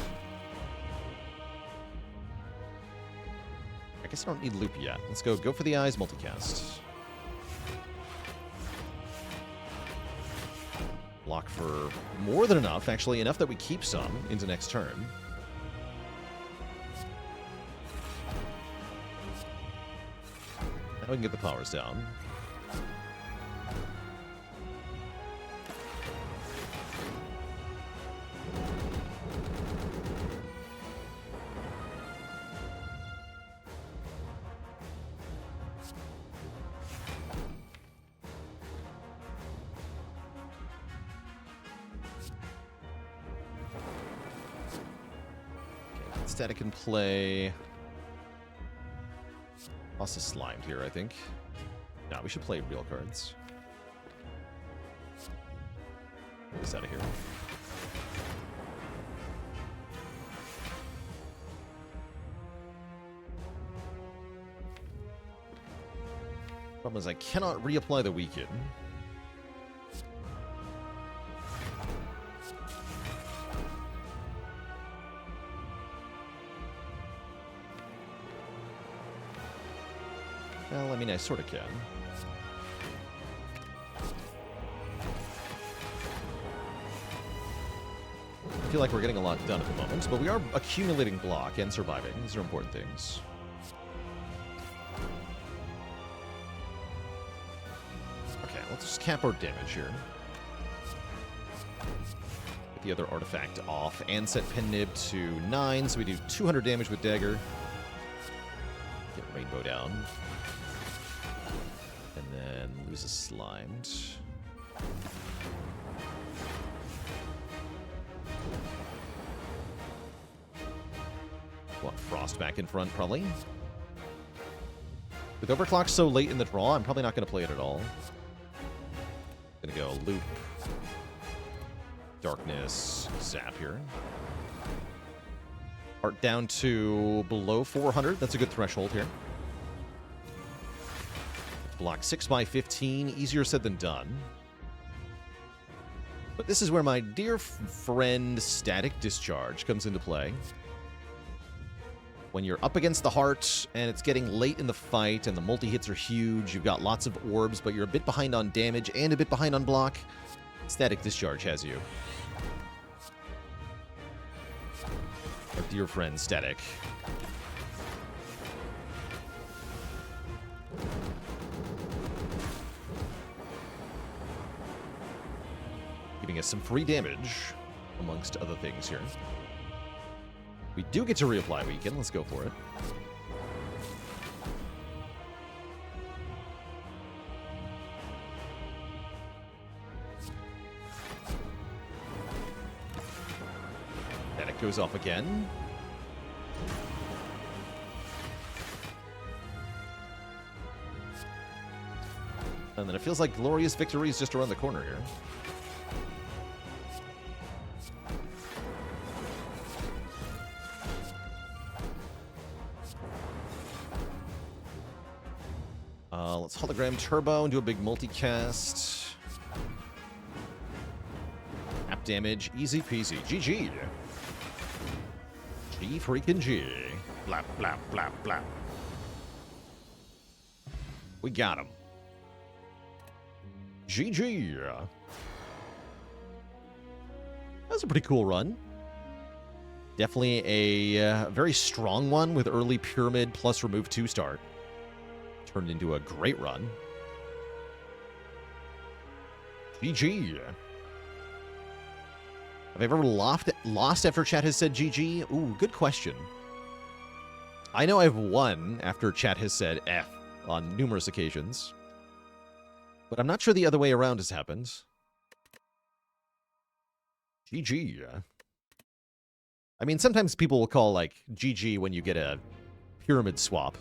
Speaker 1: I guess I don't need loop yet. Let's go for the eyes, multicast. Block for more than enough, actually enough that we keep some into next turn. Now we can get the powers down. Static in play. Also slimed here, I think. No, we should play real cards. Get this out of here. Problem is I cannot reapply the weaken. Well, I mean, I sort of can. I feel like we're getting a lot done at the moment, but we are accumulating block and surviving. These are important things. Okay, let's just cap our damage here. Get the other artifact off and set Pen Nib to 9, so we do 200 damage with Dagger. Get Rainbow down. And then lose a Slimed. Want Frost back in front, probably. With Overclock so late in the draw, I'm probably not going to play it at all. Gonna go Loop. Darkness. Zap here. Art down to below 400. That's a good threshold here. Block 6 by 15. Easier said than done. But this is where my dear friend Static Discharge comes into play. When you're up against the heart, and it's getting late in the fight, and the multi-hits are huge, you've got lots of orbs, but you're a bit behind on damage and a bit behind on block, Static Discharge has you. Our dear friend Static. Giving us some free damage, amongst other things here. We do get to reapply Weaken. Let's go for it. And it goes off again. And then it feels like glorious victory is just around the corner here. Let's Hologram Turbo and do a big multicast. App damage, easy peasy. GG. G freaking G. Blap, blap, blap, blap. We got him. GG. That's a pretty cool run. Definitely a very strong one with early Pyramid plus remove 2 start. Turned into a great run. GG. Have I ever lost after chat has said GG? Ooh, good question. I know I've won after chat has said F on numerous occasions. But I'm not sure the other way around has happened. GG. I mean, sometimes people will call, like, GG when you get a pyramid swap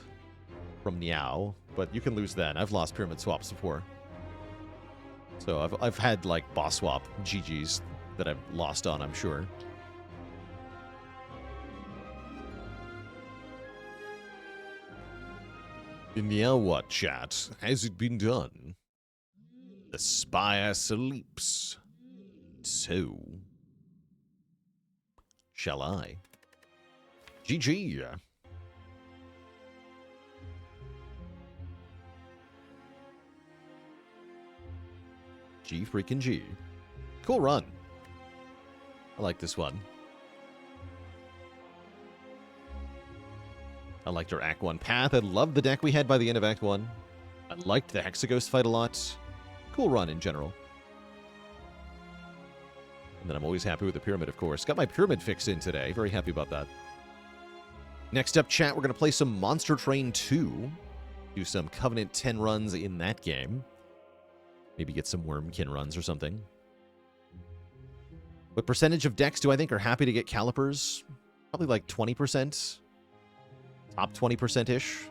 Speaker 1: from Niao, but you can lose then. I've lost pyramid swaps before. So I've had, like, boss swap GGs that I've lost on, I'm sure. Now what, chat? Has it been done? The Spire sleeps. So, shall I? GG. G freaking G. Cool run. I like this one. I liked our Act 1 path. I loved the deck we had by the end of Act 1. I liked the Hexaghost fight a lot. Cool run in general. And then I'm always happy with the Pyramid, of course. Got my Pyramid fix in today. Very happy about that. Next up, chat, we're going to play some Monster Train 2. Do some Covenant 10 runs in that game. Maybe get some Wurmkin runs or something. What percentage of decks do I think are happy to get Calipers? Probably like 20%. Top 20%-ish.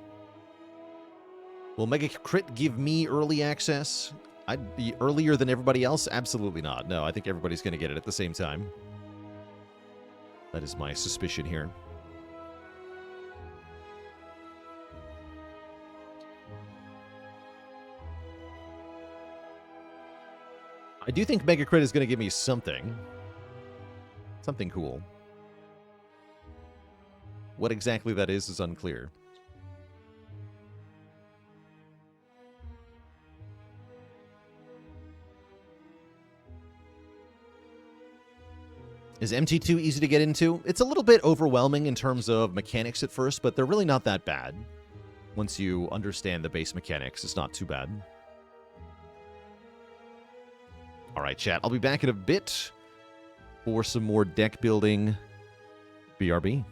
Speaker 1: Will Mega Crit give me early access? I'd be earlier than everybody else? Absolutely not. No, I think everybody's going to get it at the same time. That is my suspicion here. I do think Mega Crit is going to give me something. Something cool. What exactly that is unclear. Is MT2 easy to get into? It's a little bit overwhelming in terms of mechanics at first, but they're really not that bad. Once you understand the base mechanics, it's not too bad. All right, chat. I'll be back in a bit for some more deck building. BRB.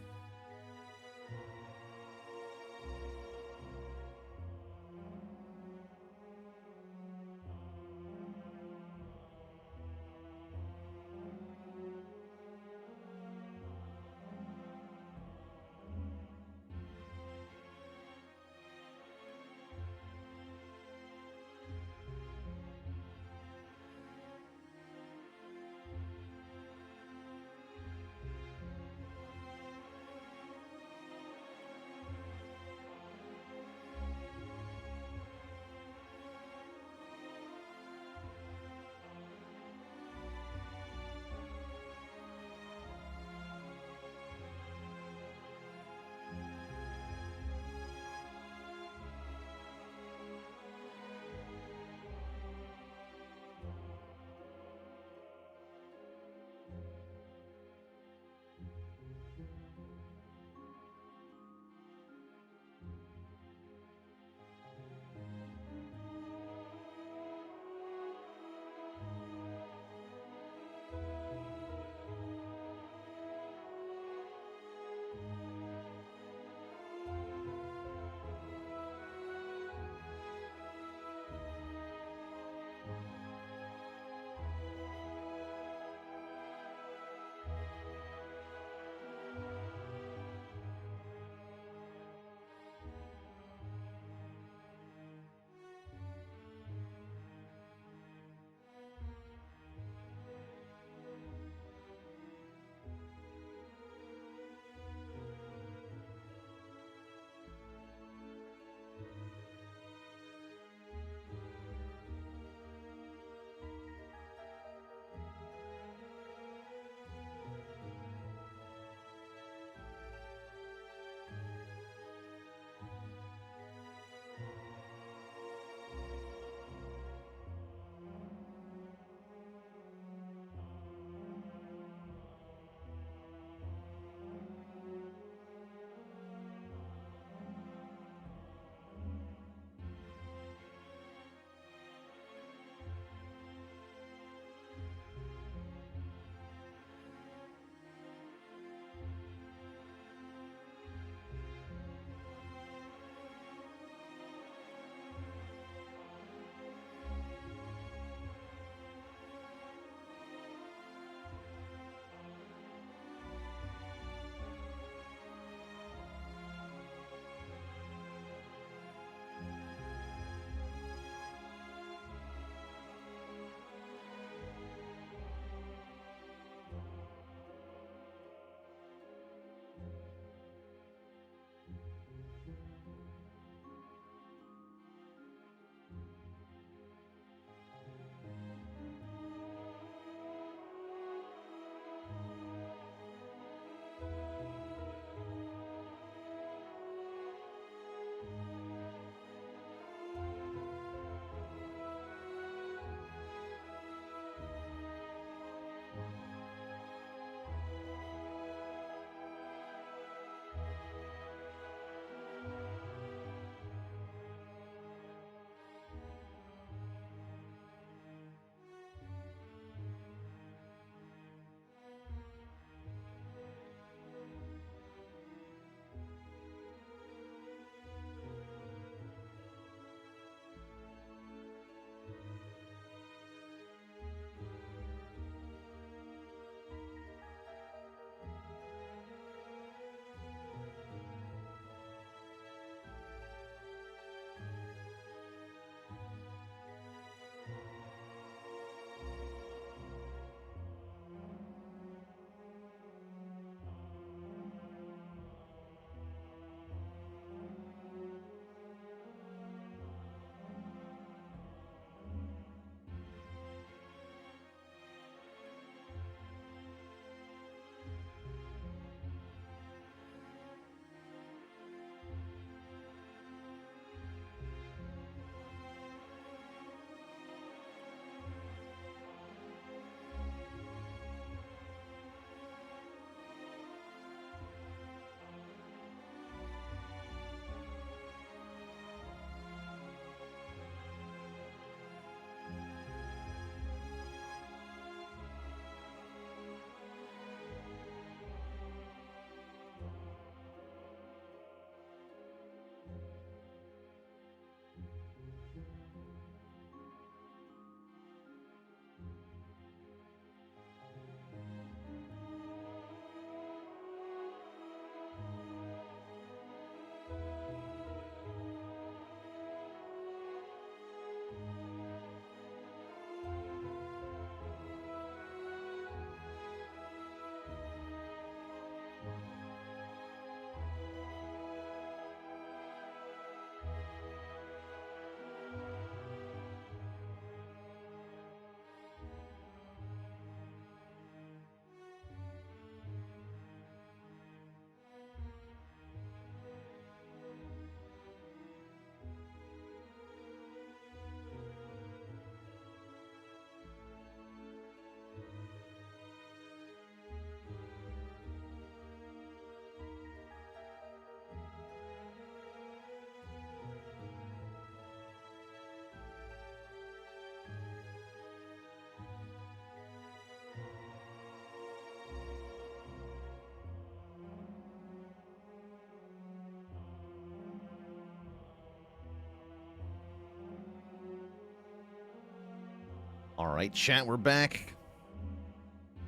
Speaker 1: All right, chat, we're back.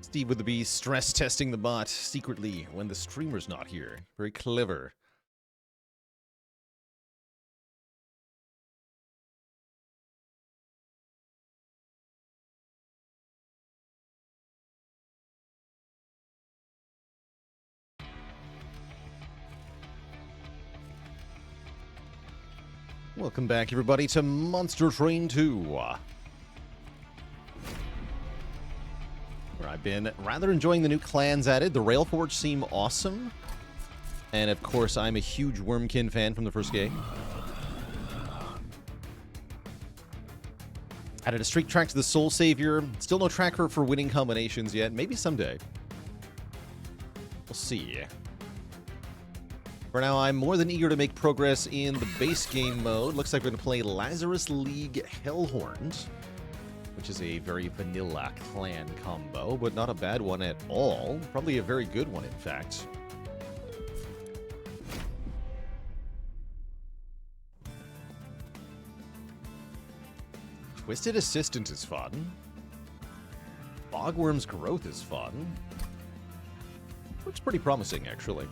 Speaker 1: Steve with the B, stress testing the bot secretly when the streamer's not here. Very clever. Welcome back, everybody, to Monster Train 2. Where I've been rather enjoying the new clans added. The Railforge seem awesome. And, of course, I'm a huge Wurmkin fan from the first game. Added a streak track to the Soul Savior. Still no tracker for winning combinations yet. Maybe someday. We'll see. For now, I'm more than eager to make progress in the base game mode. Looks like we're going to play Lazarus League Hellhorned, which is a very vanilla clan combo, but not a bad one at all. Probably a very good one, in fact. Twisted Assistant is fun. Bogwurm's Growth is fun. Looks pretty promising, actually.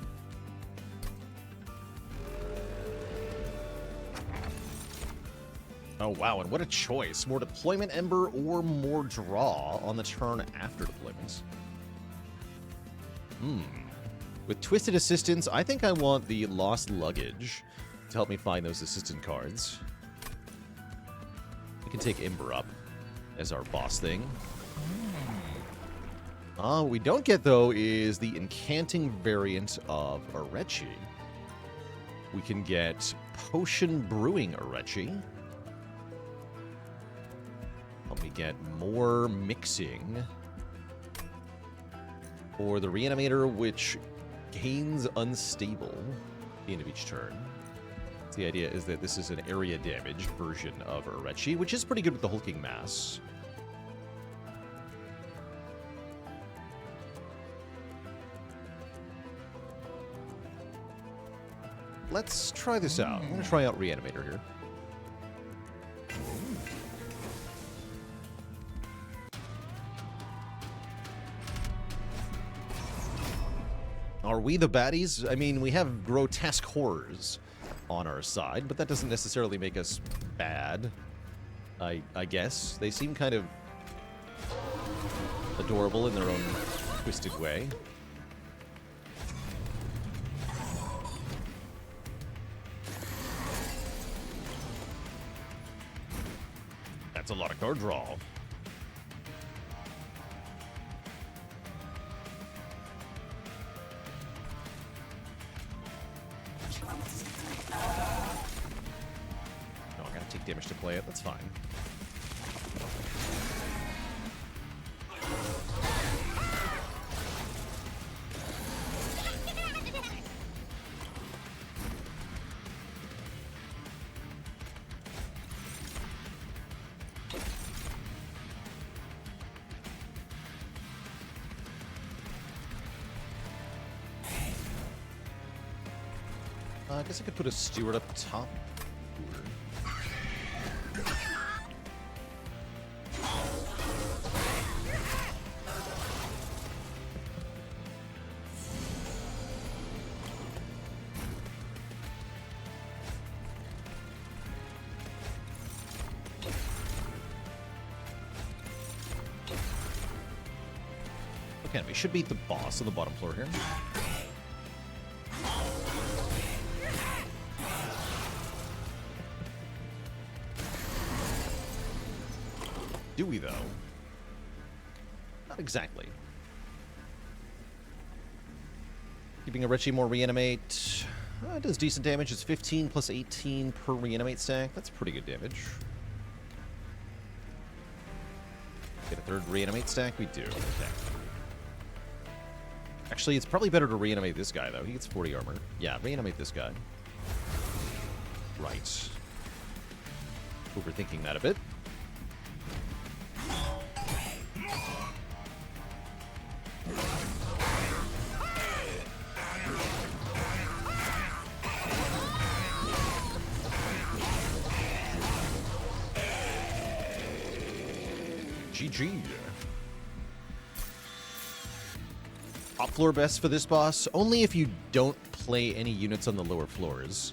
Speaker 1: Oh, wow, and what a choice. More Deployment Ember or more draw on the turn after deployments. With Twisted Assistance, I think I want the Lost Luggage to help me find those assistant cards. We can take Ember up as our boss thing. What we don't get, though, is the Incanting variant of Orechi. We can get Potion Brewing Orechi. Help me get more mixing. Or the Reanimator, which gains Unstable at the end of each turn. The idea is that this is an area damage version of Orechi, which is pretty good with the Hulking Mass. Let's try this out. I'm going to try out Reanimator here. Are we the baddies? I mean, we have grotesque horrors on our side, but that doesn't necessarily make us bad, I guess. They seem kind of adorable in their own twisted way. That's a lot of card draw. Damage to play it, that's fine. I guess I could put a steward up top. Okay, we should beat the boss on the bottom floor here. Do we, though? Not exactly. Keeping Orechi more reanimate. It does decent damage. It's 15 plus 18 per reanimate stack. That's pretty good damage. Get a third reanimate stack? We do. Okay. Actually, it's probably better to reanimate this guy, though. He gets 40 armor. Yeah, reanimate this guy. Right. Overthinking that a bit. GG. Top floor best for this boss, only if you don't play any units on the lower floors.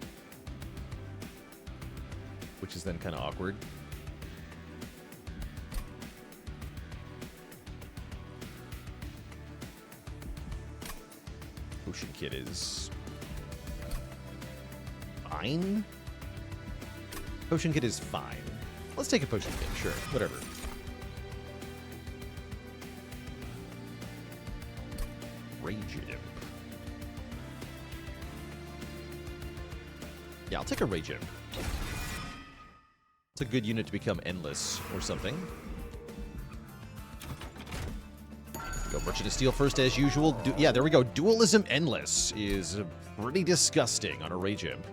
Speaker 1: Which is then kind of awkward. Potion kit is fine. Potion kit is fine. Let's take a potion kit, sure, whatever. Rage Imp. Yeah, I'll take a Rage Imp. It's a good unit to become endless or something. Go Merchant of Steel first as usual. Yeah, there we go. Dualism Endless is pretty disgusting on a Rage Imp.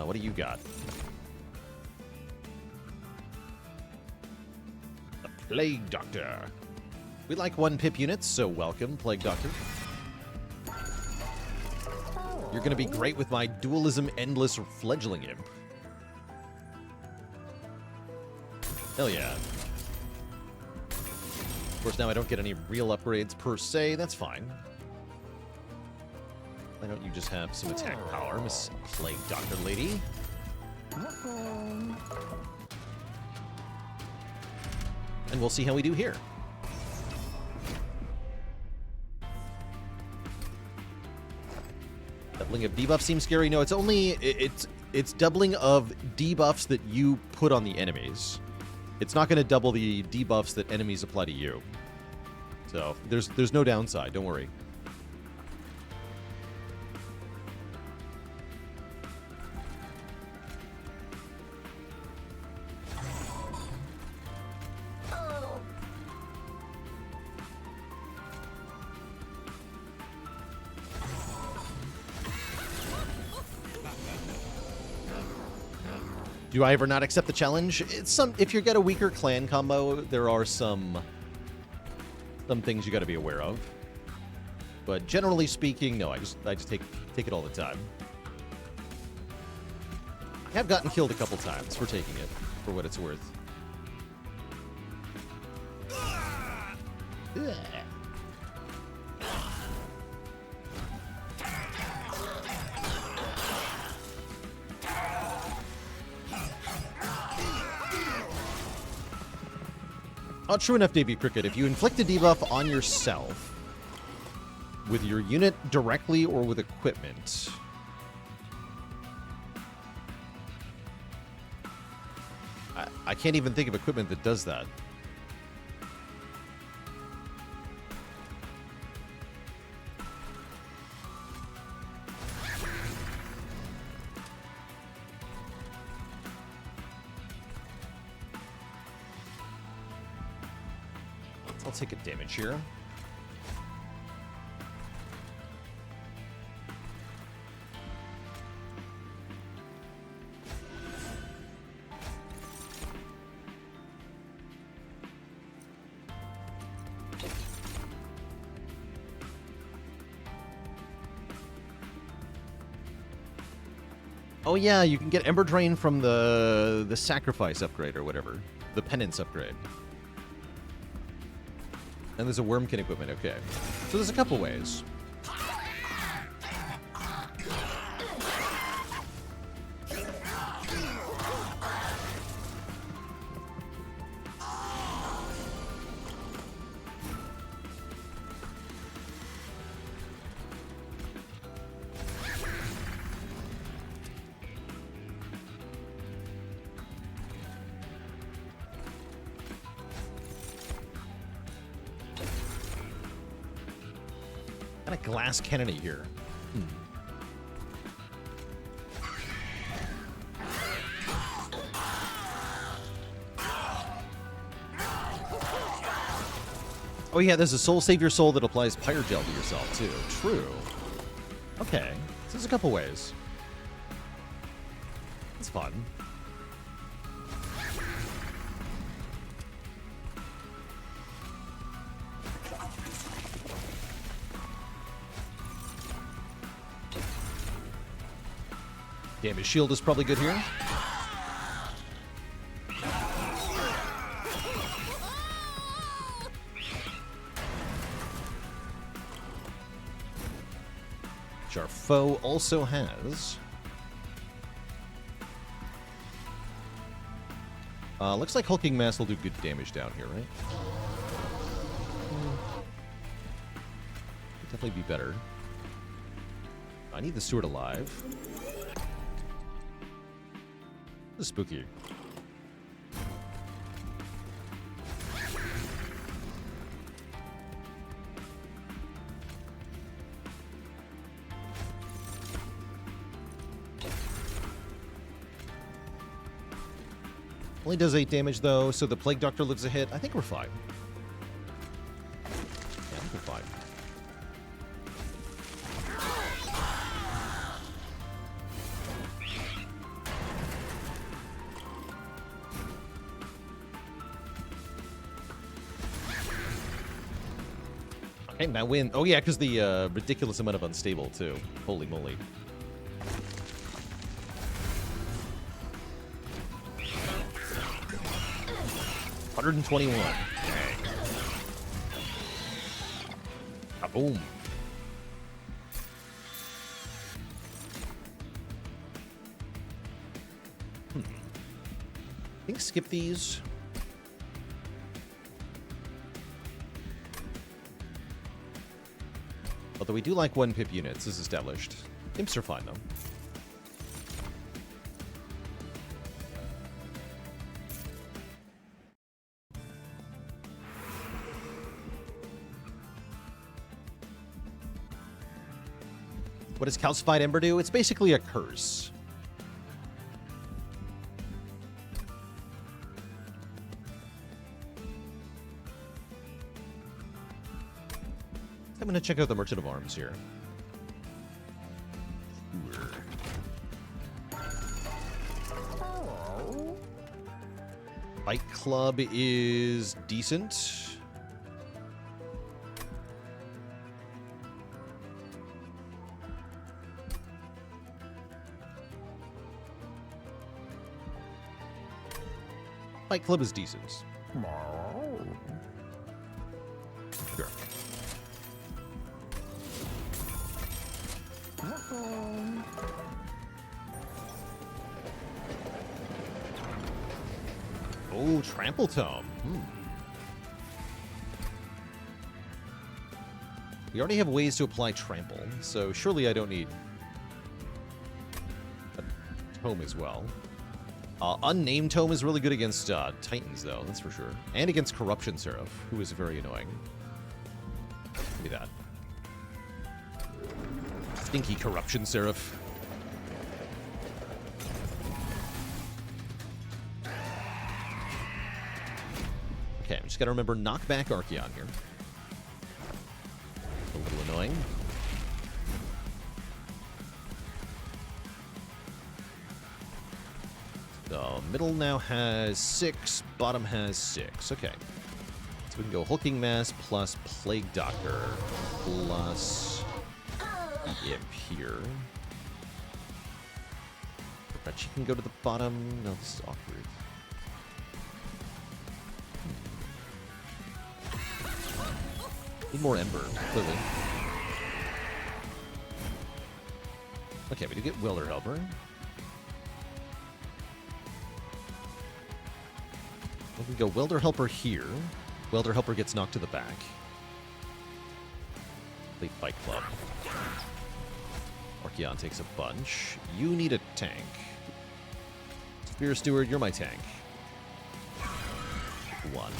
Speaker 1: What do you got? The Plague Doctor. We like 1-pip units, so welcome, Plague Doctor. You're going to be great with my Dualism Endless Fledgling Imp. Hell yeah. Of course, now I don't get any real upgrades per se. That's fine. Why don't you just have some attack power, Miss Plague Doctor Lady? And we'll see how we do here. Doubling of debuff seems scary. No, it's only it's doubling of debuffs that you put on the enemies. It's not going to double the debuffs that enemies apply to you. So there's no downside. Don't worry. Do I ever not accept the challenge? It's if you get a weaker clan combo, there are some things you got to be aware of. But generally speaking, no. I just take it all the time. I have gotten killed a couple times for taking it, for what it's worth. Ugh. Oh, true enough, Davey Cricket. If you inflict a debuff on yourself with your unit directly or with equipment, I can't even think of equipment that does that. I'll take a damage here. Oh yeah, you can get Ember Drain from the Sacrifice upgrade or whatever. The Penance upgrade. And there's a Wurmkin equipment, okay. So there's a couple ways. A glass cannony here. Oh yeah, there's a Soul Save Your Soul that applies Pyre Gel to yourself too. True. Okay, so there's a couple ways. It's fun. Damn, his shield is probably good here. foe also has... looks like Hulking Mass will do good damage down here, right? Could definitely be better. I need the Steward alive. This is spooky. Only does 8 damage, though, so the Plague Doctor lives a hit. I think we're fine. Yeah, I think we're fine. Okay, now win. Oh, yeah, because the ridiculous amount of unstable, too. Holy moly. $121. Boom. I think skip these. Although we do like 1 pip units, as established. Imps are fine, though. What does Calcified Ember do? It's basically a curse. I'm going to check out the Merchant of Arms here. Fight Club is decent. Fight Club is decent. Sure. Oh, Trample Tome. We already have ways to apply Trample, so surely I don't need a Tome as well. Unnamed Tome is really good against Titans, though, that's for sure. And against Corruption Seraph, who is very annoying. Give me that. Stinky Corruption Seraph. Okay, I'm just gotta remember knockback Archeon here. A little annoying. The middle now has 6, bottom has 6. Okay. So we can go Hulking Mass plus Plague Doctor plus Imp here. Orechi can go to the bottom. No, this is awkward. Need more Ember, clearly. Okay, we do get Welder Helper. We can go Welder Helper here. Welder Helper gets knocked to the back. Complete Fight Club. Archeon takes a bunch. You need a tank. Spear Steward, you're my tank. 1.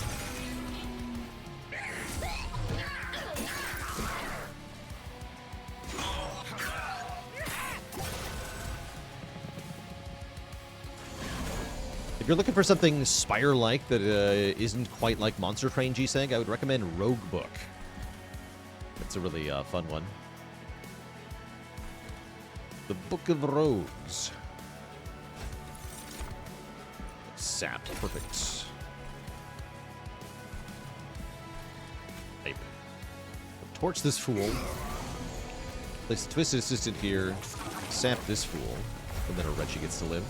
Speaker 1: If you're looking for something Spire-like that isn't quite like Monster Train G-Seg, I would recommend Rogue Book. It's a really fun one. The Book of Rogues. Sap, perfect. Type. Torch this fool. Place the Twisted Assistant here. Sap this fool. And then Orechi gets to live.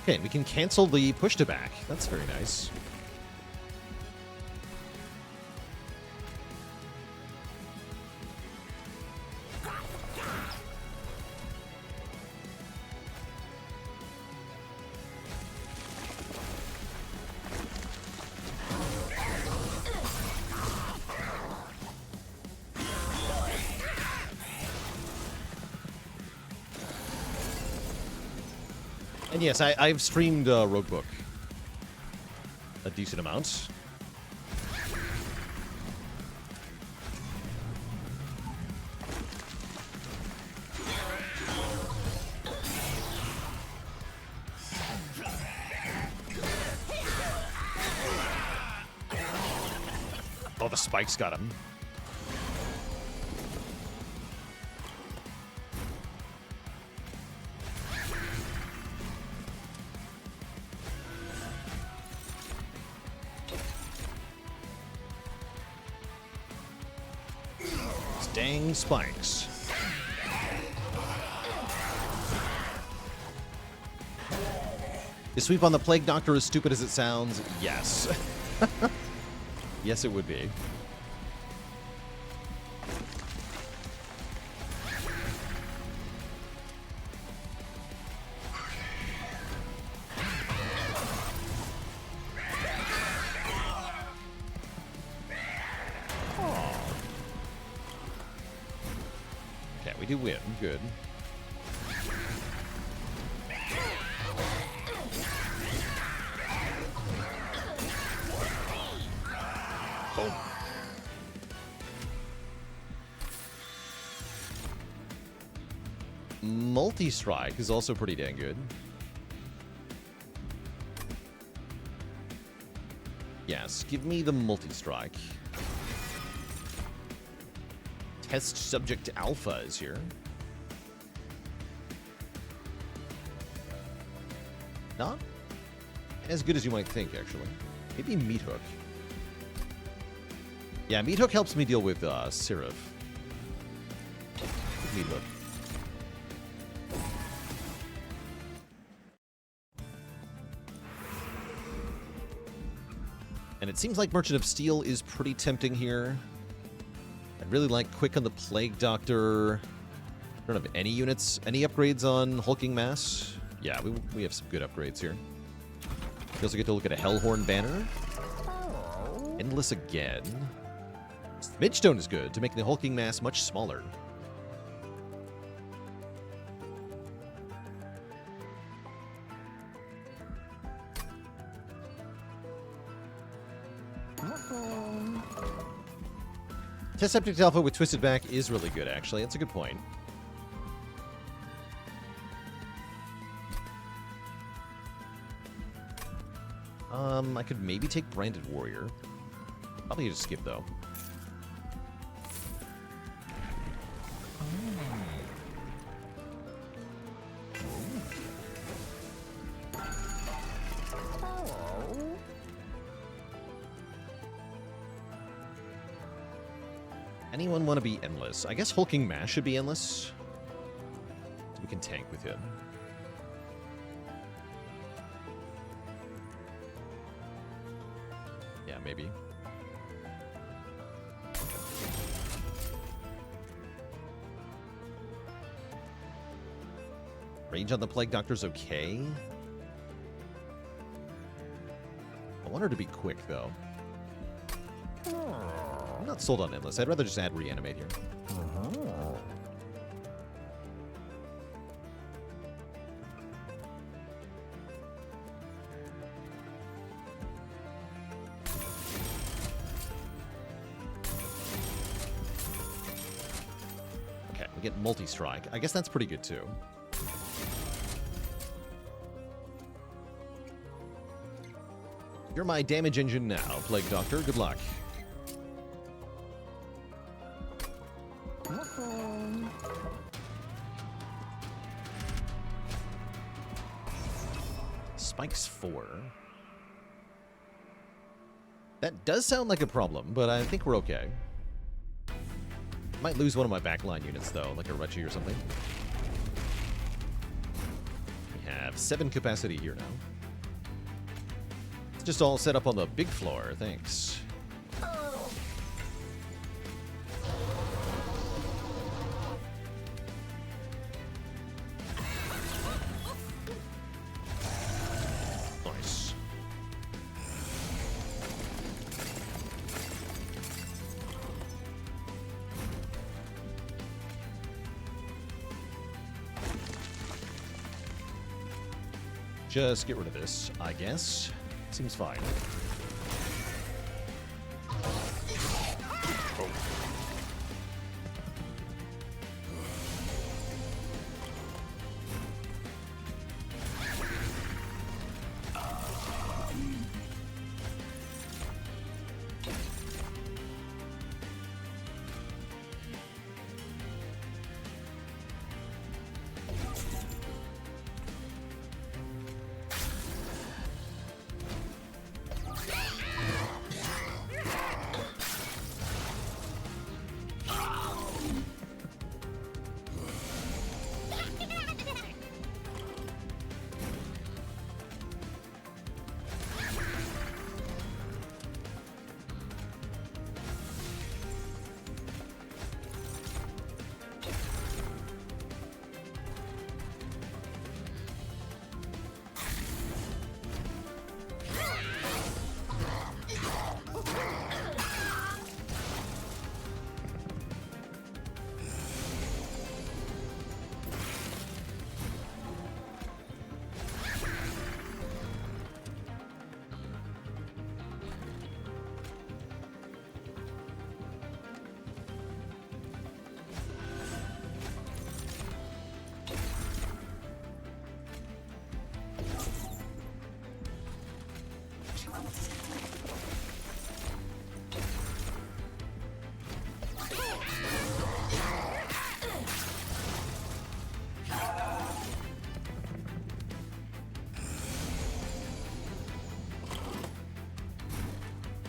Speaker 1: Okay, we can cancel the push to back. That's very nice. And yes, I've streamed Roguebook a decent amount. Oh, the spikes got him. Dang spikes. Is sweep on the Plague Doctor as stupid as it sounds? Yes. Yes, it would be. We do win. Good. Boom. Multi-strike is also pretty dang good. Yes, give me the multi-strike. Test subject alpha is here. Not as good as you might think, actually. Maybe Meat Hook. Yeah, Meat Hook helps me deal with Seraph. Meat Hook. And it seems like Merchant of Steel is pretty tempting here. I'd really like Quick on the Plague Doctor. I don't have any units, any upgrades on Hulking Mass. Yeah, we have some good upgrades here. We also get to look at a Hellhorned banner. Endless again. Midstone is good to make the Hulking Mass much smaller. Test Subject Alpha with Twisted Back is really good, actually. That's a good point. I could maybe take Branded Warrior. Probably just skip, though. Anyone want to be endless? I guess Hulking Mass should be endless. So we can tank with him. Yeah, maybe. Range on the Plague Doctor's okay. I want her to be quick, though. I'm not sold on Endless. I'd rather just add Reanimate here. Okay, we get Multi-Strike. I guess that's pretty good, too. You're my damage engine now, Plague Doctor. Good luck. Spikes 4. That does sound like a problem, but I think we're okay. Might lose one of my backline units, though, like a Orechi or something. We have 7 capacity here now. It's just all set up on the big floor, thanks. Nice. Just get rid of this, I guess. Seems fine. Oh.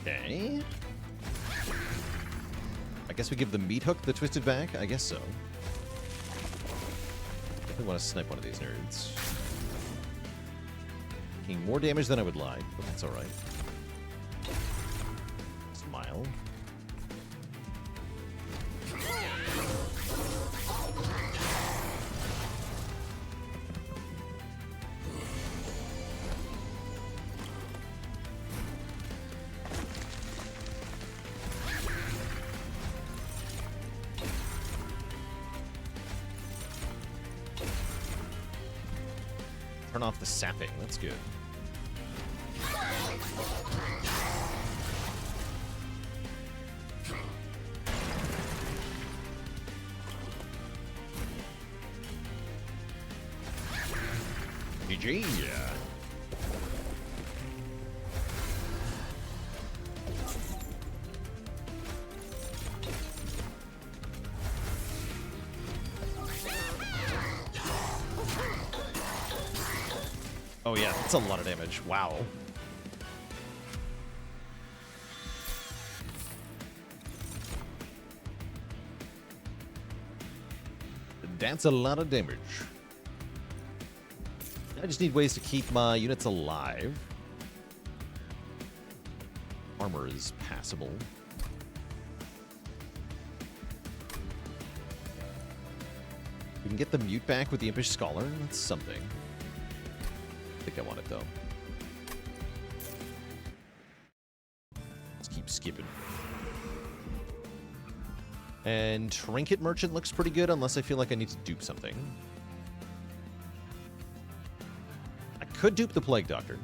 Speaker 1: Okay. I guess we give the meat hook the twisted back? I guess so. Definitely want to snipe one of these nerds. Taking more damage than I would like, but that's alright. Smile. Turn off the sapping. That's good. GG. Yeah. Oh yeah, that's a lot of damage. Wow. That's a lot of damage. I just need ways to keep my units alive. Armor is passable. We can get the mute back with the Impish Scholar. That's something. I think I want it, though. Let's keep skipping. And Trinket Merchant looks pretty good, unless I feel like I need to dupe something. I could dupe the Plague Doctor.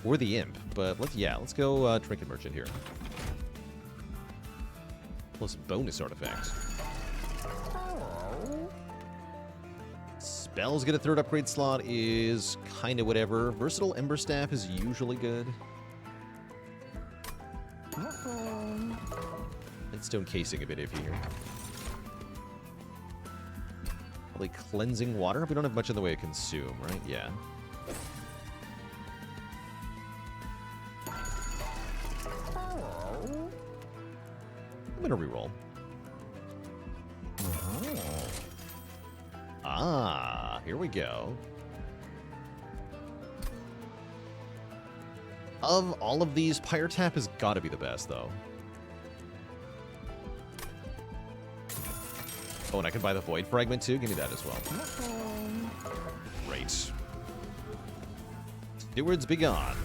Speaker 1: Or the Imp, but let's go Trinket Merchant here. Plus bonus artifact. Spells get a third upgrade slot is kind of whatever. Versatile Ember Staff is usually good. Stone Casing a bit iffy here. Probably Cleansing Water. We don't have much in the way of Consume, right? Yeah. I'm gonna reroll. Ah. here we go. Of all of these, Pyre Tap has got to be the best, though. Oh, and I can buy the Void Fragment, too? Give me that as well. Great. Stewards be gone.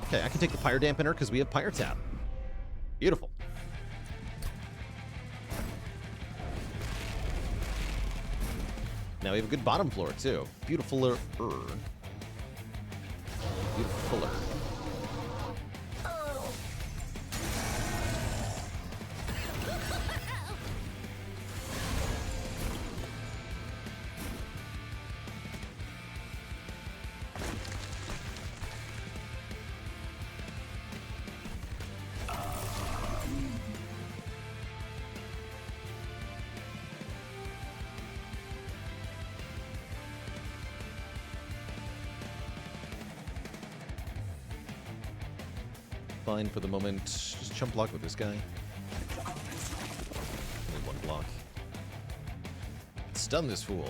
Speaker 1: Okay, I can take the Pyre Dampener because we have Pyre Tap. Beautiful. Now we have a good bottom floor, too. Beautifuler. Beautifuler. Fine for the moment. Just chump block with this guy. Only one block. Stun this fool.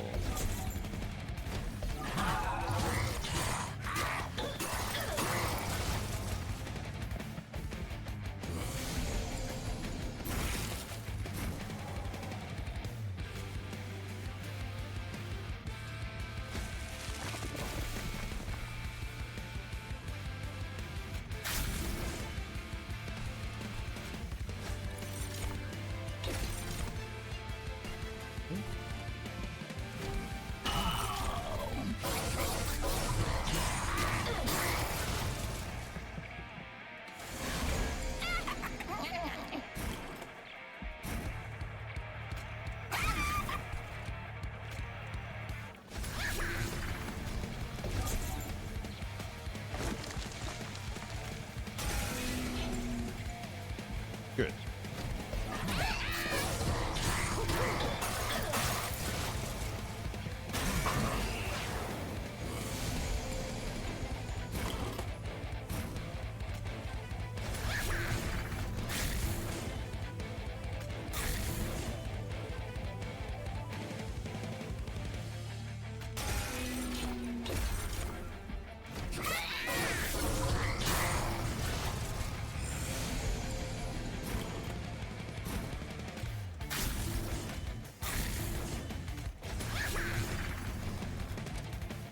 Speaker 1: Good.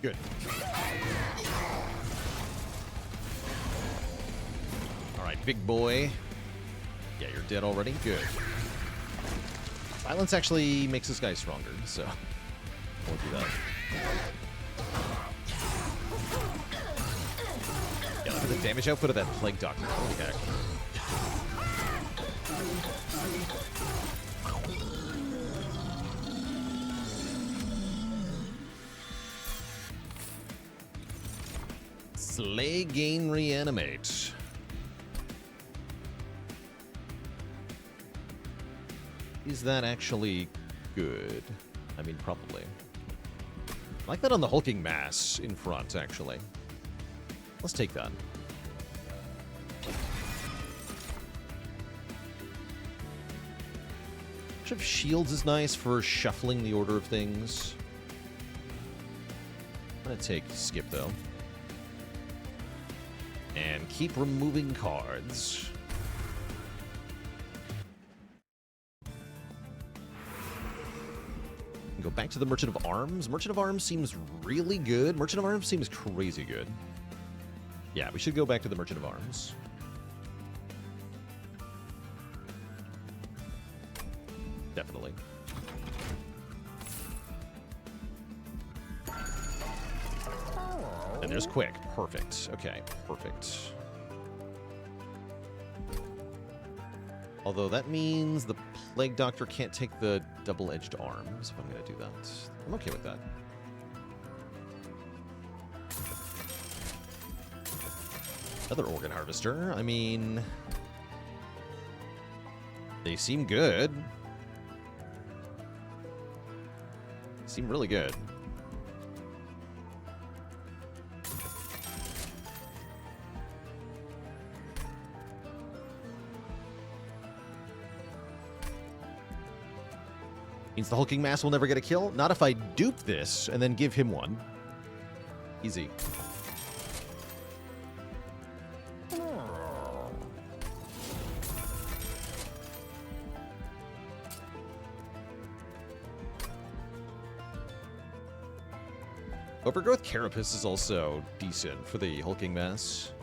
Speaker 1: Good. Alright, big boy. Yeah, you're dead already? Good. Silence actually makes this guy stronger, so won't do that. Yeah, look at the damage output of that Plague Doctor. Holy heck. Slay, gain, reanimate. Is that actually good? I mean, probably. I like that on the hulking mass in front, actually. Let's take that. Bishop Shields is nice for shuffling the order of things. I'm gonna take Skip, though. And keep removing cards. Go back to the Merchant of Arms. Merchant of Arms seems really good. Merchant of Arms seems crazy good. Yeah, we should go back to the Merchant of Arms. Definitely. And there's Quick. Perfect. Okay, perfect. Although that means the Plague Doctor can't take the double-edged arms if I'm going to do that. I'm okay with that. Another Organ Harvester. I mean, they seem good. They seem really good. Means the hulking mass will never get a kill? Not if I dupe this and then give him one. Easy. Overgrowth Carapace is also decent for the hulking mass.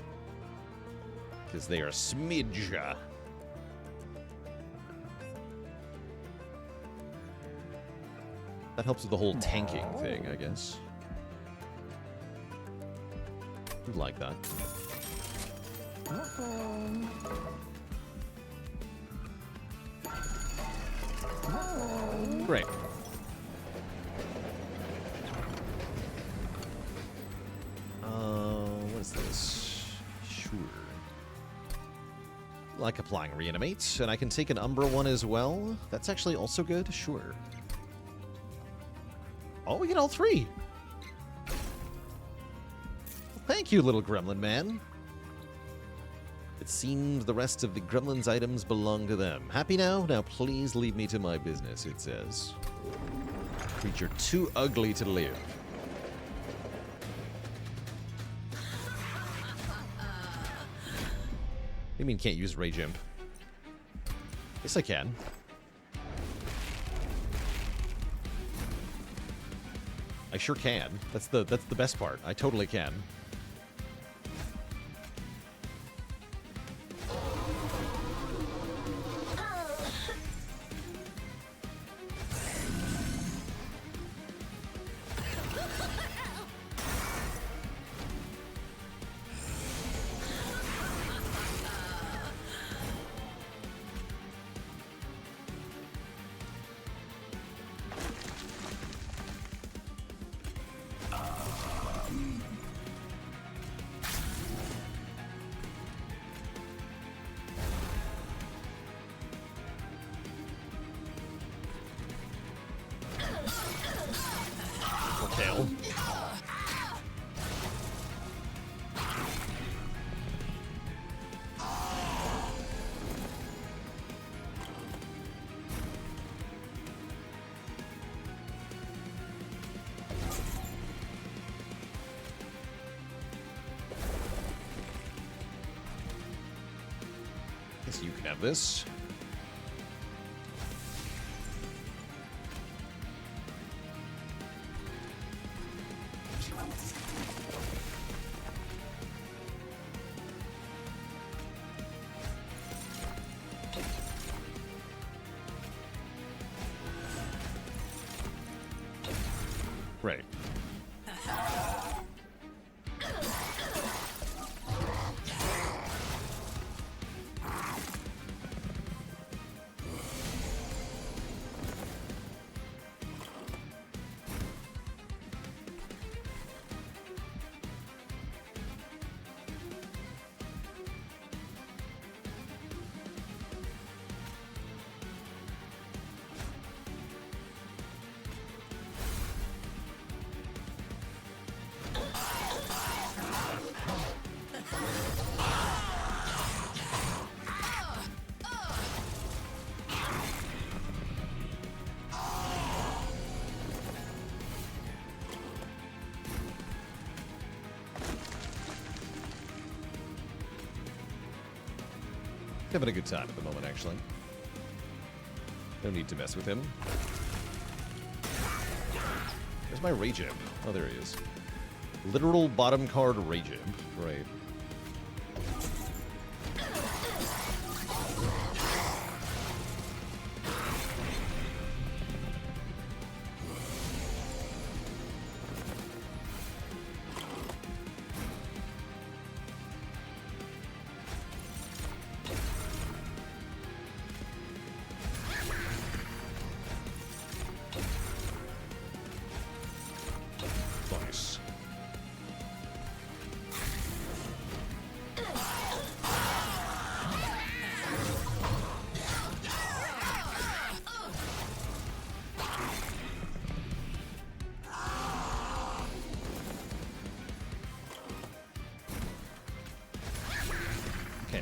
Speaker 1: Because they are smidge. That helps with the whole tanking thing, I guess. Would like that. Great. What is this? Sure. Like applying Reanimate, and I can take an Umbra one as well. That's actually also good. Sure. Oh, we get all three. Thank you, little gremlin man. It seemed the rest of the gremlin's items belong to them. Happy now? Now please leave me to my business, it says. Creature too ugly to live. You mean can't use Rage Imp? Yes, I can. I sure can. That's the best part. I totally can. You can have this. Right. Having a good time at the moment, actually. No need to mess with him. Where's my Rage Imp? Oh, there he is. Literal bottom card Rage Imp. Great.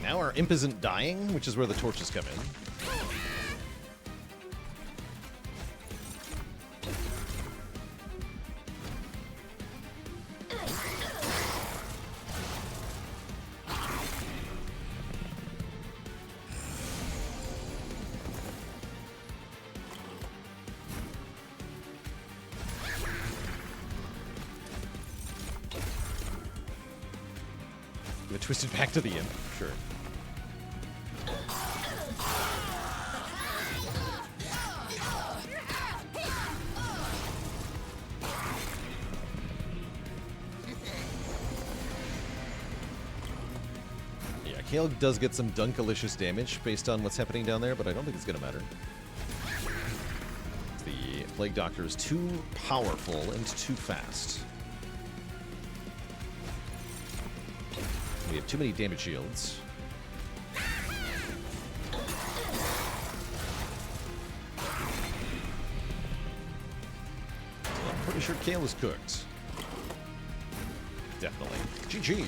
Speaker 1: Now our imp isn't dying, which is where the torches come in. twisted back to the imp. Sure. Yeah, Kale does get some Dunkalicious damage based on what's happening down there, but I don't think it's going to matter. The Plague Doctor is too powerful and too fast. We have too many damage shields. I'm pretty sure Kale is cooked. Definitely. GG.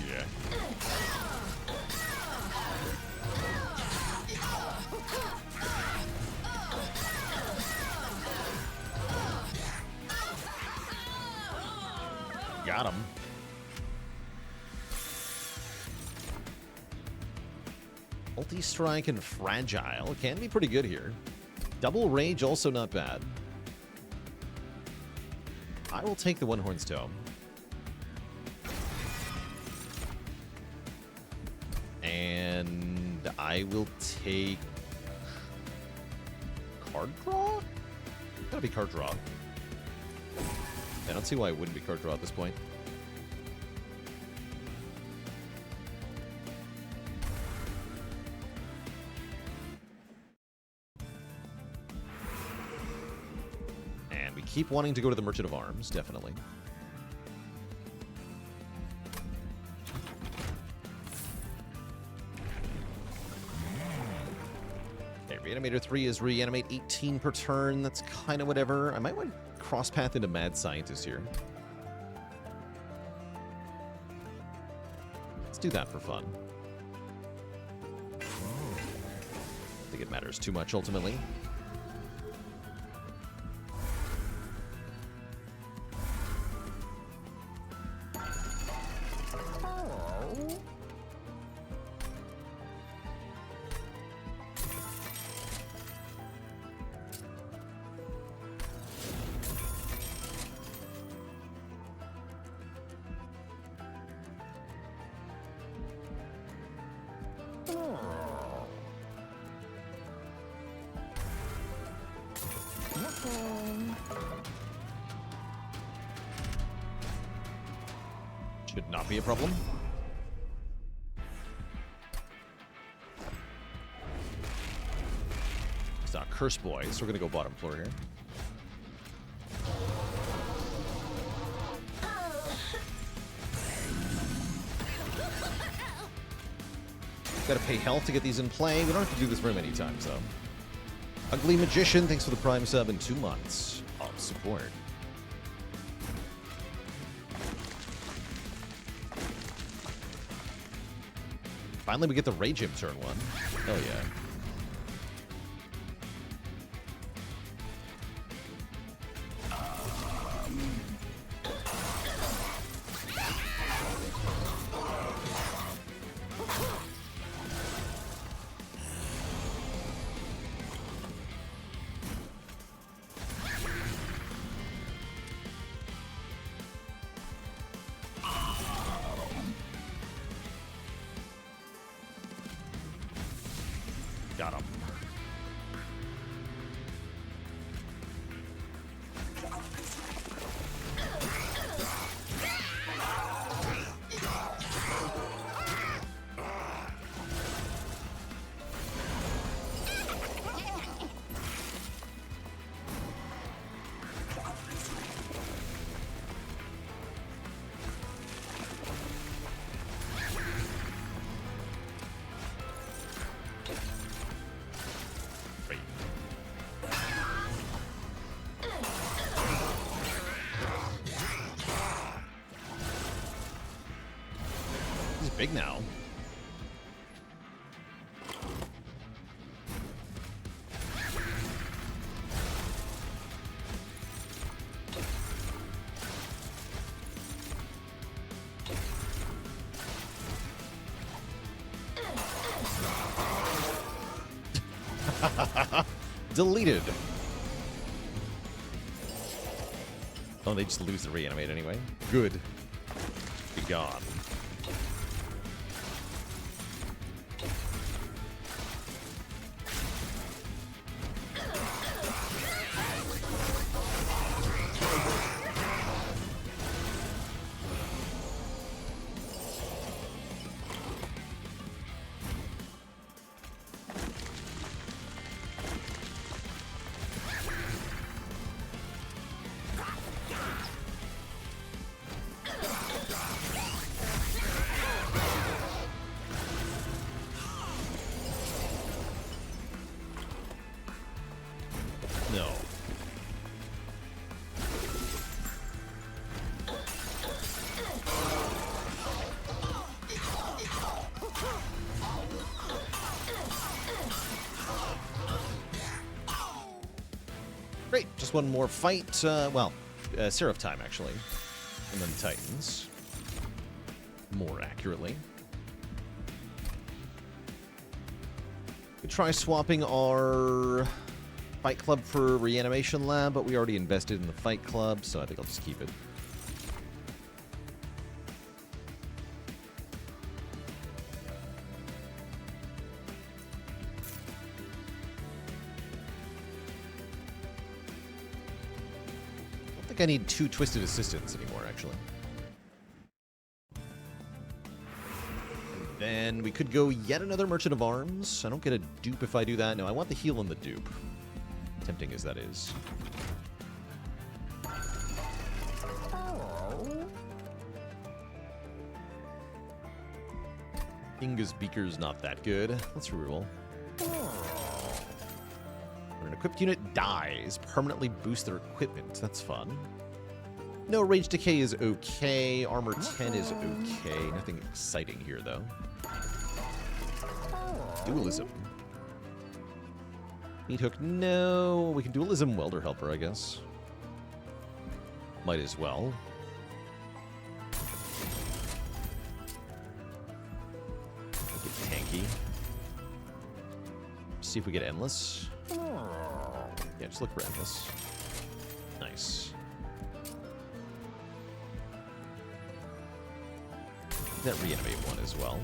Speaker 1: Got him. Multi-strike and fragile can be pretty good here. Double rage also not bad. I will take the One Horn's Tome. And I will take card draw? Gotta be card draw. I don't see why it wouldn't be card draw at this point. And we keep wanting to go to the Merchant of Arms, definitely. Okay, Reanimator 3 is reanimate 18 per turn. That's kind of whatever. I might want to cross path into Mad Scientist here. Let's do that for fun. I think it matters too much ultimately. Should not be a problem. It's not Curse Boy, so we're going to go bottom floor here. Got to pay health to get these in play. We don't have to do this very many times, though. Ugly Magician, thanks for the Prime sub in 2 months of support. Finally, we get the Rage Imp turn 1. Hell yeah. Got him. Big now. Deleted. Oh, they just lose the reanimate anyway. Good. Be gone. No. Great, just one more fight. Seraph time, actually. And then Titans. More accurately. We try swapping our Fight Club for Reanimation Lab, but we already invested in the Fight Club, so I think I'll just keep it. I don't think I need 2 Twisted Assistants anymore, actually. Then we could go yet another Merchant of Arms. I don't get a dupe if I do that. No, I want the heal and the dupe. Tempting as that is. Inga's Beaker's not that good. Let's reroll. When an equipped unit dies, permanently boost their equipment. That's fun. No, Rage Decay is okay. Armor 10 is okay. Nothing exciting here, though. Dualism. Meat Hook, no. We can Dualism Welder Helper, I guess. Might as well. Make it tanky. See if we get Endless. Yeah, just look for Endless. Nice. That Reanimate one as well.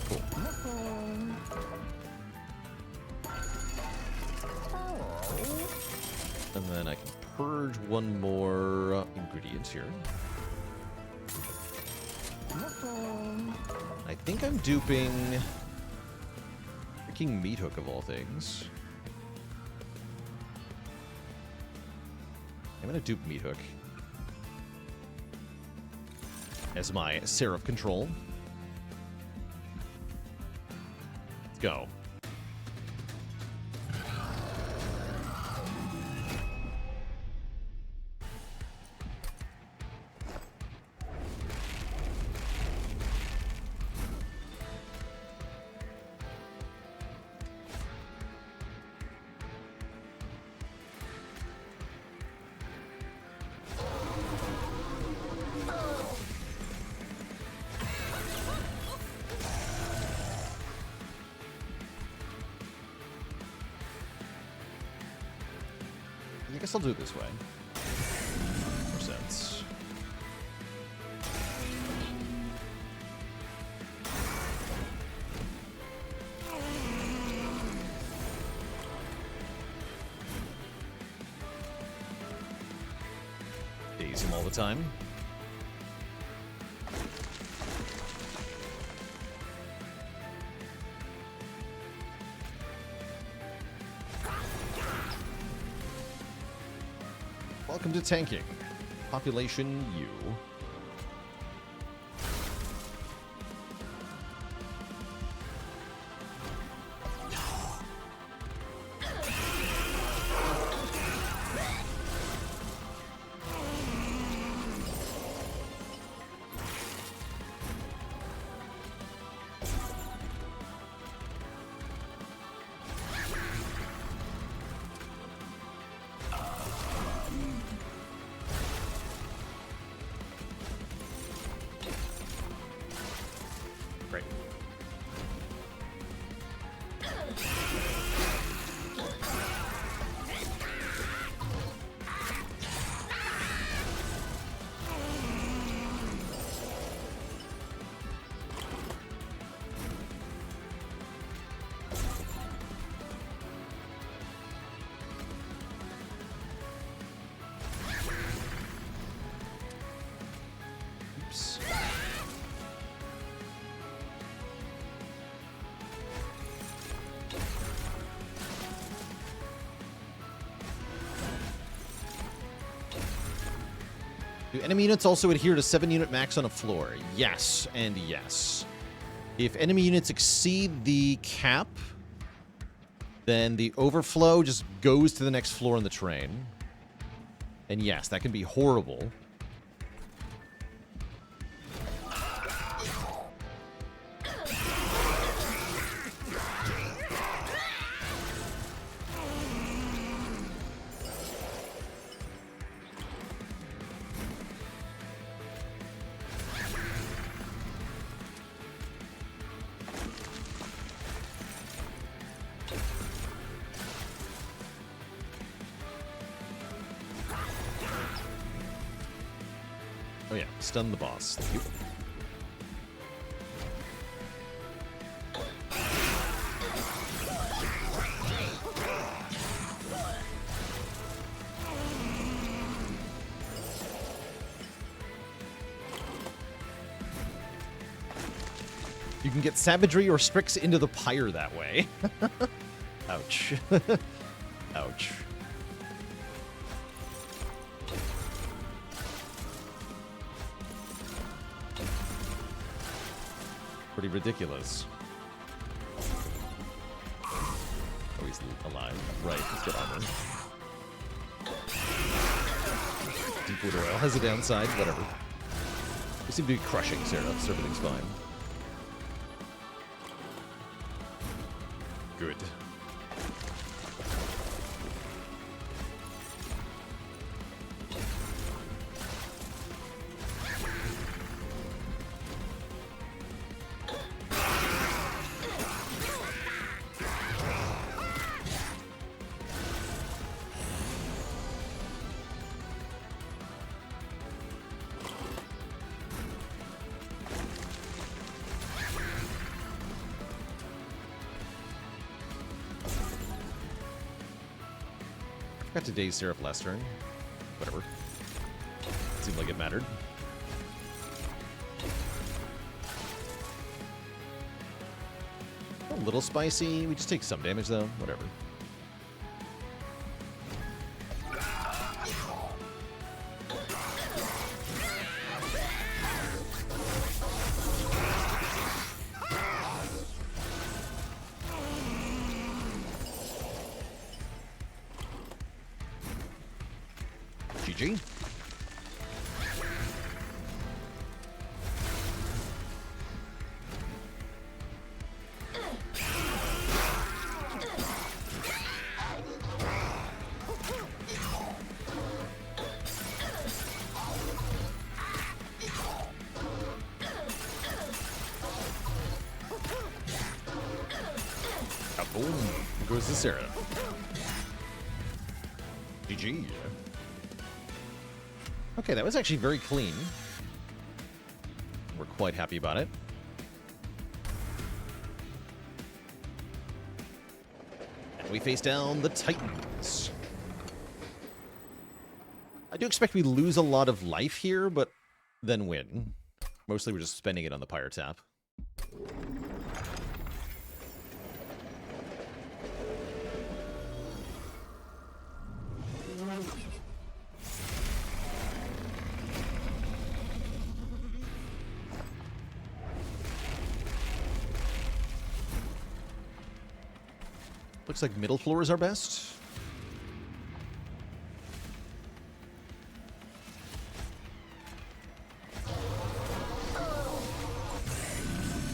Speaker 1: Cool. And then I can purge one more ingredient here. I think I'm duping freaking Meat Hook of all things. I'm gonna dupe Meat Hook as my Seraph control. Let's go. I guess I'll do it this way. More sense. Daze him all the time. Welcome to tanking. Population U. Do enemy units also adhere to 7-unit max on a floor? Yes, and yes. If enemy units exceed the cap, then the overflow just goes to the next floor in the train. And yes, that can be horrible. Oh yeah, stun the boss. Thank you. You can get Savagery or Strix into the Pyre that way. Ouch. Ouch. Pretty ridiculous. Oh, he's alive. Right, let's get armor. Deep Water Oil has a downside, whatever. We seem to be crushing Sarah, so everything's fine. Good. Got today's Seraph last turn. Whatever. Seemed like it mattered. A little spicy. We just take some damage though. Whatever. GG. Boom. Here goes the Sarah. GG. Okay, that was actually very clean. We're quite happy about it. And we face down the Titans. I do expect we lose a lot of life here, but then win. Mostly we're just spending it on the Pyre tap. Looks like middle floor is our best.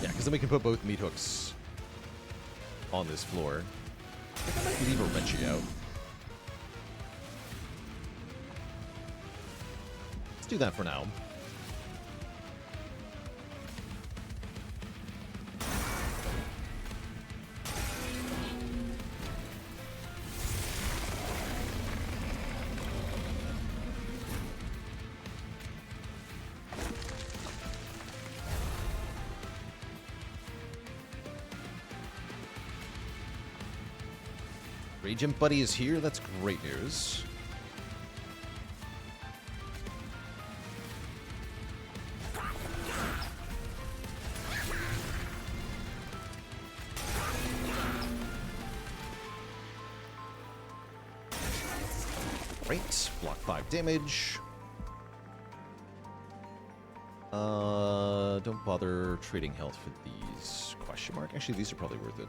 Speaker 1: Yeah, because then we can put both meat hooks on this floor. I think I might leave Orechi out. Let's do that for now. Ragent Buddy is here. That's great news. Great. Block 5 damage. Don't bother trading health for these. Question mark? Actually, these are probably worth it.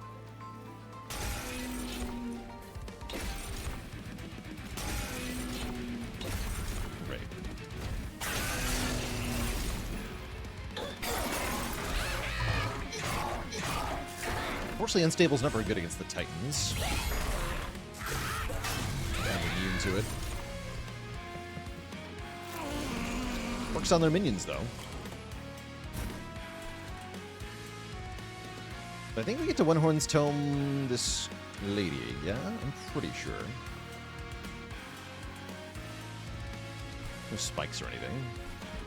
Speaker 1: Unfortunately, Unstable's not very good against the Titans. I'm immune to it. Works on their minions, though. I think we get to One Horn's Tome this lady, yeah? I'm pretty sure. No spikes or anything.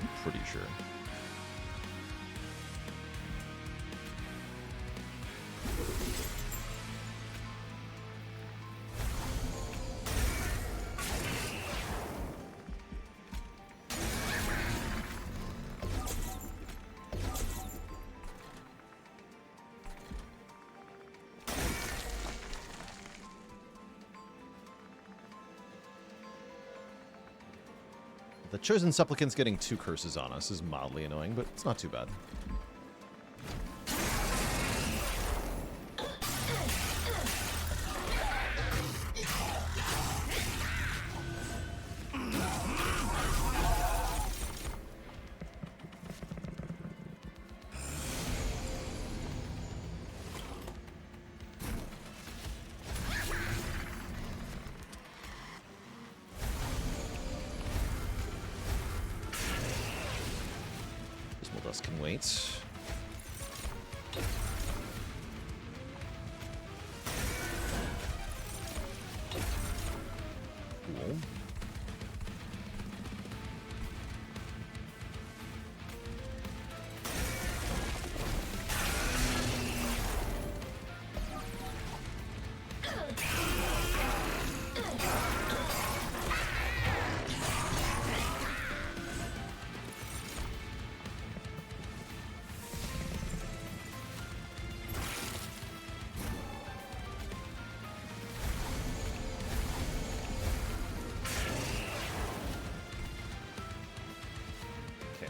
Speaker 1: I'm pretty sure. The Chosen Supplicant's getting 2 curses on us is mildly annoying, but it's not too bad. Can wait. Cool.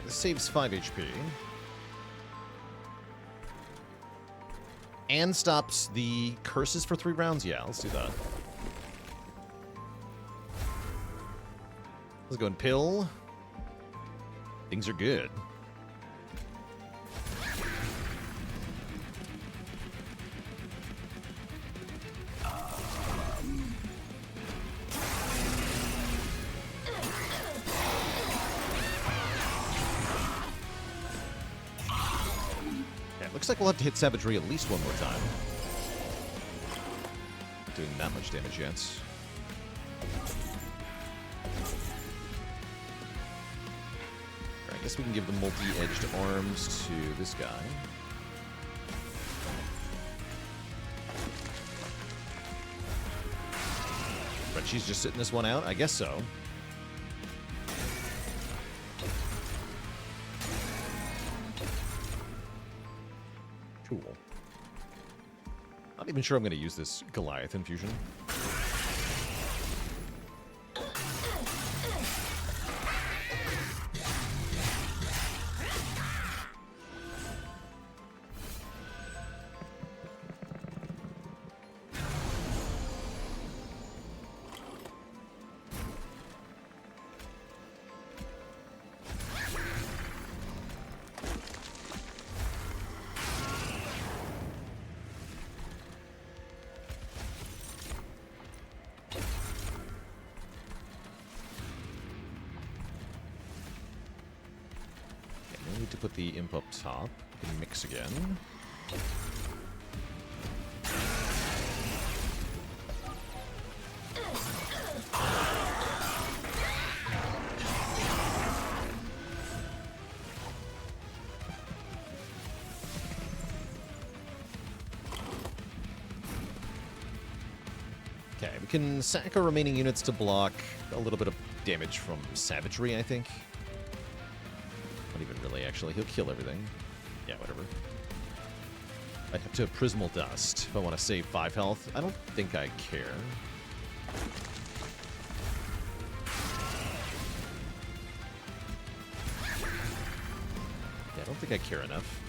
Speaker 1: This saves 5 HP. And stops the curses for 3 rounds? Yeah, let's do that. Let's go and pill. Things are good. Looks like we'll have to hit Savagery at least one more time. Not doing that much damage yet. Alright, I guess we can give the multi-edged arms to this guy. Orechi's just sitting this one out? I guess so. Cool. Not even sure I'm going to use this Goliath infusion. To put the imp up top. We can mix again. Okay, we can sack our remaining units to block a little bit of damage from Savagery, I think. Not even really, actually. He'll kill everything. Yeah, whatever. I'd have to Prismal Dust if I want to save 5 health. I don't think I care. Yeah, I don't think I care enough.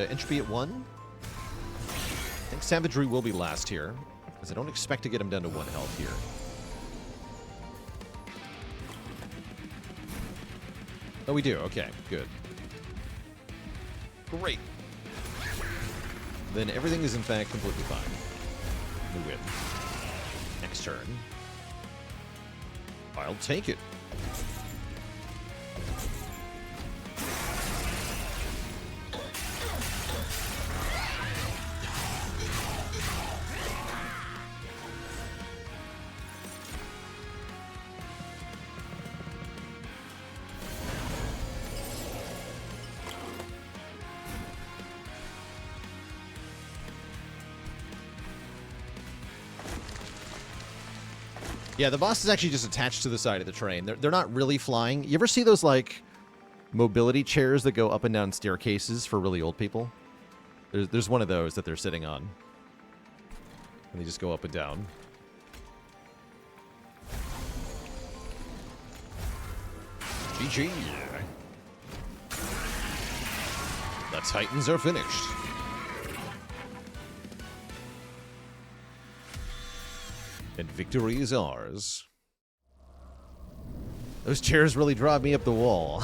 Speaker 1: Entropy at 1. I think Savagery will be last here, because I don't expect to get him down to 1 health here. Oh, we do. Okay, good. Great. Then everything is, in fact, completely fine. We win. Next turn. I'll take it. Yeah, the boss is actually just attached to the side of the train. They're not really flying. You ever see those, like, mobility chairs that go up and down staircases for really old people? There's one of those that they're sitting on. And they just go up and down. GG. The Titans are finished. And victory is ours. Those chairs really drive me up the wall.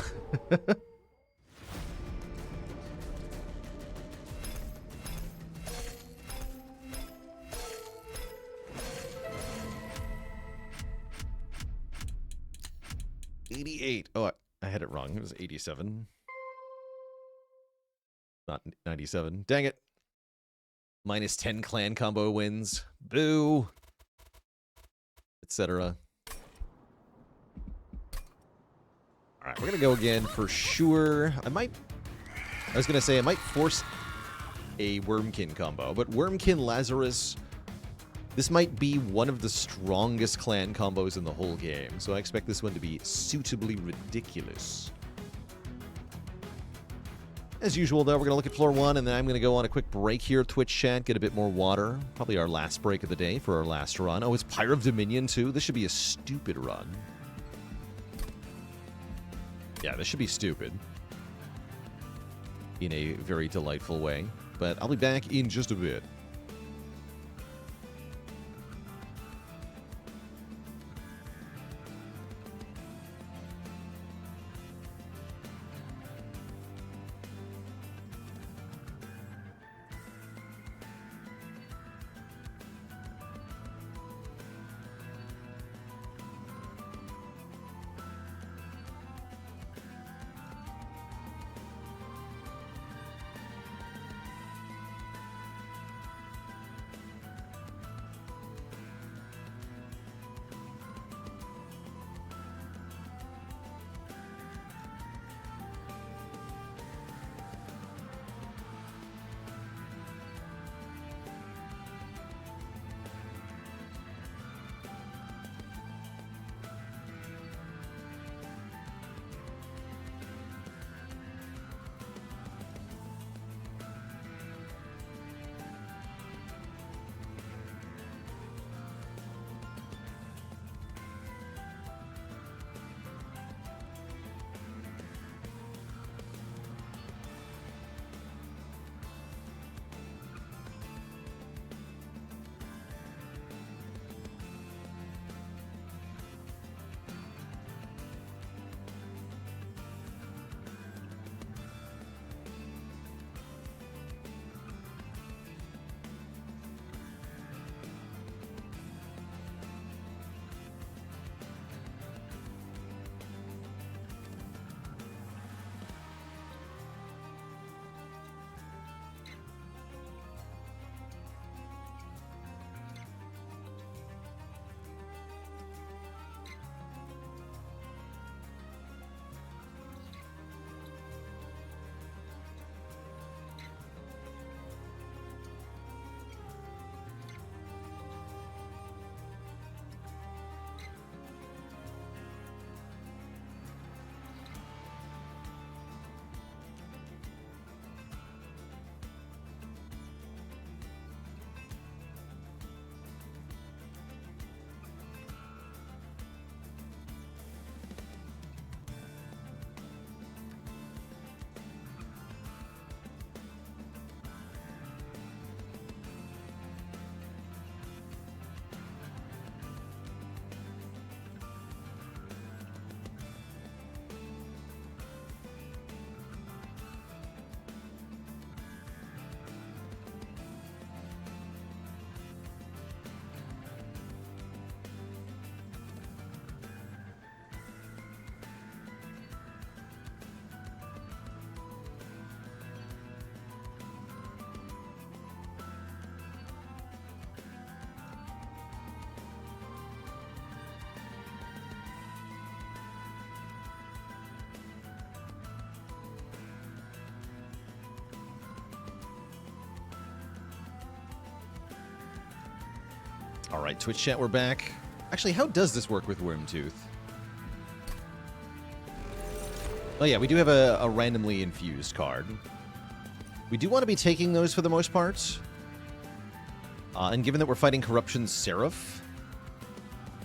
Speaker 1: $88. Oh, I had it wrong. It was 87. Not 97. Dang it. Minus 10 clan combo wins. Boo. Etc. Alright, we're gonna go again for sure. I was gonna say I might force a Wurmkin combo, but Wurmkin Lazarus, this might be one of the strongest clan combos in the whole game, so I expect this one to be suitably ridiculous. As usual, though, we're going to look at floor 1, and then I'm going to go on a quick break here, Twitch chat, get a bit more water. Probably our last break of the day for our last run. Oh, it's Pyre of Dominion, too? This should be a stupid run. Yeah, this should be stupid. In a very delightful way. But I'll be back in just a bit. All right, Twitch chat, we're back. Actually, how does this work with Wormtooth? Oh yeah, we do have a randomly infused card. We do want to be taking those for the most part. And given that we're fighting Corruption Seraph,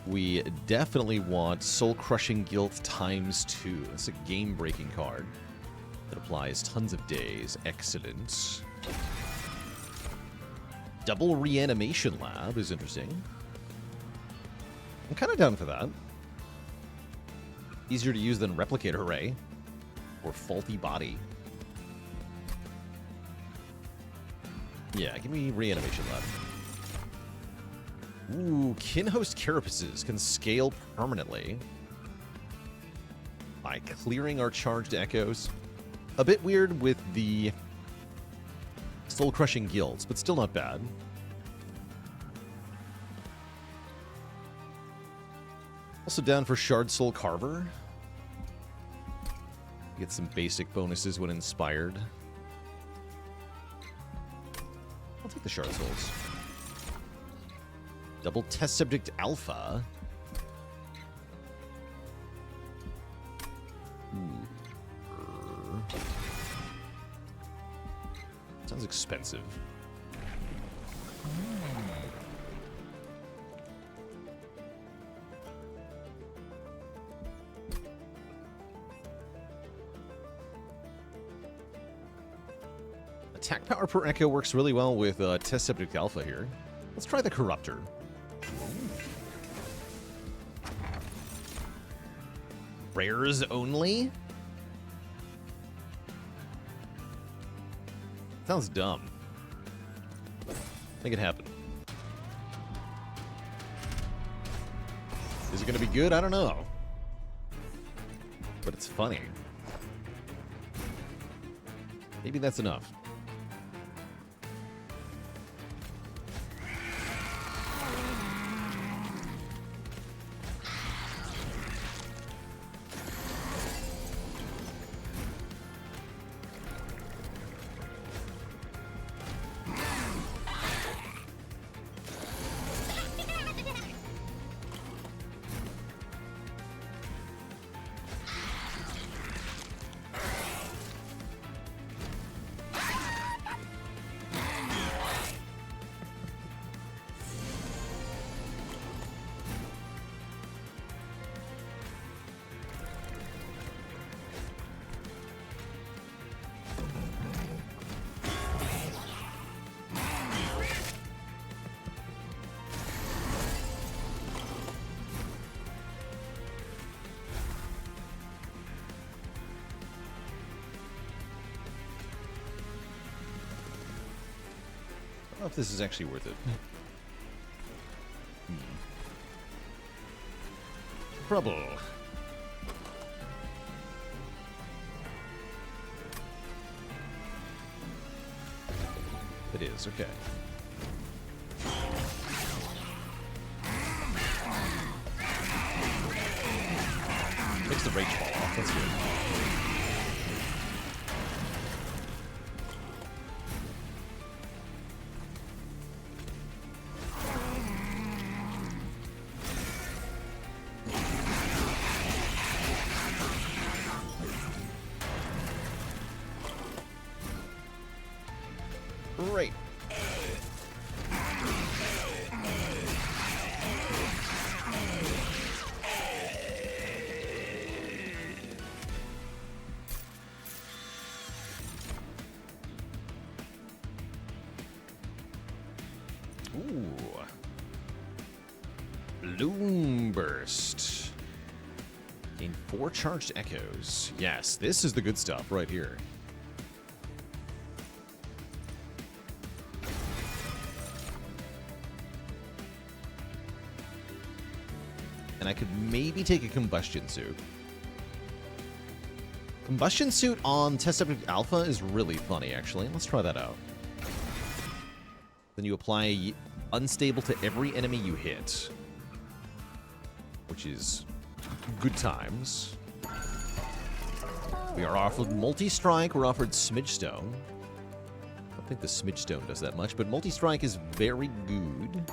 Speaker 1: we definitely want Soul Crushing Guilt ×2. That's a game-breaking card that applies tons of days. Excellent. Double Reanimation Lab is interesting. I'm kind of down for that. Easier to use than Replicator Ray or Faulty Body. Yeah, give me Reanimation Lab. Ooh, Kinhost Carapaces can scale permanently by clearing our charged echoes. A bit weird with the soul-crushing guilds, but still not bad. Also down for Shard Soul Carver. Get some basic bonuses when inspired. I'll take the Shard Souls. Double Test Subject Alpha. Sounds expensive. Attack power per echo works really well with Test Subject Alpha here. Let's try the Corruptor. Rares only? Sounds dumb. Make it happen. Is it going to be good? I don't know. But it's funny. Maybe that's enough. I don't know if this is actually worth it. Trouble. It is, okay. Makes the rage fall off, that's good. Great. Ooh. Bloom Burst. Gain 4 charged echoes. Yes, this is the good stuff right here. And I could maybe take a Combustion Suit. Combustion Suit on Test Subject Alpha is really funny, actually. Let's try that out. Then you apply Unstable to every enemy you hit, which is good times. We are offered Multi-Strike. We're offered Smidge Stone. I don't think the Smidge Stone does that much, but Multi-Strike is very good.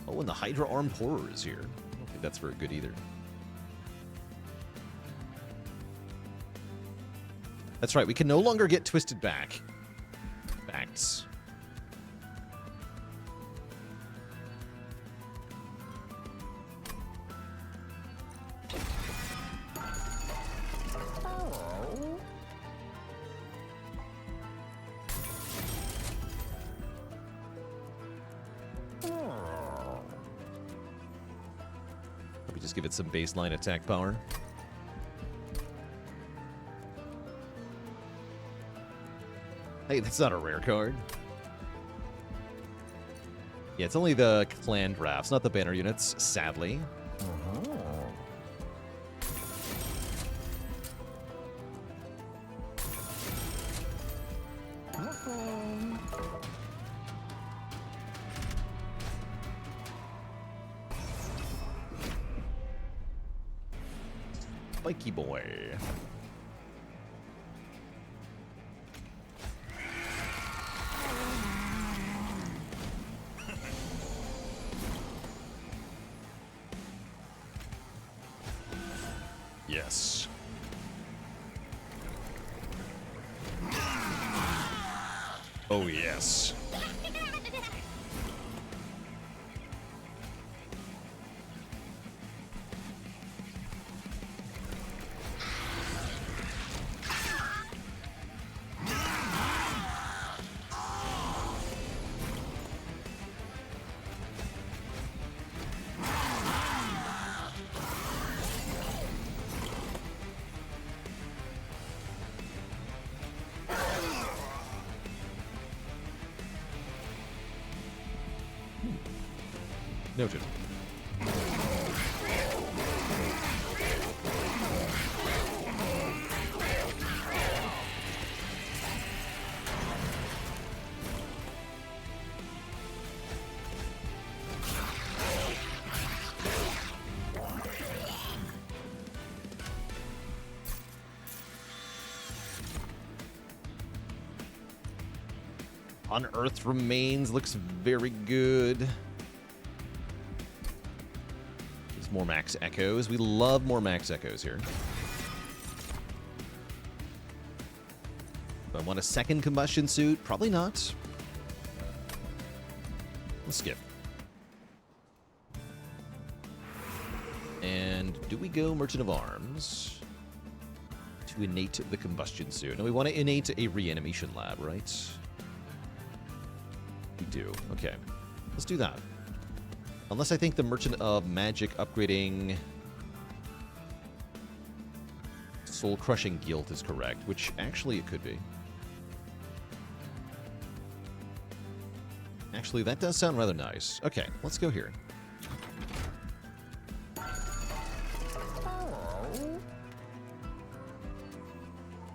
Speaker 1: Oh, and the Hydra Armed Horror is here. I don't think that's very good either. That's right, we can no longer get twisted back. Facts. Maybe just give it some baseline attack power. Hey, that's not a rare card. Yeah, it's only the clan drafts, not the banner units, sadly. Spiky boy. Yes. Oh, yes. Noted. Unearthed Remains looks very good. More max echoes. We love more max echoes here. Do I want a second combustion suit? Probably not. Let's skip. And do we go Merchant of Arms to innate the combustion suit? No, we want to innate a reanimation lab, right? We do. Okay. Let's do that. Unless I think the Merchant of Magic upgrading Soul-Crushing Guilt is correct, which actually it could be. Actually, that does sound rather nice. Okay, let's go here.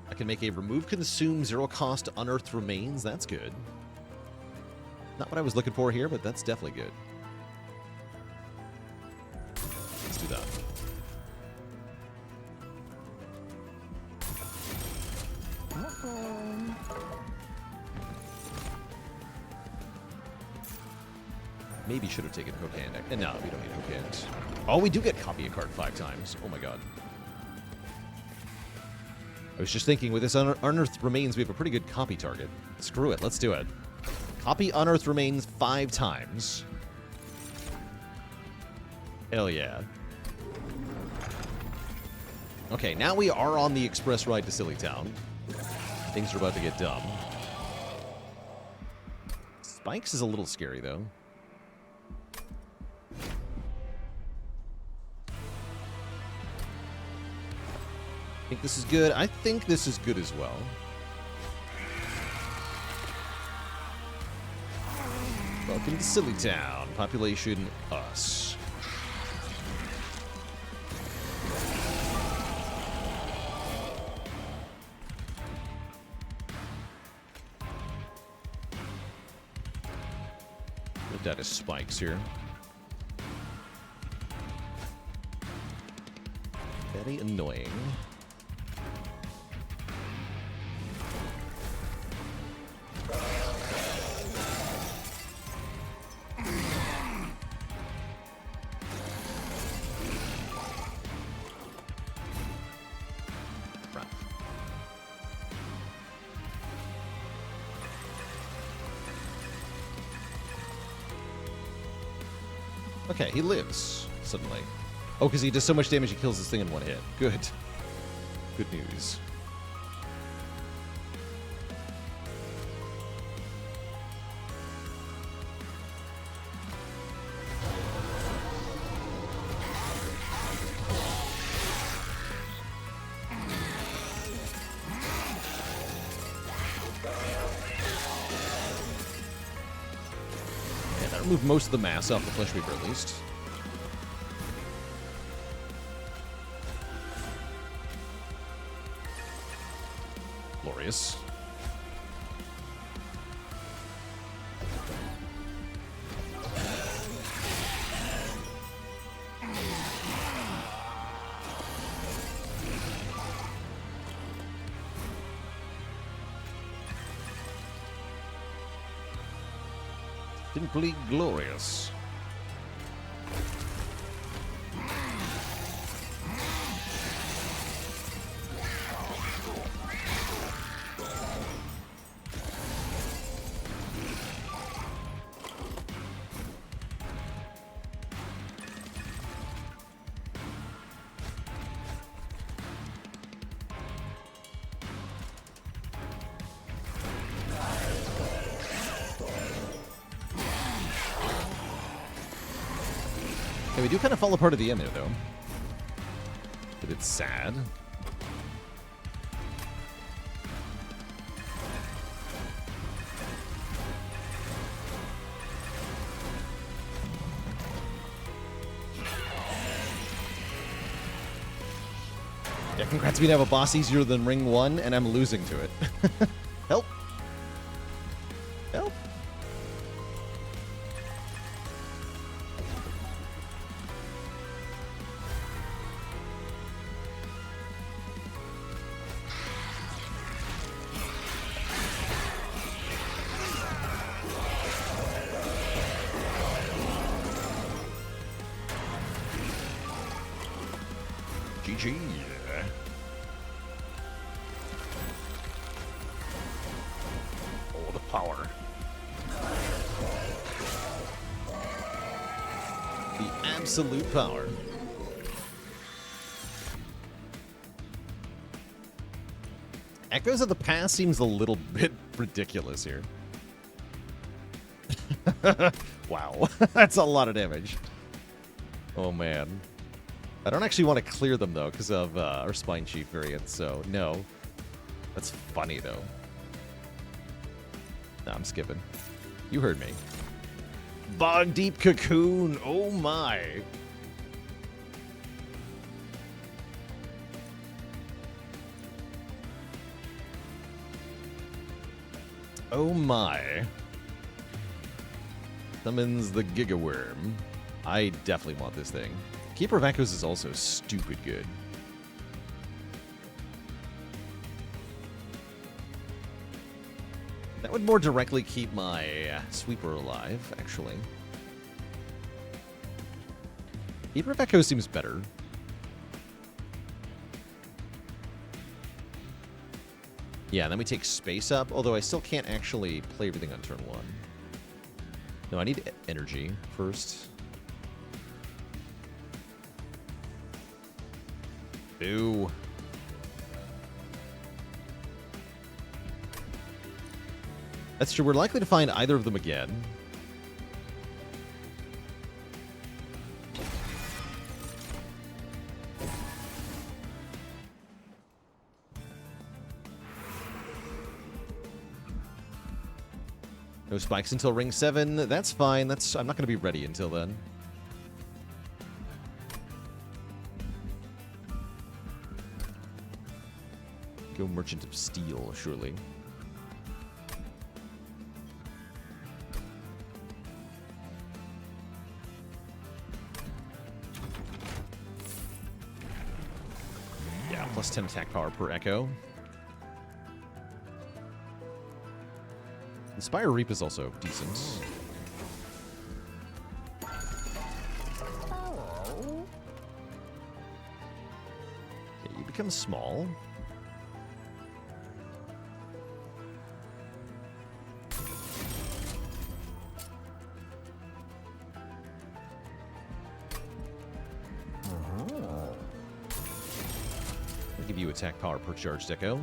Speaker 1: I can make a Remove Consume Zero-Cost Unearthed Remains. That's good. Not what I was looking for here, but that's definitely good. Do that. Maybe should have taken Hook Hand. And no, we don't need Hook Hand. Oh, we do get copy a card 5 times. Oh my god. I was just thinking, with this Unearthed Remains, we have a pretty good copy target. Screw it, let's do it. Copy Unearthed Remains 5 times. Hell yeah. Okay, now we are on the express ride to Silly Town. Things are about to get dumb. Spikes is a little scary, though. I think this is good. I think this is good as well. Welcome to Silly Town. Population, us. That is spikes here. Very annoying. Okay, he lives, suddenly. Oh, because he does so much damage he kills this thing in one hit. Good. Good news. Remove most of the mass off the Flesh Reaper, at least. Glorious. Simply glorious. We do kind of fall apart at the end there, though. But it's sad. Yeah, congrats me to have a boss easier than Ring 1, and I'm losing to it. Help. Help. GG. Oh, the power. The absolute power. Echoes of the Past seems a little bit ridiculous here. Wow, that's a lot of damage. Oh, man. I don't actually want to clear them, though, because of our Spine Chief variant, so no. That's funny, though. No, I'm skipping. You heard me. Bog Deep Cocoon! Oh, my! Oh, my. Summons the Giga Wurm. I definitely want this thing. Keeper of Echoes is also stupid good. That would more directly keep my Sweeper alive, actually. Keeper of Echoes seems better. Yeah, and then we take space up, although I still can't actually play everything on turn 1. No, I need energy first. Boo. That's true. We're likely to find either of them again. No spikes until ring 7. That's fine. I'm not going to be ready until then. Go Merchant of Steel, surely. Yeah, plus 10 attack power per Echo. The Spire Reap is also decent. Okay, you become small. give you attack power per charged echo.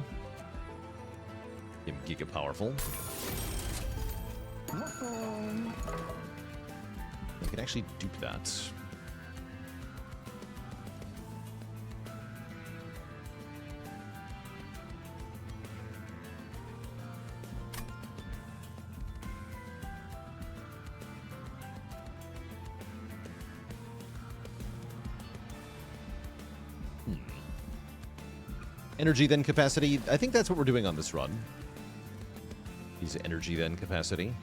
Speaker 1: Him giga powerful. I can actually dupe that. Energy then capacity. I think that's what we're doing on this run. Use energy then capacity.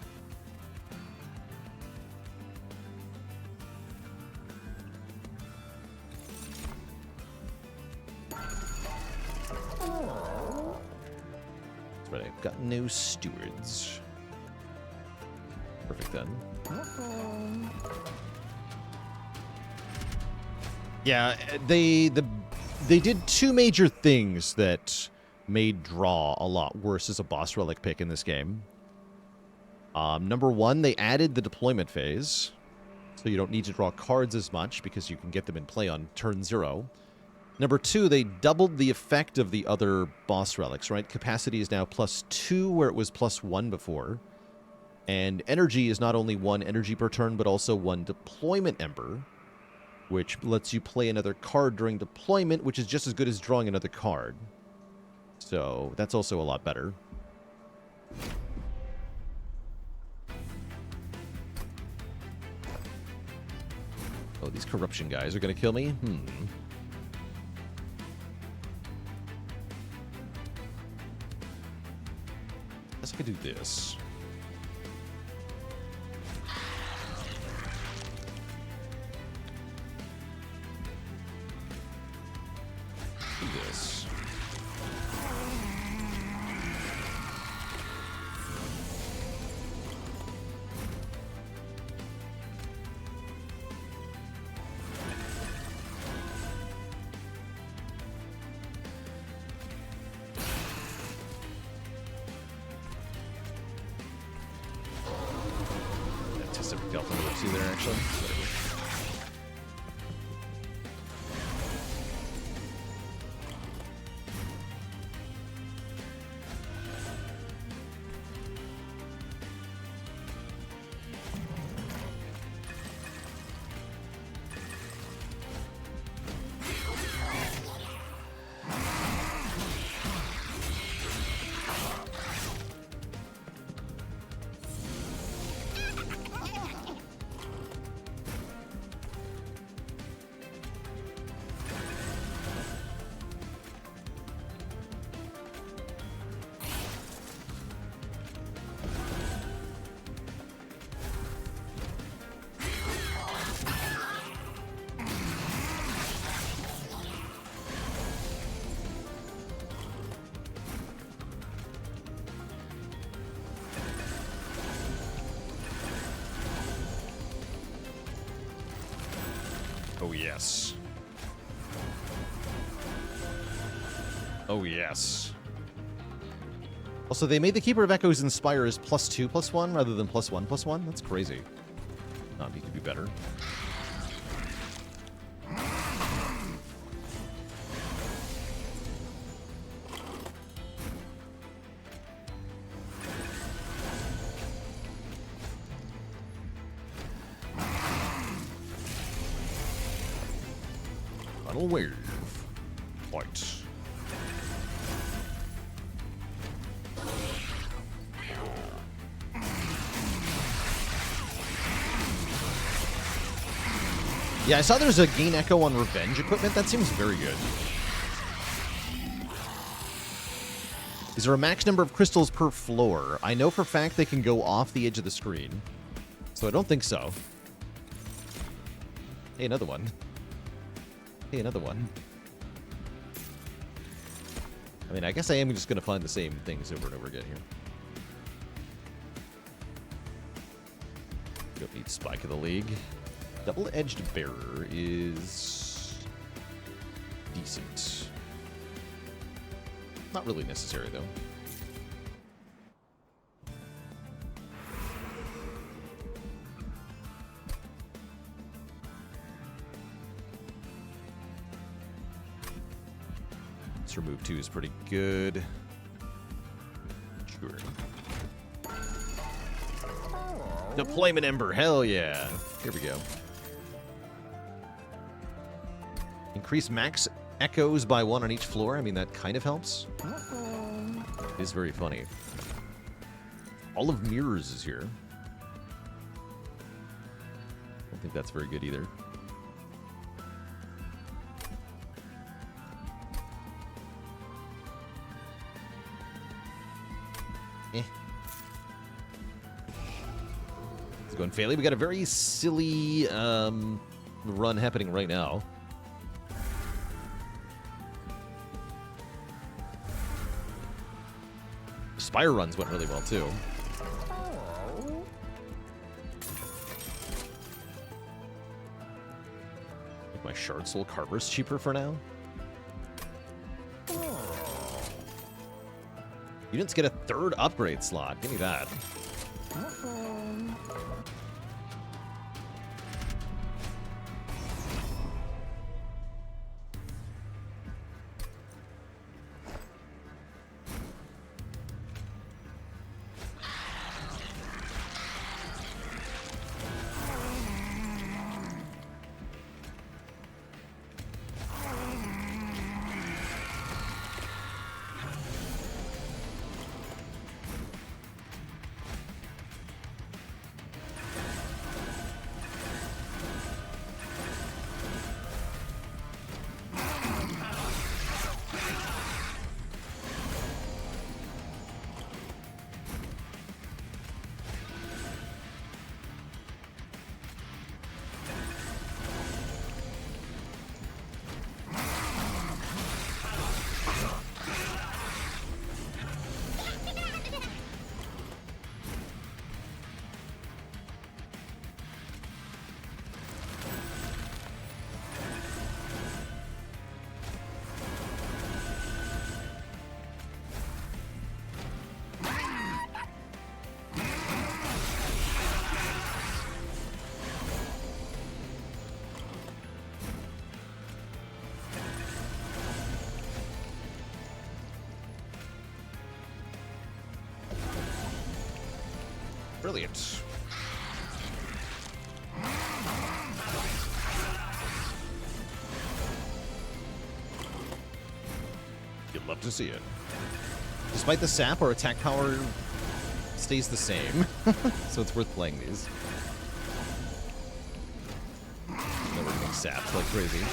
Speaker 1: But I've got no stewards. Perfect then. Yeah, they did two major things that made draw a lot worse as a boss relic pick in this game. Number one, they added the deployment phase, so you don't need to draw cards as much because you can get them in play on turn 0. Number two, they doubled the effect of the other boss relics, right? Capacity is now +2 where it was +1 before. And energy is not only 1 energy per turn, but also 1 deployment ember, which lets you play another card during deployment, which is just as good as drawing another card. So that's also a lot better. Oh, these corruption guys are going to kill me? Guess I could do this. Do this. See there, actually. Oh, yes. Oh, yes. Also, they made the Keeper of Echoes in Spire as +2/+1 rather than +1/+1. That's crazy. Not need to be better. Wave. Fight. Yeah, I saw there's a gain echo on revenge equipment. That seems very good. Is there a max number of crystals per floor? I know for a fact they can go off the edge of the screen, so I don't think so. Hey, another one. Hey, another one. I mean, I guess I am just going to find the same things over and over again here. Don't need Spike of the League. Double-Edged Bearer is decent. Not really necessary, though. extra move too is pretty good. Sure. Deployment Ember, hell yeah. Here we go. Increase max echoes by 1 on each floor. I mean, that kind of helps. It is very funny. All of Mirrors is here. I don't think that's very good either. It's going fairly. We got a very silly run happening right now. Spire runs went really well, too. Make my Shard Soul Carver's cheaper for now. Units get a 3rd upgrade slot. Give me that. Brilliant. You'd love to see it. Despite the sap, our attack power stays the same, so it's worth playing these. Now we're getting sapped like crazy.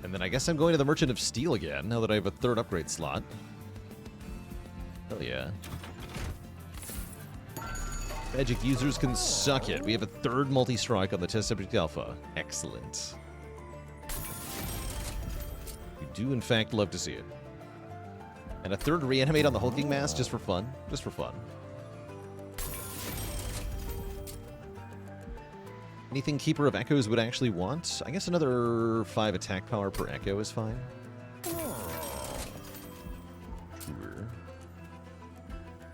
Speaker 1: And then I guess I'm going to the Merchant of Steel again, now that I have a 3rd upgrade slot. Hell yeah. Magic users can suck it. We have a 3rd multi-strike on the Test Subject Alpha. Excellent. We do, in fact, love to see it. And a 3rd reanimate on the Hulking Mass, just for fun. Just for fun. Anything Keeper of Echoes would actually want? I guess another 5 attack power per echo is fine. Sure.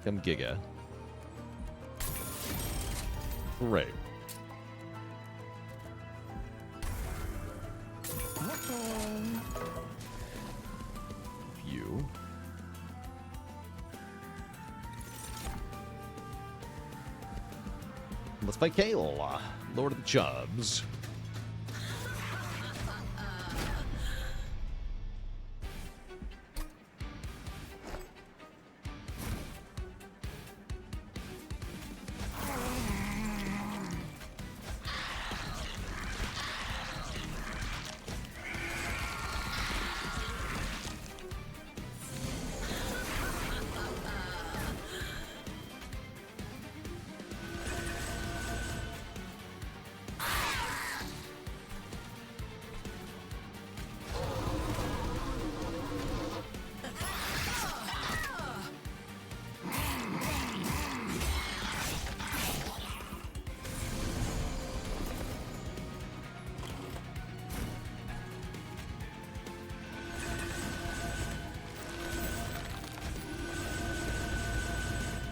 Speaker 1: Come Giga. Right. You. Let's fight Kale, Lord of the Chubs.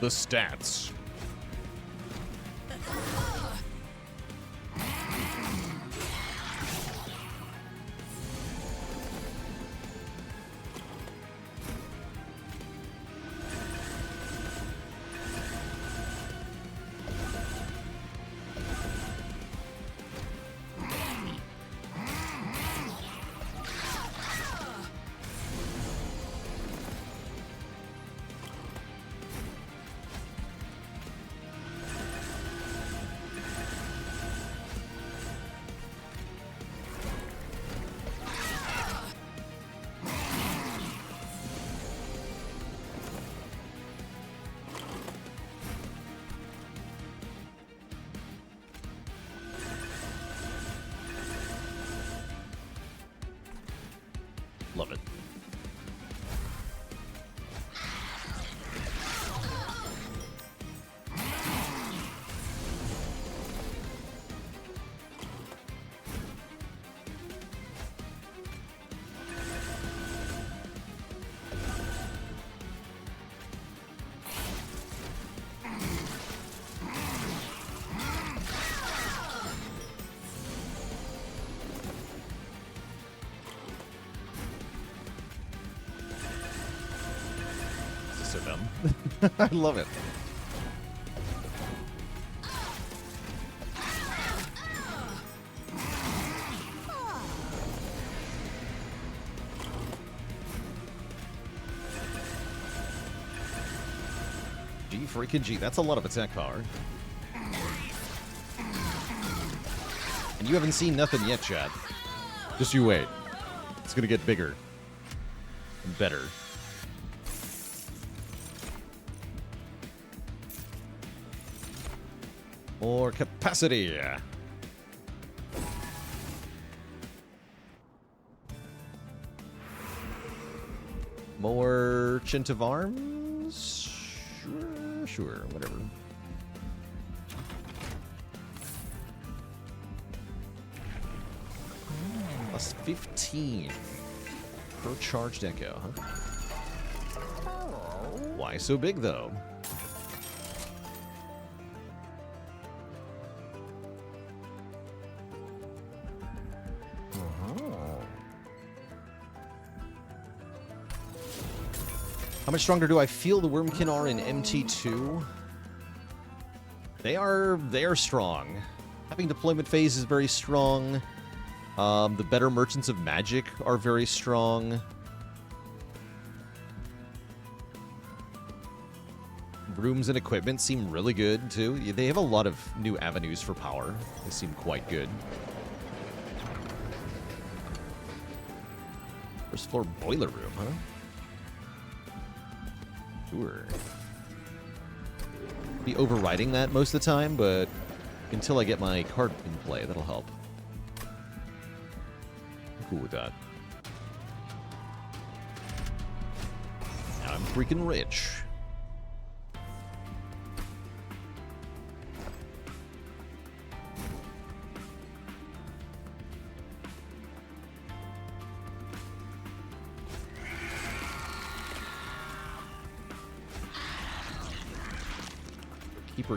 Speaker 1: the stats. Love it. So dumb. I love it. G freaking G. That's a lot of attack power. And you haven't seen nothing yet, Chad. Just you wait. It's gonna get bigger. And better. More capacity. More Chint of Arms? Sure, whatever. Plus 15 per charged echo, huh? Why so big, though? How much stronger do I feel the Wurmkin are in MT2? They are strong. Having deployment phase is very strong. The better merchants of magic are very strong. Rooms and equipment seem really good too. They have a lot of new avenues for power. They seem quite good. First floor boiler room, huh? Sure. Be overriding that most of the time, but until I get my card in play, that'll help. I'm cool with that. Now I'm freaking rich.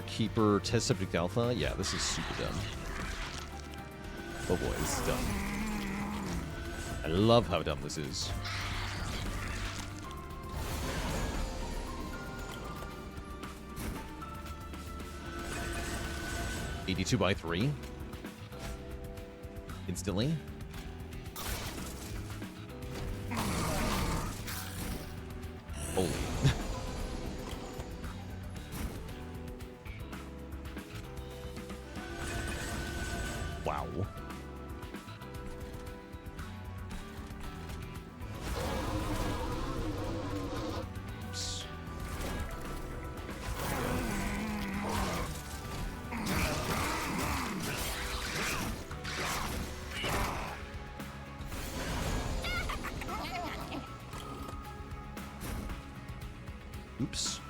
Speaker 1: Keeper, Test Subject Alpha. Yeah, this is super dumb. Oh boy, this is dumb. I love how dumb this is. $82 by 3. Instantly. Holy. Wow. Oops. Oops.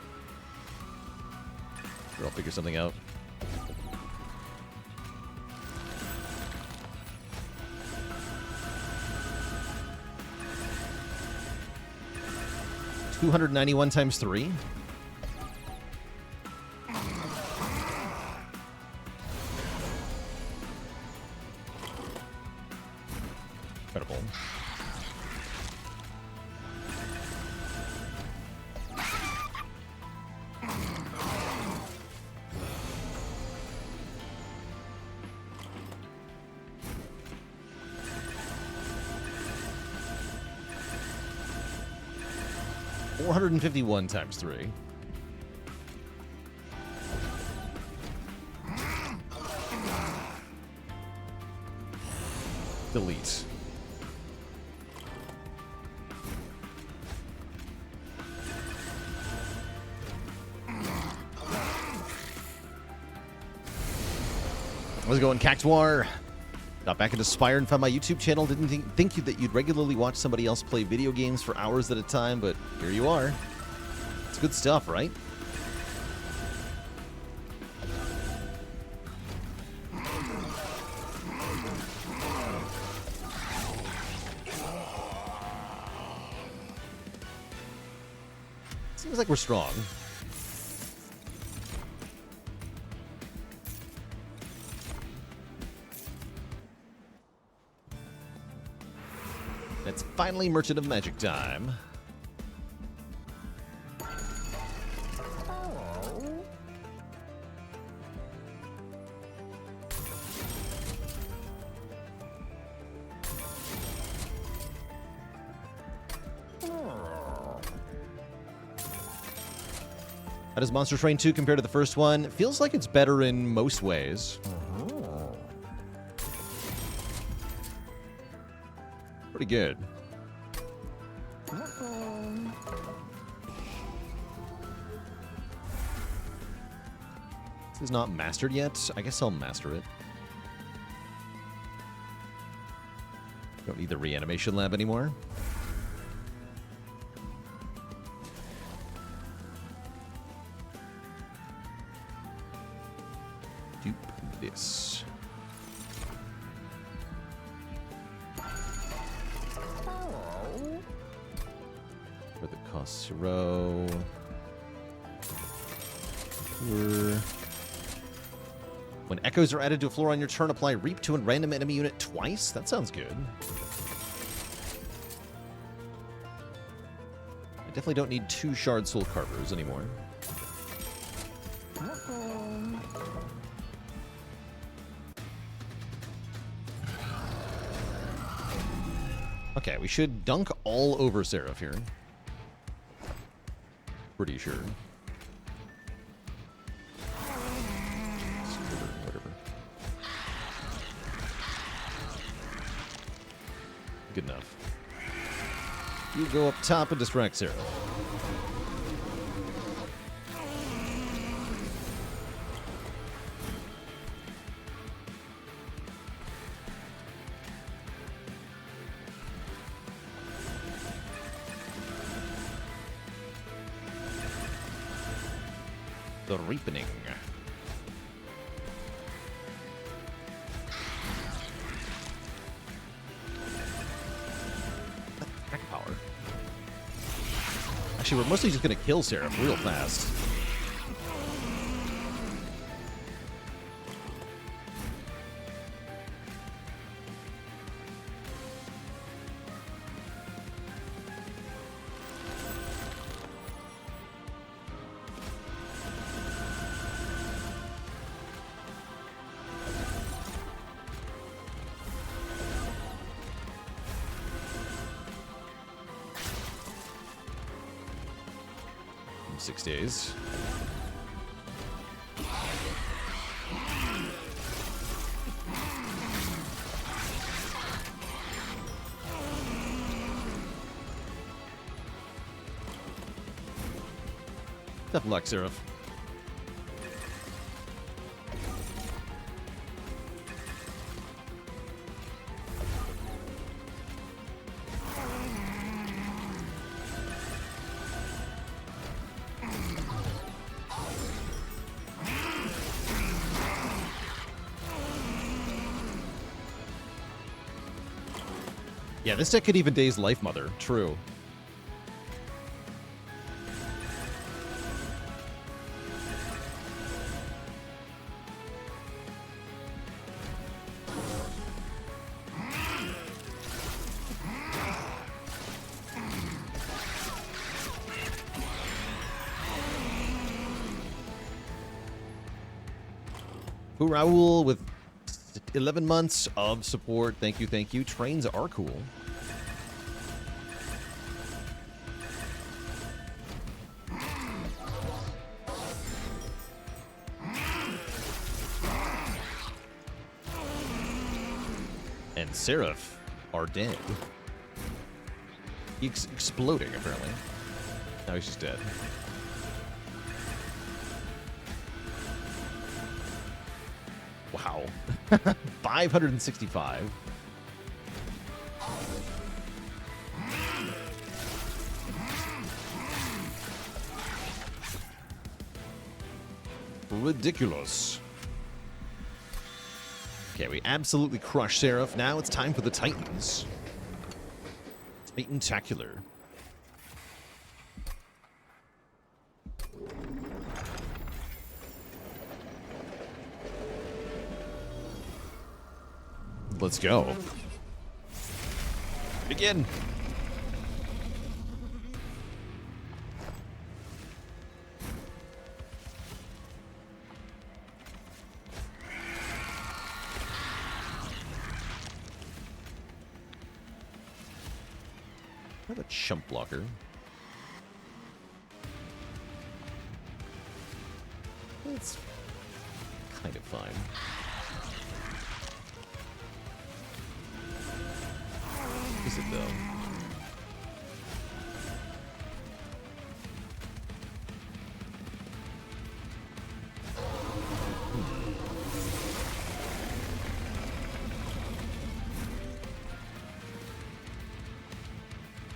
Speaker 1: Sure, I'll figure something out. $291 times 3. terrible. $451 times 3. Delete. How's it going, Cactuar? Got back into Spire and found my YouTube channel. Didn't think that you'd regularly watch somebody else play video games for hours at a time, but here you are. It's good stuff, right? Seems like we're strong. It's finally Merchant of Magic time. How does Monster Train 2 compare to the first one? It feels like it's better in most ways. Pretty good. This is not mastered yet. I guess I'll master it. Don't need the reanimation lab anymore. Dupe this. For the cost 0. When echoes are added to a floor on your turn, apply Reap to a random enemy unit twice? That sounds good. I definitely don't need 2 Shard Soul Carvers anymore. Okay, we should dunk all over Seraph here. Pretty sure. Whatever. Good enough. You go up top and distract Seraph. The Reapening. Attack power. Actually, we're mostly just going to kill Seraph real fast. In 6 days. Tough luck, Seraph. Yeah, this deck could even Daze Life Mother. True. Raul with 11 months of support. Thank you, thank you. Trains are cool. And Seraph are dead. He's exploding, apparently. Now he's just dead. Wow. 565. Ridiculous. Okay, we absolutely crushed Seraph. Now it's time for the Titans. Titan-tacular. Let's go. Begin. I have a chump blocker. That's kind of fine. Is it though?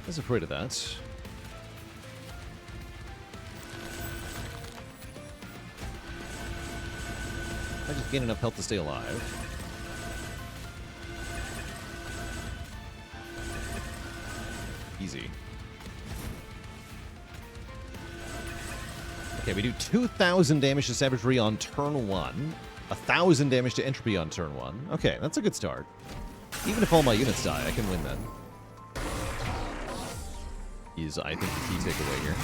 Speaker 1: I was afraid of that. I just gain enough health to stay alive. Easy. Okay, we do 2,000 damage to Savagery on turn 1. 1,000 damage to Entropy on turn 1. Okay, that's a good start. Even if all my units die, I can win then. Is, I think, the key takeaway here.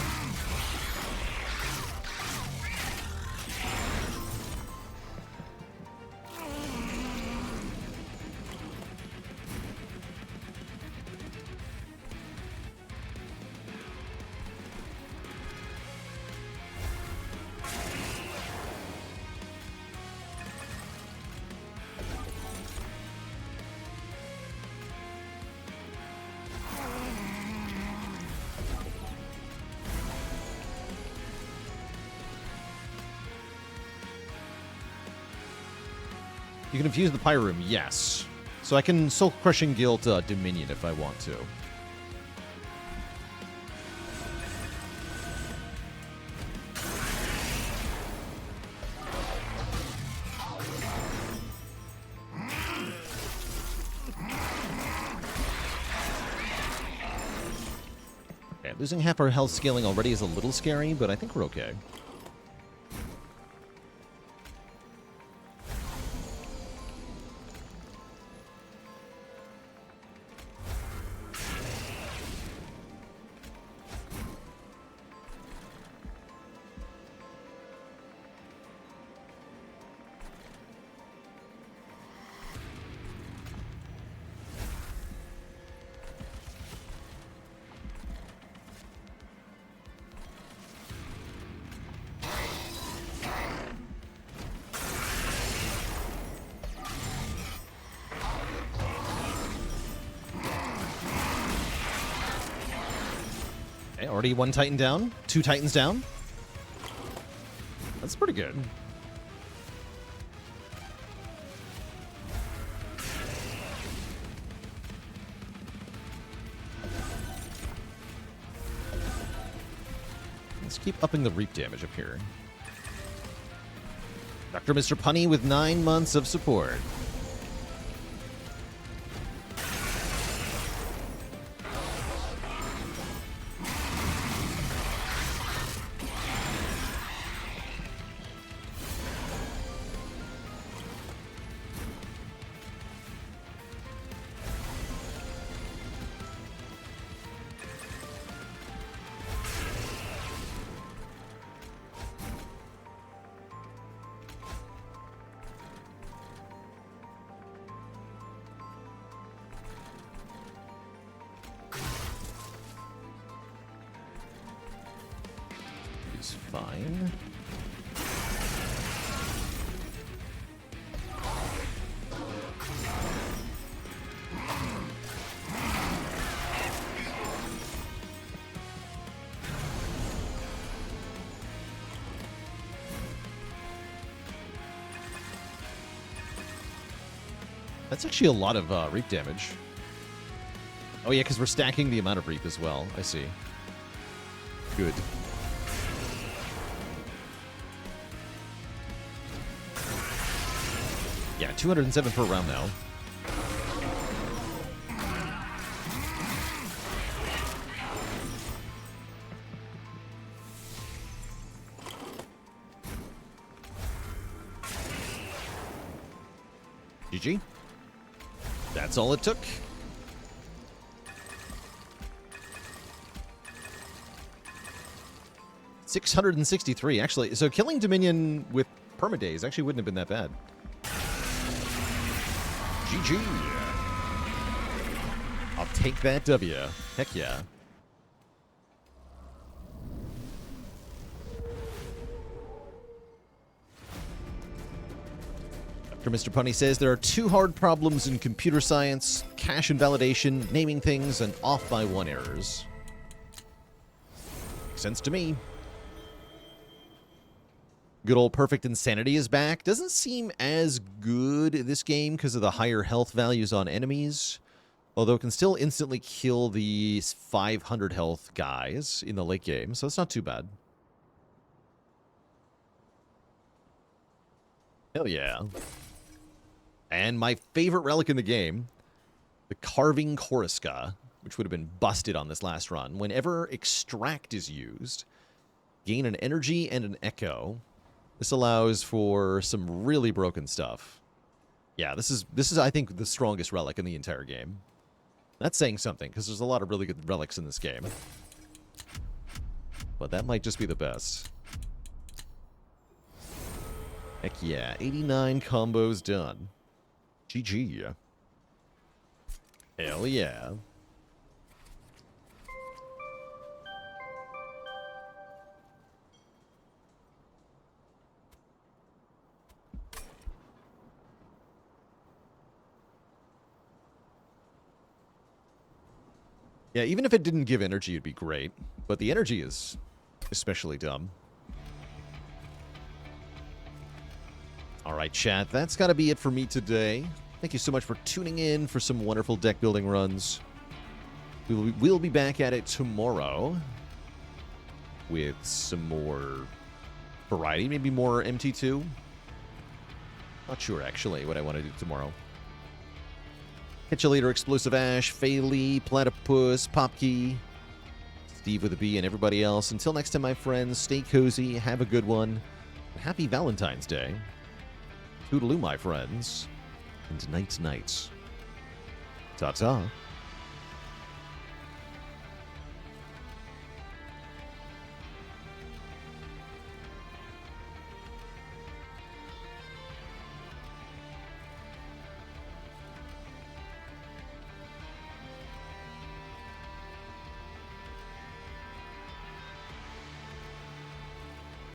Speaker 1: You can infuse the Pyre, yes. So I can Soul Crushing Guilt Dominion if I want to. Okay, losing half our health scaling already is a little scary, but I think we're okay. Already one Titan down, 2 Titans down. That's pretty good. Let's keep upping the reap damage up here. Dr. Mr. Punny with 9 months of support. fine. That's actually a lot of reap damage. Oh yeah, because we're stacking the amount of reap as well. I see. Good. Yeah, 207 per round now. GG. That's all it took. $663, actually. So killing Dominion with permadays actually wouldn't have been that bad. GG. I'll take that W. Heck yeah. Mr. Punny says there are two hard problems in computer science: cache invalidation, naming things, and off by one errors. Makes sense to me. Good old Perfect Insanity is back. Doesn't seem as good this game because of the higher health values on enemies, although it can still instantly kill the 500 health guys in the late game, so it's not too bad. Hell yeah. And my favorite relic in the game, the Carving Choriska, which would have been busted on this last run. Whenever Extract is used, gain an energy and an echo. This allows for some really broken stuff. Yeah, this is I think the strongest relic in the entire game. That's saying something, because there's a lot of really good relics in this game. But that might just be the best. Heck yeah, 89 combos done. GG. Hell yeah. Yeah, even if it didn't give energy, it'd be great. But the energy is especially dumb. Alright, chat, that's gotta be it for me today. Thank you so much for tuning in for some wonderful deck building runs. We'll be back at it tomorrow with some more variety, maybe more MT2. Not sure, actually, what I want to do tomorrow. Catch you later, Explosive Ash, Phaley, Platypus, Popkey, Steve with a B, and everybody else. Until next time, my friends, stay cozy, have a good one, and happy Valentine's Day. Toodaloo, my friends, and night-night. Ta-ta.